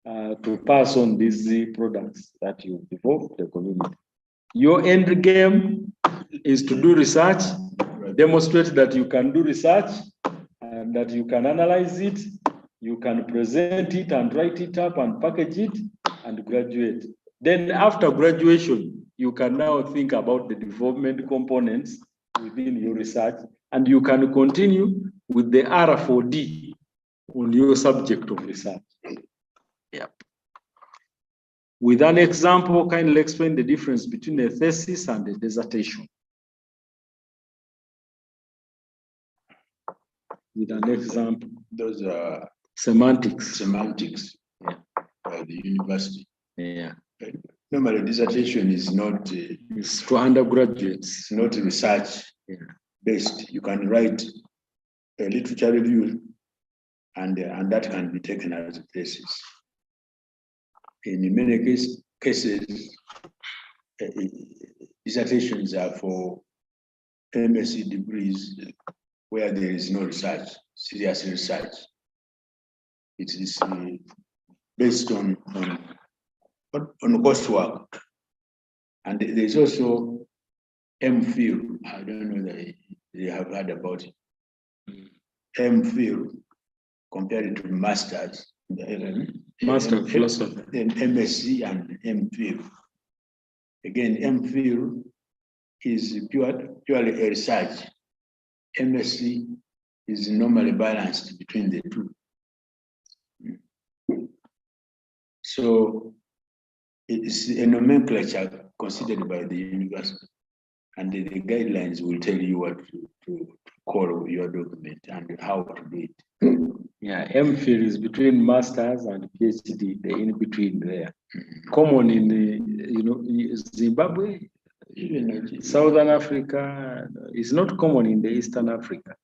to pass on these products that you develop the community. Your end game is to do research, demonstrate that you can do research and that you can analyze it, you can present it and write it up and package it and graduate. Then after graduation, you can now think about the development components within your research, and you can continue with the R4D, on your subject of research. Yep. With an example, kindly explain the difference between a thesis and a dissertation. With an example. Those are semantics. Semantics. Yeah. By the university. Yeah. Normally, dissertation is not. It's for undergraduates. It's not research based. You can write a literature review, and that can be taken as a thesis. In many cases, dissertations are for MSc degrees where there is no research, serious research. It is based on coursework. And there's also MPhil. I don't know that they have heard about it. MPhil compared to masters. Master of Philosophy. Then MSc and MPhil. Again, MPhil is purely a research. MSc is normally balanced between the two. So it's a nomenclature considered by the university, and the guidelines will tell you what to call your document and how to do it. Yeah, MPhil is between masters and PhD, the in between there. Common in the, Zimbabwe, even Southern Africa, is not common in the Eastern Africa.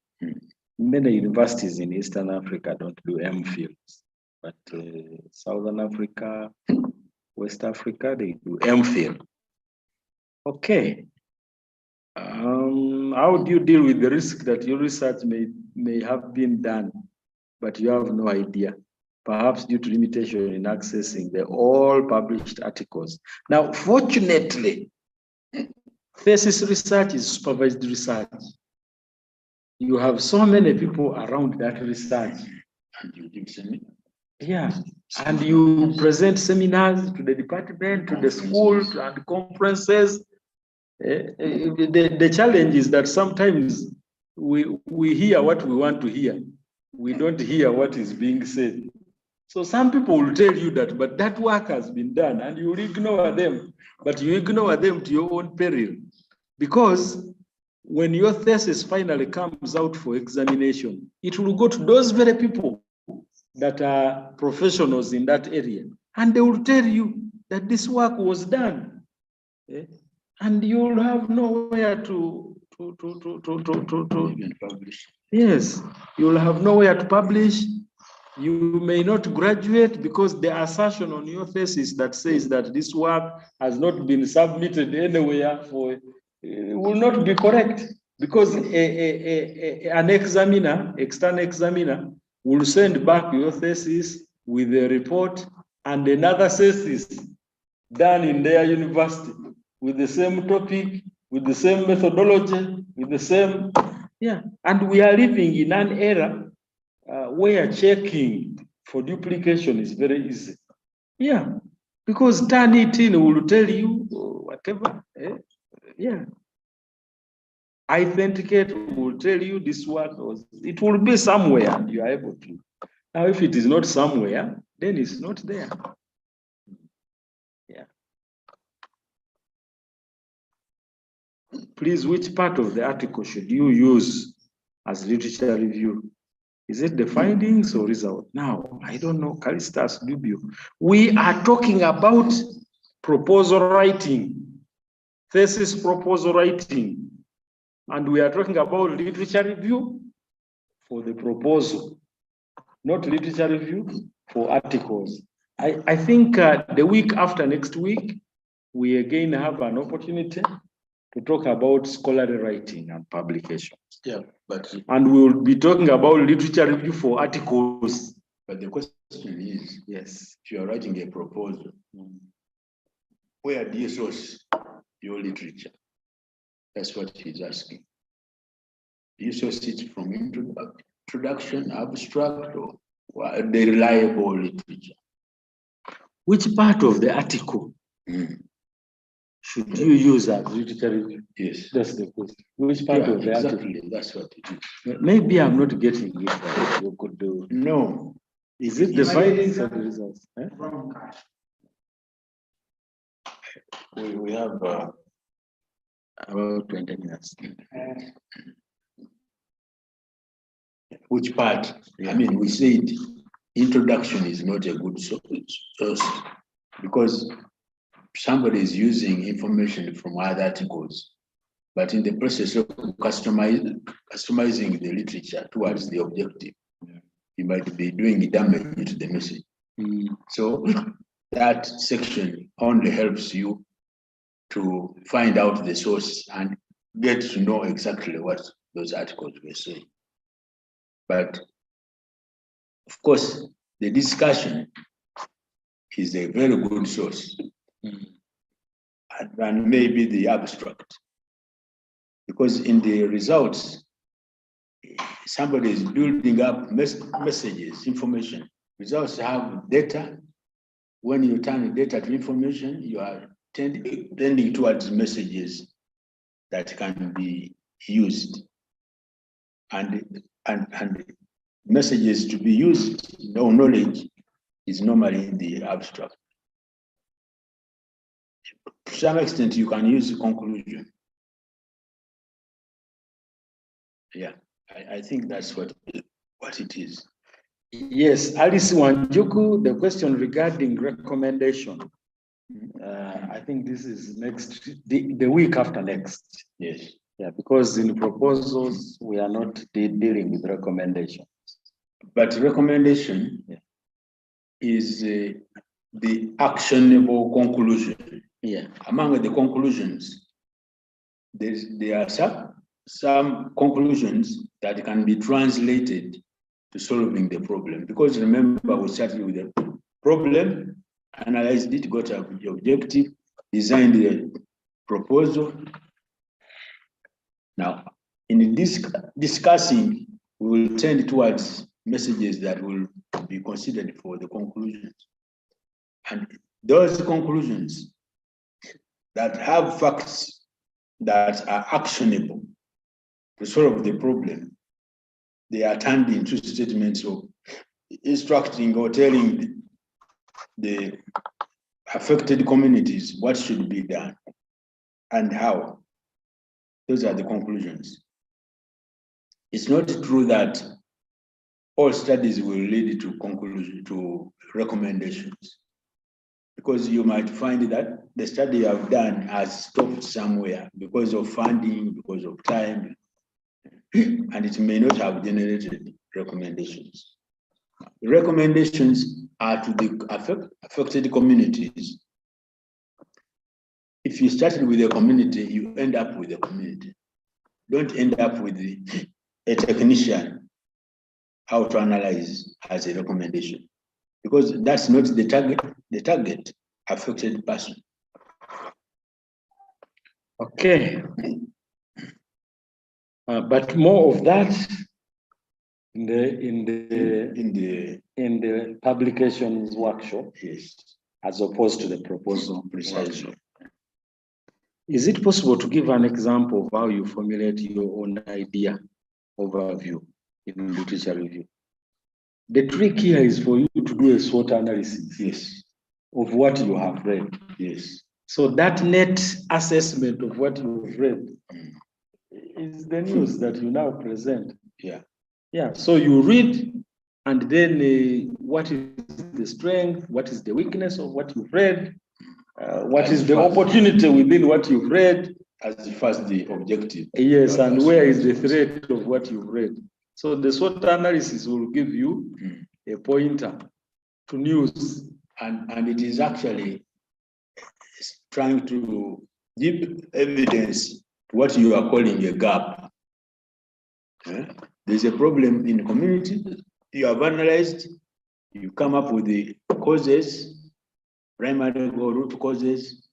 Many universities in Eastern Africa don't do MPhils, but Southern Africa, West Africa, they do MPhil. Okay. How do you deal with the risk that your research may have been done, but you have no idea, perhaps due to limitation in accessing the all published articles? Now, fortunately, thesis research is supervised research. You have so many people around that research. And you give seminars. Yeah, and you present seminars to the department, to the schools, and conferences. The challenge is that sometimes we hear what we want to hear. We don't hear what is being said. So some people will tell you that, but that work has been done, and you will ignore them. But you ignore them to your own peril. Because when your thesis finally comes out for examination, it will go to those very people that are professionals in that area, and they will tell you that this work was done. And you'll have nowhere to even publish. Yes, you'll have nowhere to publish. You may not graduate because the assertion on your thesis that says that this work has not been submitted anywhere for will not be correct, because an examiner, external examiner, will send back your thesis with a report and another thesis done in their university with the same topic, with the same methodology, with the same, and we are living in an era where checking for duplication is very easy. Yeah, because Turnitin will tell you whatever. Authenticate will tell you this work was, it will be somewhere and you are able to. Now, if it is not somewhere, then it's not there. Yeah. Please, which part of the article should you use as literature review? Is it the findings or result? Now, I don't know, Callistus Dubio. We are talking about proposal writing, thesis proposal writing, and we are talking about literature review for the proposal, not literature review for articles. I think the week after next week, we again have an opportunity to talk about scholarly writing and publication. Yeah, and we will be talking about literature review for articles. But the question is, yes, if you are writing a proposal, where do you source your literature? That's what he's asking. Do you source it from introduction, abstract, or the reliable literature? Which part of the article Should you use a literary review? Yes. That's the question. Which part of the article? Exactly, that's what it is. Maybe I'm not getting it. But you could do. No. Is it the findings or the results? Eh? We have About 20 minutes. which part? I mean, we said introduction is not a good source because somebody is using information from other articles, but in the process of customizing the literature towards the objective, you might be doing damage to the message. So that section only helps you to find out the source and get to know exactly what those articles were saying. But of course, the discussion is a very good source. And maybe the abstract. Because in the results, somebody is building up messages, information. Results have data. When you turn data to information, you are tending towards messages that can be used. And messages to be used, no knowledge is normally in the abstract. To some extent, you can use conclusion. Yeah, I think that's what it is. Yes, Alice Wanjuku, the question regarding recommendation. I think this is next, the week after next. Yes. Yeah, because in proposals, we are not dealing with recommendations. But recommendation is the actionable conclusion. Yeah. Among the conclusions, there are some conclusions that can be translated to solving the problem. Because remember, we started with the problem, analyzed it, got the objective, designed the proposal. Now, in this discussing, we will tend towards messages that will be considered for the conclusions. And those conclusions that have facts that are actionable to solve the problem, they are turned into statements of instructing or telling the affected communities what should be done and how. Those are the conclusions. It's not true that all studies will lead to conclusion, to recommendations, because you might find that the study you have done has stopped somewhere because of funding, because of time, and it may not have generated recommendations. The recommendations are to the affected communities. If you started with a community, you end up with a community. Don't end up with a technician how to analyze as a recommendation, because that's not the target affected person. Okay. But more of that in the publications workshop, yes, as opposed to the proposal precisely. Is it possible to give an example of how you formulate your own idea overview in literature review? The trick here is for you to do a SWOT analysis, yes, of what you have read. Yes. So that net assessment of what you've read is the news that you now present. Yeah. Yeah. So you read, and then what is the strength? What is the weakness of what you've read? What is the opportunity within what you've read? As first the objective. Yes, and where is the threat of what you've read? So the SWOT analysis will give you a pointer to news. And it is actually trying to give evidence to what you are calling a gap. There's a problem in the community. You have analyzed, you come up with the causes, primary or root causes,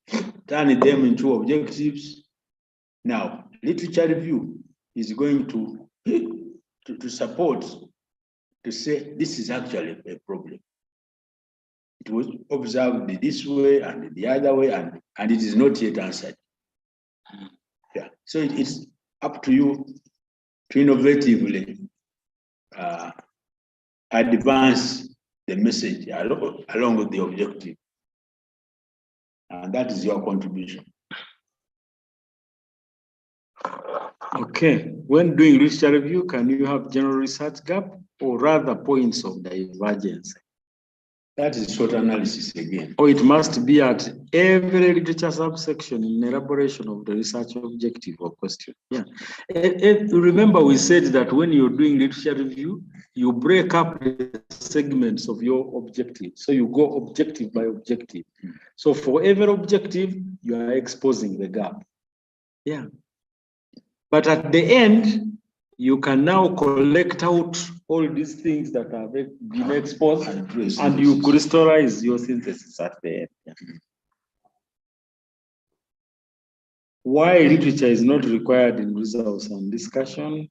turn them into objectives. Now, literature review is going to support, to say this is actually a problem. it was observed this way and the other way, and it is not yet answered. Yeah, so it's up to you to innovatively advance the message along with the objective. And that is your contribution. Okay, when doing literature review, can you have general research gap or rather points of divergence? That is SWOT analysis again. Or it must be at every literature subsection in elaboration of the research objective or question. Yeah. Remember we said that when you're doing literature review, you break up the segments of your objective. So you go objective by objective. So for every objective, you are exposing the gap. Yeah. But at the end, you can now collect out all these things that have been exposed and you crystallize your synthesis at the end. Yeah. Why literature is not required in results and discussion?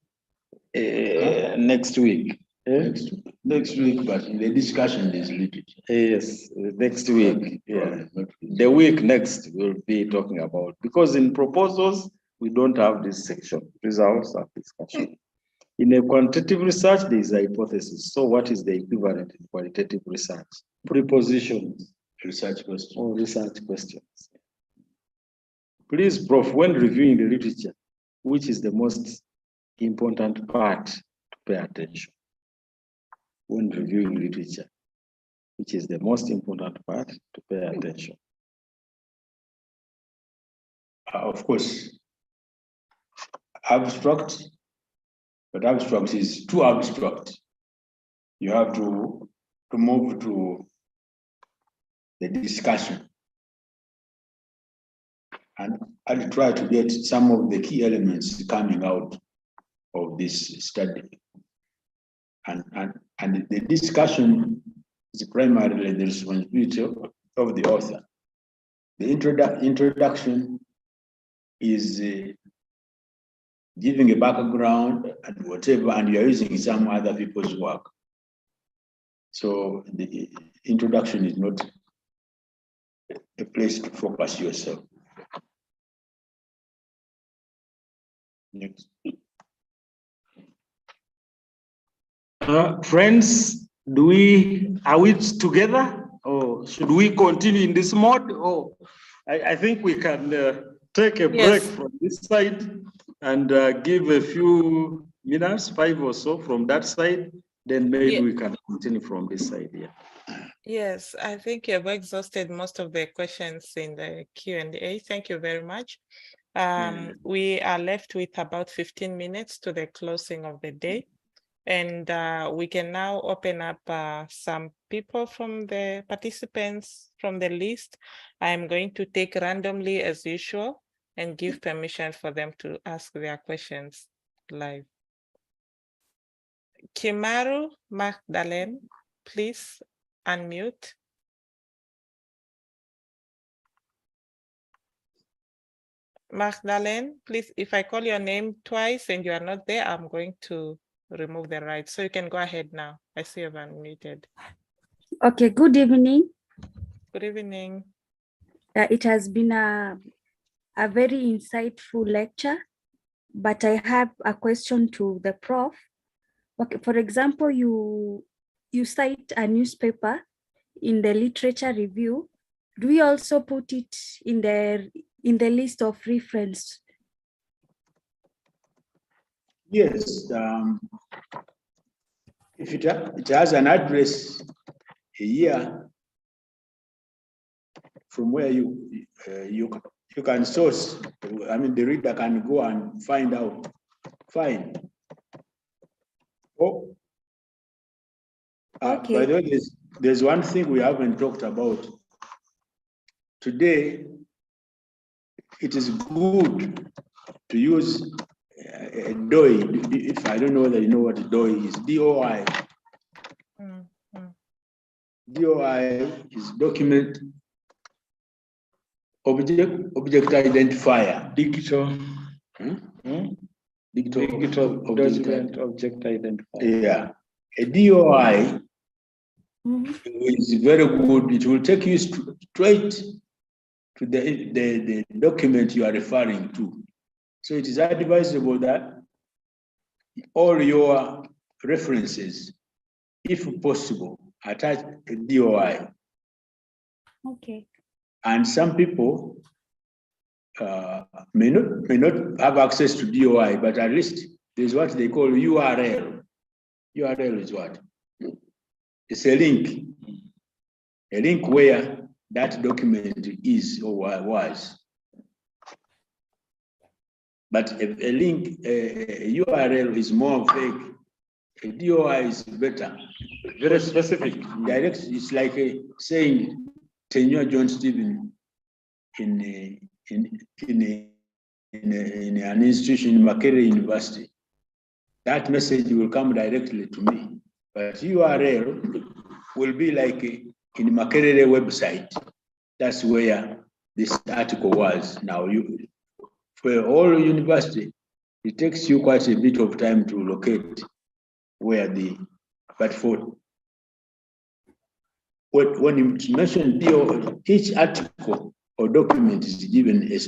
Next week. Next week, but in the discussion there's literature. Yes, next week. Yeah. The week next we'll be talking about, because in proposals, we don't have this section, results and discussion. In a quantitative research, there is a hypothesis. So what is the equivalent in qualitative research? Prepositions. Research questions. Or research questions. Please, Prof, when reviewing the literature, which is the most important part to pay attention? When reviewing literature, which is the most important part to pay attention? Of course, abstract, but abstract is too abstract. You have to move to the discussion and try to get some of the key elements coming out of this study. And the discussion is primarily the responsibility of the author. The introduction is giving a background and whatever, and you're using some other people's work. So the introduction is not a place to focus yourself. Next. Friends, are we together, or should we continue in this mode? Or I think we can take a break from this side and give a few minutes, 5 or so from that side, then maybe we can continue from this side. Yeah. Yes, I think you've exhausted most of the questions in the Q&A. Thank you very much. We are left with about 15 minutes to the closing of the day. And we can now open up some people from the participants from the list. I'm going to take randomly as usual and give permission for them to ask their questions live. Kimaru Magdalene, please unmute. Magdalene, please, if I call your name twice and you are not there, I'm going to remove the right. So you can go ahead now. I see you've unmuted. Okay, good evening. Good evening. It has been a very insightful lecture, but I have a question to the prof. Okay, for example, you cite a newspaper in the literature review. Do we also put it in the list of reference? Yes, if it has an address here from where you can source, I mean, the reader can go and find out. Fine. Oh, okay. By the way, there's one thing we haven't talked about today. It is good to use a DOI. If I don't know whether you know what DOI is, DOI. DOI is document object identifier. Digital document object identifier. Yeah. A DOI It's very good. It will take you straight to the document you are referring to. So it is advisable that all your references, if possible, attach a DOI. Okay. And some people may not have access to DOI, but at least there's what they call URL. URL is what? It's a link where that document is or was. But a link, a URL is more vague. A DOI is better, very specific, direct. It's like saying Tenure John Stephen in an institution in Makerere University. That message will come directly to me. But URL will be like in Makerere website. That's where this article was. Now, for all university, it takes you quite a bit of time to locate where but for when you mention DOI, each article or document is given a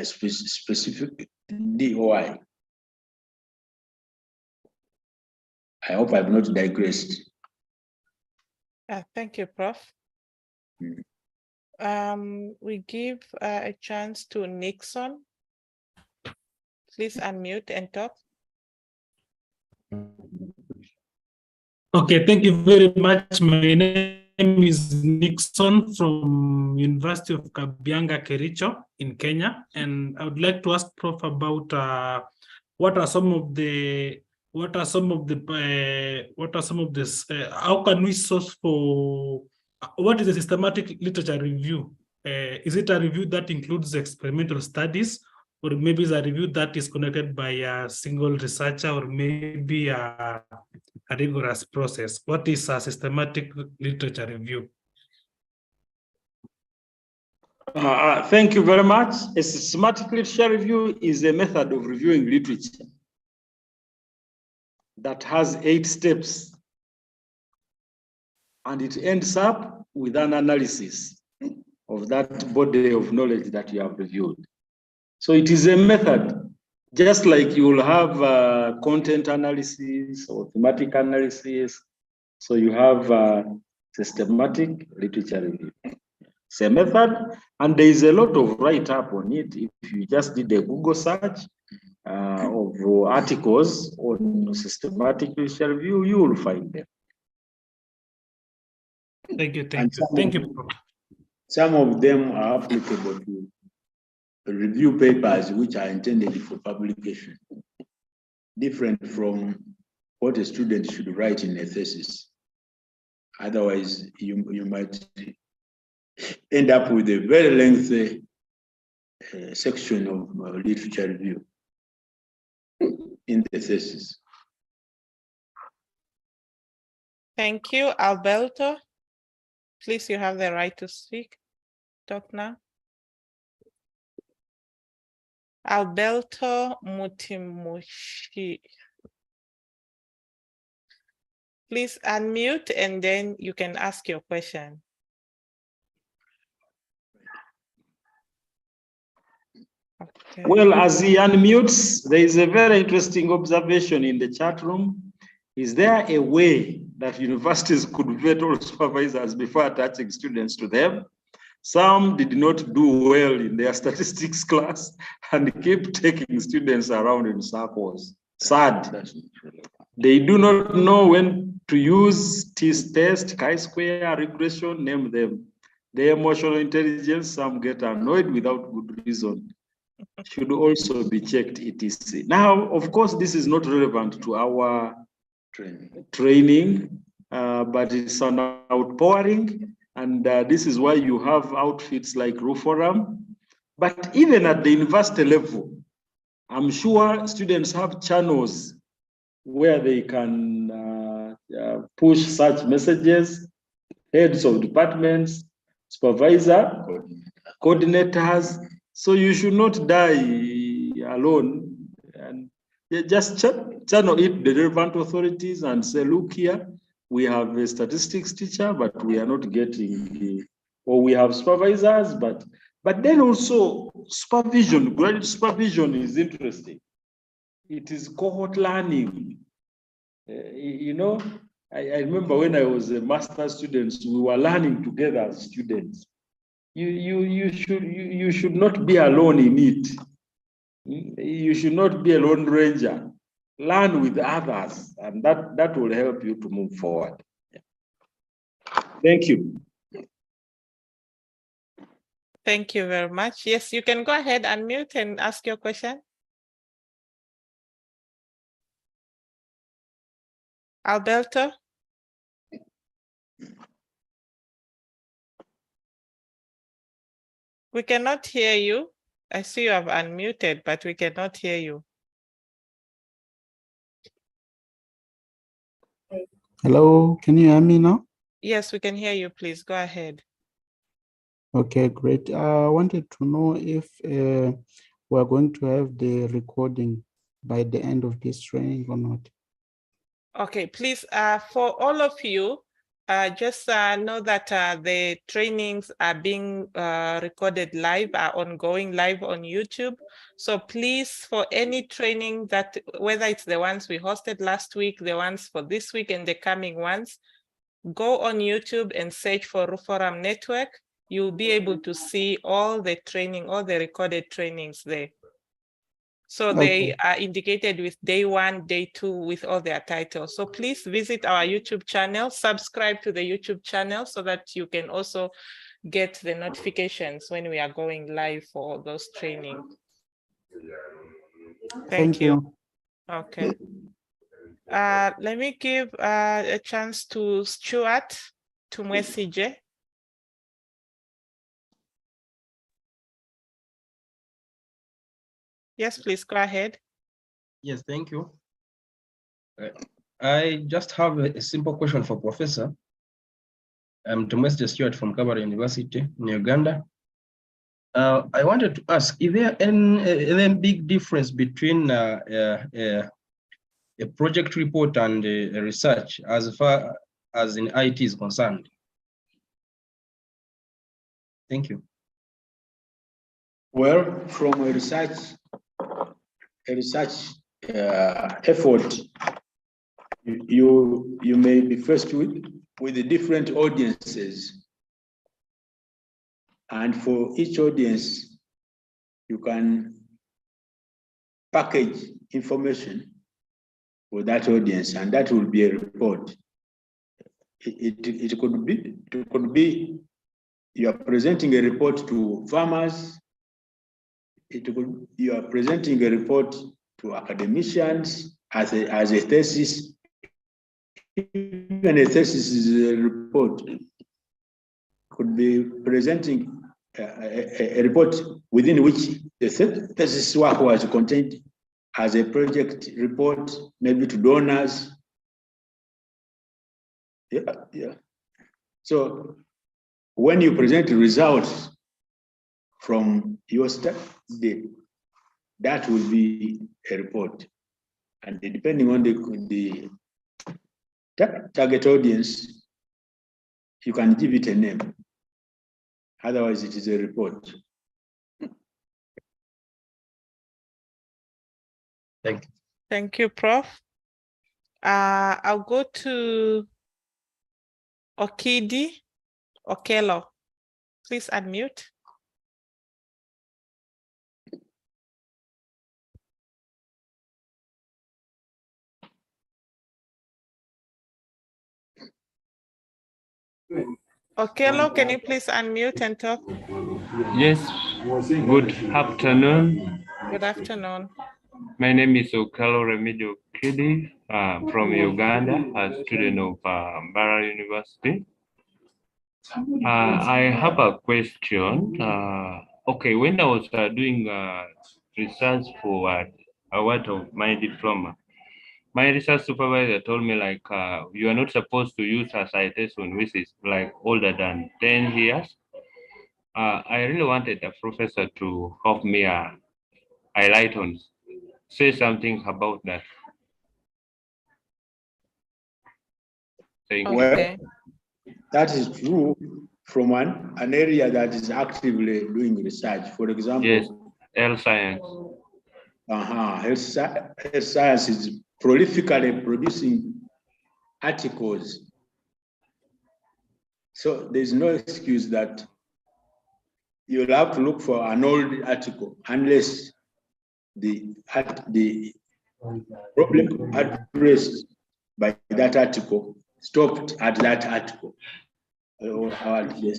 specific DOI. I hope I've not digressed. Thank you, Prof. We give a chance to Nixon. Please unmute and talk. Okay, thank you very much. My name is Nixon from University of Kabianga, Kericho in Kenya, and I would like to ask Prof about how can we source for what is a systematic literature review? Is it a review that includes experimental studies, or maybe it's a review that is connected by a single researcher, or maybe a rigorous process? What is a systematic literature review? Thank you very much. A systematic literature review is a method of reviewing literature that has 8 steps, and it ends up with an analysis of that body of knowledge that you have reviewed. So it is a method, just like you will have content analysis or thematic analysis. So you have systematic literature review. It's a method, and there is a lot of write-up on it. If you just did a Google search of articles on systematic literature review, you will find them. Thank you, thank you. Some of them are applicable to review papers which are intended for publication, different from what a student should write in a thesis. Otherwise, you might end up with a very lengthy section of literature review in the thesis. Thank you, Alberto. Please, you have the right to speak. Talk now. Alberto Mutimushi. Please unmute and then you can ask your question. Okay. Well, as he unmutes, there is a very interesting observation in the chat room. Is there a way that universities could vet all supervisors before attaching students to them? Some did not do well in their statistics class and keep taking students around in circles. Sad. They do not know when to use test, chi-square, regression, name them. The emotional intelligence, some get annoyed without good reason. Should also be checked, etc. Now, of course, this is not relevant to our training, but it's an outpouring. And this is why you have outfits like Ruforum. But even at the university level, I'm sure students have channels where they can push such messages, heads of departments, supervisor, coordinators. So you should not die alone, and just channel it to the relevant authorities and say, look here, we have a statistics teacher, but we are not getting, or we have supervisors, but then also supervision, graduate supervision is interesting. It is cohort learning. You know, I remember when I was a master's student, we were learning together as students. You should not be alone in it. You should not be a lone ranger. Learn with others, and that will help you to move forward. Thank you. Thank you very much. Yes, you can go ahead, unmute and ask your question. Alberto? We cannot hear you. I see you have unmuted, but we cannot hear you. Hello, can you hear me now? Yes, we can hear you. Please go ahead. Okay, great. I wanted to know if we're going to have the recording by the end of this training or not. Okay, please, for all of you, just know that the trainings are being recorded live, are ongoing live on YouTube. So please, for any training that, whether it's the ones we hosted last week, the ones for this week and the coming ones, go on YouTube and search for Ruforum Network. You'll be able to see all the training, all the recorded trainings there. So they are indicated with day 1, day 2, with all their titles. So please visit our YouTube channel, subscribe to the YouTube channel so that you can also get the notifications when we are going live for all those trainings. Thank you. Okay. Let me give a chance to Stuart, to Mwesije. Yes, please go ahead. Yes, thank you. I just have a simple question for Professor. I'm Tumwesije Stuart from Kabale University in Uganda. I wanted to ask, is there any big difference between a project report and a research as far as in IT is concerned? Thank you. Well, from a research effort, you may be faced with the different audiences, and for each audience, you can package information for that audience, and that will be a report. It could be you are presenting a report to farmers. You are presenting a report to academicians as a thesis. Even a thesis is a report. Could be presenting a report within which the thesis work was contained as a project report, maybe to donors. Yeah. So when you present results from your study, that will be a report. And depending on the target audience, you can give it a name. Otherwise, it is a report. Thank you. Thank you, Prof. I'll go to Okello. Please unmute. Okello, can you please unmute and talk? Yes, good afternoon. Good afternoon. My name is Okello Remedial Kidi from Uganda, a student of Bara University. I have a question. Okay, when I was doing research for a word of my diploma, my research supervisor told me like you are not supposed to use a citation which is like older than 10 years. I really wanted the professor to help me highlight on, say something about that. Thank you. Okay. That is true from an area that is actively doing research. For example, Yes, health science. Health science is prolifically producing articles. So there's no excuse that you'll have to look for an old article unless the problem addressed by that article stopped at that article, or at the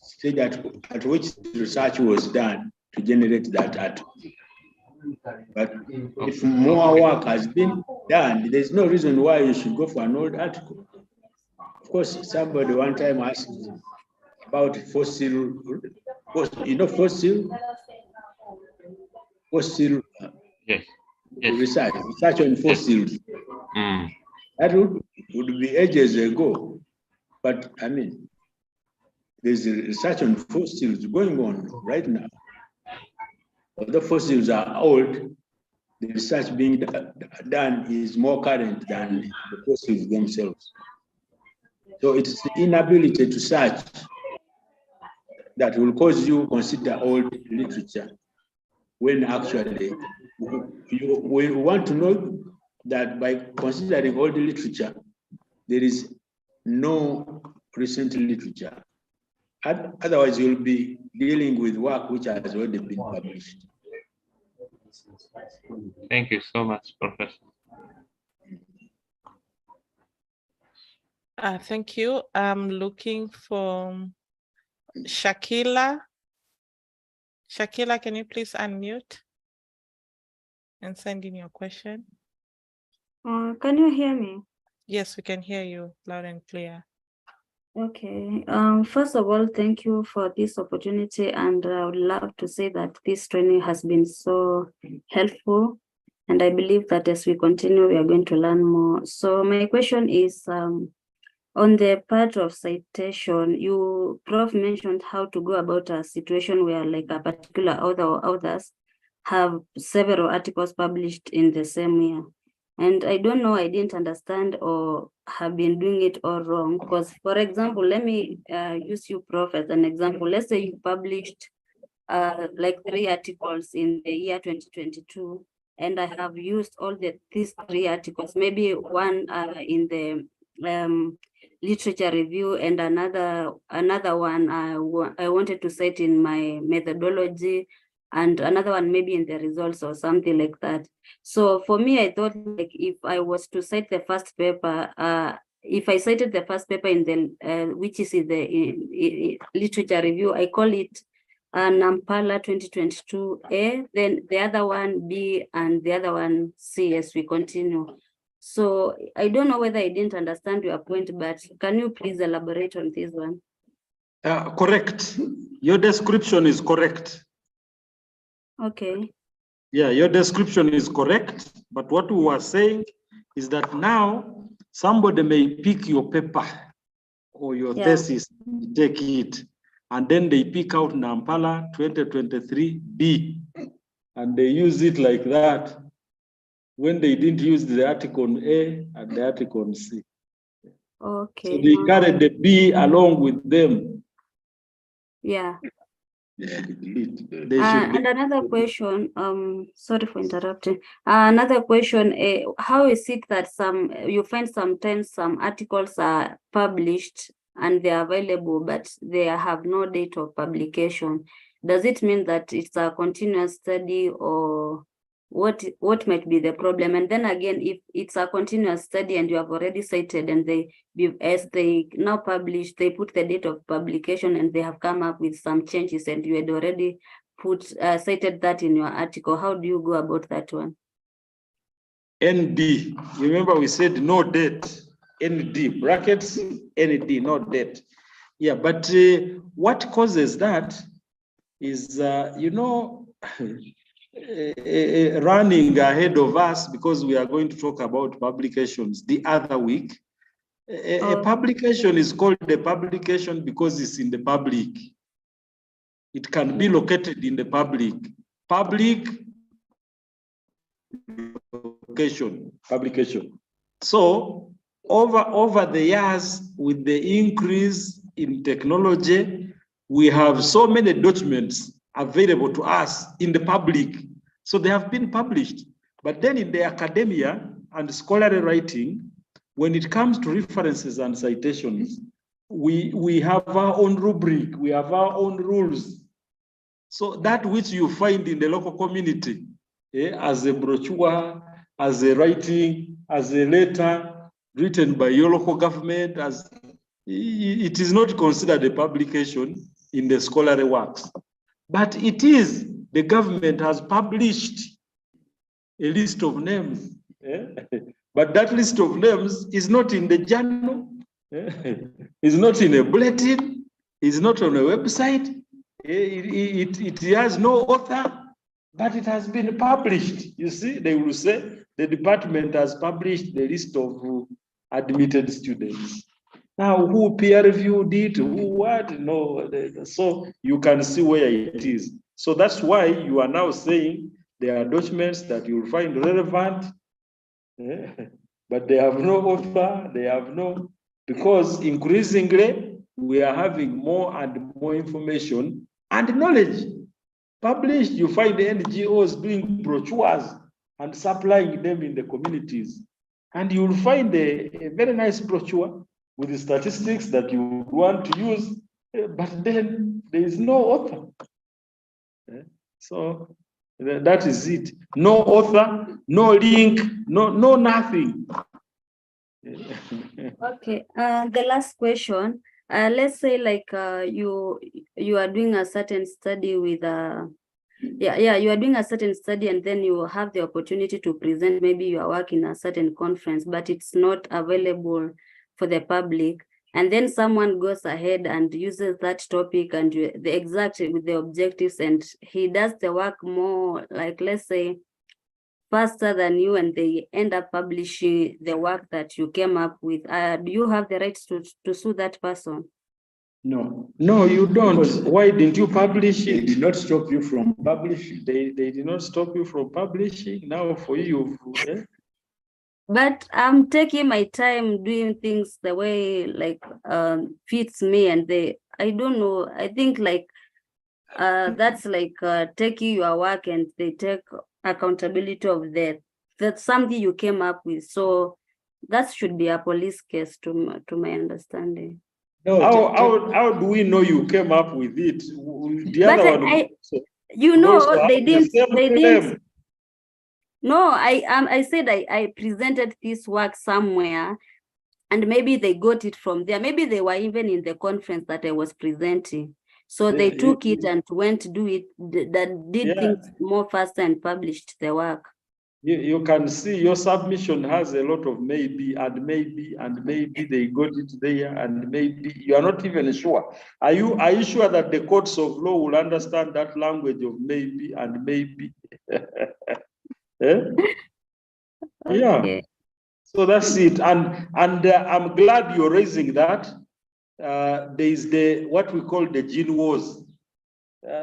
stage at which research was done to generate that article. But if more work has been done, there's no reason why you should go for an old article. Of course, somebody one time asked about fossil, fossil yes. Research on fossils. That would be ages ago. But I mean, there's a research on fossils going on right now. Although fossils are old, the research being done is more current than the fossils themselves. So it's the inability to search that will cause you to consider old literature, when actually we want to know that by considering old literature, there is no recent literature. Otherwise, you'll be dealing with work which has already been published. Thank you so much, Professor. Thank you. I'm looking for Shakila. Shakila, can you please unmute and send in your question? Can you hear me? Yes, we can hear you loud and clear. Okay. First of all, thank you for this opportunity, and I would love to say that this training has been so helpful, and I believe that as we continue, we are going to learn more. So my question is, on the part of citation, Prof mentioned how to go about a situation where like a particular author or authors have several articles published in the same year. And I don't know, I didn't understand or have been doing it all wrong. Because, for example, let me use you, Prof, as an example. Let's say you published like 3 articles in the year 2022, and I have used all these 3 articles, maybe one in the literature review, and another one I wanted to cite in my methodology, and another one maybe in the results or something like that. So for me, I thought like if I was to cite the first paper, if I cited the first paper in the which is in the literature review, I call it Nampala 2022A, then the other one B, and the other one C as we continue. So I don't know whether I didn't understand your point, but can you please elaborate on this one? Correct. Your description is correct. Okay. Yeah, your description is correct. But what we were saying is that now somebody may pick your paper or your thesis, take it, and then they pick out Nampala 2023B, and they use it like that when they didn't use the article on A and the article on C. Okay. So they carried the B along with them. Yeah. They and another question, sorry for interrupting. Another question, how is it that you find sometimes some articles are published and they are available, but they have no date of publication? Does it mean that it's a continuous study, or what might be the problem? And then again, if it's a continuous study and you have already cited, and as they now publish, they put the date of publication and they have come up with some changes, and you had already cited that in your article, how do you go about that one? ND, remember we said no date, ND, brackets, ND, no date. Yeah, but what causes that is, running ahead of us, because we are going to talk about publications the other week. A publication is called a publication because it's in the public. It can be located in the public. Publication. So over the years, with the increase in technology, we have so many documents available to us in the public. So they have been published. But then in the academia and scholarly writing, when it comes to references and citations, we have our own rubric, we have our own rules. So that which you find in the local community, as a brochure, as a writing, as a letter written by your local government, as it is not considered a publication in the scholarly works. But it is, the government has published a list of names. But that list of names is not in the journal, is not in a bulletin, is not on a website. It has no author, but it has been published. You see, they will say the department has published the list of admitted students. Now, who peer reviewed it, who what? No, so you can see where it is. So that's why you are now saying there are documents that you will find relevant, but they have no author, they have no, because increasingly we are having more and more information and knowledge published. You find the NGOs doing brochures and supplying them in the communities. And you will find a very nice brochure with the statistics that you want to use, but then there is no author. So that is it. No author, no link, no nothing. Okay, the last question. Let's say like you are doing a certain study with you are doing a certain study, and then you have the opportunity to present maybe your work in a certain conference, but it's not available for the public. And then someone goes ahead and uses that topic and the exact with the objectives, and he does the work more, like, let's say, faster than you, and they end up publishing the work that you came up with. Do you have the rights to sue that person? No, you don't. Because why didn't you publish it? They did not stop you from publishing. They did not stop you from publishing. Now for you, But I'm taking my time doing things the way like fits me, and I don't know. I think like that's like taking your work and they take accountability of that's something you came up with. So that should be a police case to my understanding. No, how do we know you came up with it? The other one, you know, they didn't. No, I said I presented this work somewhere, and maybe they got it from there. Maybe they were even in the conference that I was presenting. So they took it and went to do it, that did things more faster and published the work. You can see your submission has a lot of maybe and maybe and maybe they got it there and maybe you are not even sure. Are you sure that the courts of law will understand that language of maybe and maybe? Yeah. So that's it. And I'm glad you're raising that. There is what we call the gene wars.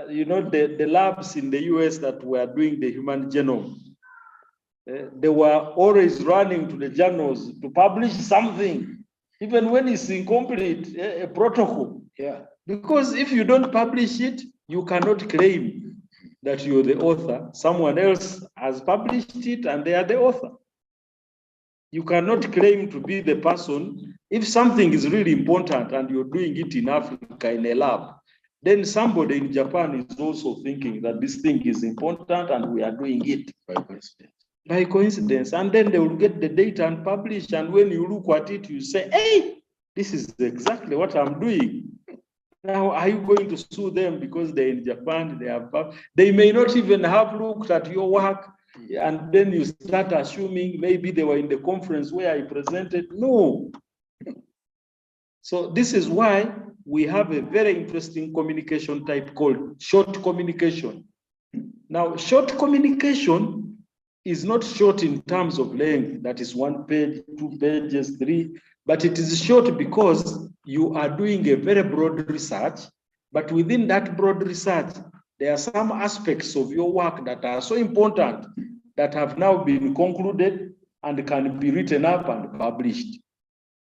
You know, the labs in the US that were doing the human genome. They were always running to the journals to publish something, even when it's incomplete, a protocol. Yeah. Because if you don't publish it, you cannot claim that you're the author. Someone else has published it and they are the author. You cannot claim to be the person. If something is really important and you're doing it in Africa in a lab, then somebody in Japan is also thinking that this thing is important and we are doing it by coincidence. By coincidence, and then they will get the data and publish. And when you look at it, you say, hey, this is exactly what I'm doing. Now, are you going to sue them because they're in Japan? They may not even have looked at your work. And then you start assuming maybe they were in the conference where I presented. No. So this is why we have a very interesting communication type called short communication. Now, short communication is not short in terms of length, that is 1 page, 2 pages, 3, but it is short because you are doing a very broad research, but within that broad research, there are some aspects of your work that are so important that have now been concluded and can be written up and published.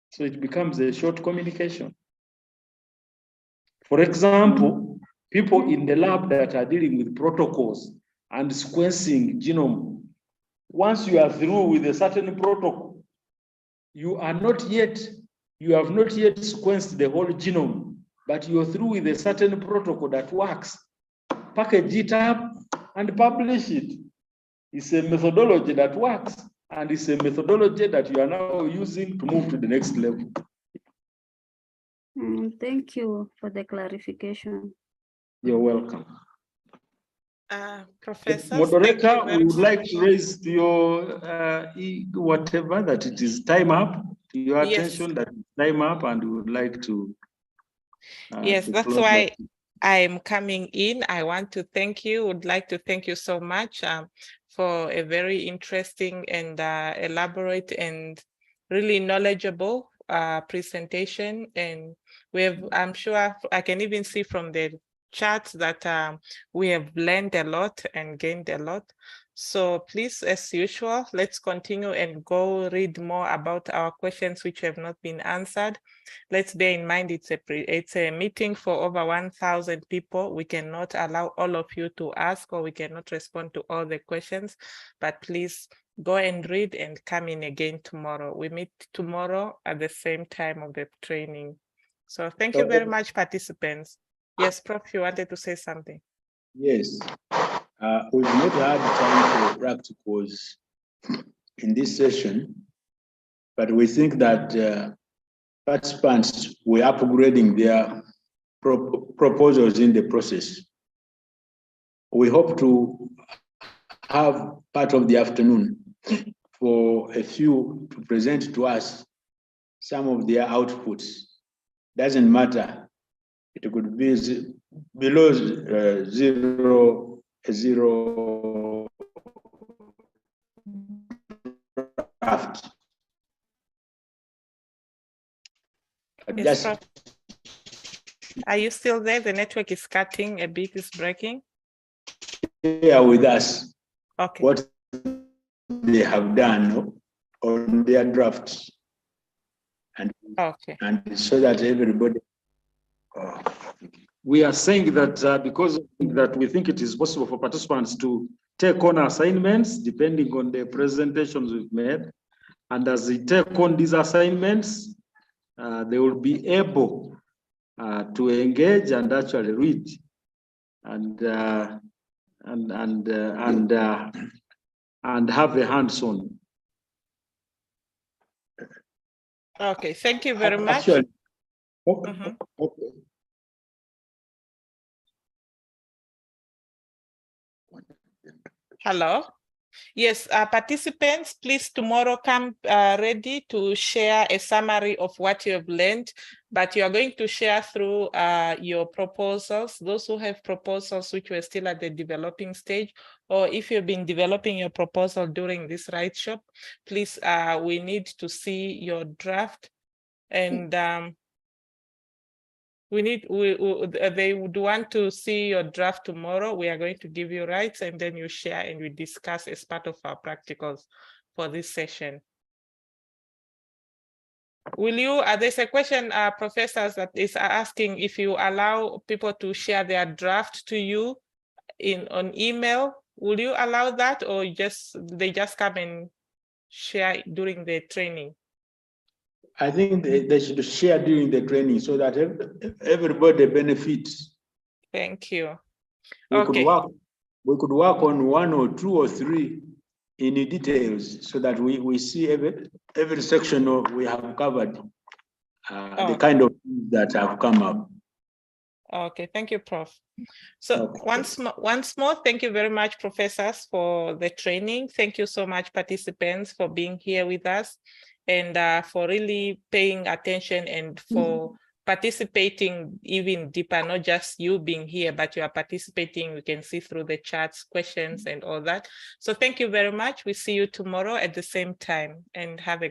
So it becomes a short communication. For example, people in the lab that are dealing with protocols and sequencing genome, once you are through with a certain protocol, you have not yet sequenced the whole genome, but you're through with a certain protocol that works. Package it up and publish it. It's a methodology that works, and it's a methodology that you are now using to move to the next level. Thank you for the clarification. You're welcome. Professor, Moderator, we would like to raise your whatever that it is time up, to your attention that it's time up, and we would like to. Yes, to that's close why that. I'm coming in. I want to thank you, would like to thank you so much for a very interesting and elaborate and really knowledgeable presentation. And we have, I'm sure I can even see from the charts that we have learned a lot and gained a lot. So please, as usual, let's continue and go read more about our questions which have not been answered. Let's bear in mind it's a meeting for over 1,000 people. We cannot allow all of you to ask, or we cannot respond to all the questions, but please go and read and come in again tomorrow. We meet tomorrow at the same time of the training. So thank you very much, participants. Yes, Prof, you wanted to say something. Yes, we've not had time for practicals in this session, but we think that participants were upgrading their proposals in the process. We hope to have part of the afternoon for a few to present to us some of their outputs. Doesn't matter. It could be below zero draft. Yes, Prof. Are you still there? The network is cutting a bit, is breaking. Share with us okay. What they have done on their drafts, and so that everybody. We are saying that because that we think it is possible for participants to take on assignments depending on the presentations we've made, and as they take on these assignments, they will be able to engage and actually read and have a hands-on. Okay, thank you very much. Actually, okay. Hello. Yes, participants, please tomorrow come ready to share a summary of what you have learned, but you are going to share through your proposals, those who have proposals which were still at the developing stage, or if you've been developing your proposal during this write-shop, please, we need to see your draft, and they would want to see your draft tomorrow. We are going to give you rights, and then you share and we discuss as part of our practicals for this session. Will you, there's a question, professors, that is asking if you allow people to share their draft to you on email. Will you allow that, or they just come and share during the training? I think they should share during the training so that everybody benefits. Thank you. We could work on 1 or 2 or 3 in details so that we see every section we have covered, the kind of things that have come up. Okay, thank you, Prof. So once more, thank you very much, professors, for the training. Thank you so much, participants, for being here with us, and for really paying attention and for participating even deeper, not just you being here, but you are participating. We can see through the chats, questions, and all that. So thank you very much. We see you tomorrow at the same time, and have a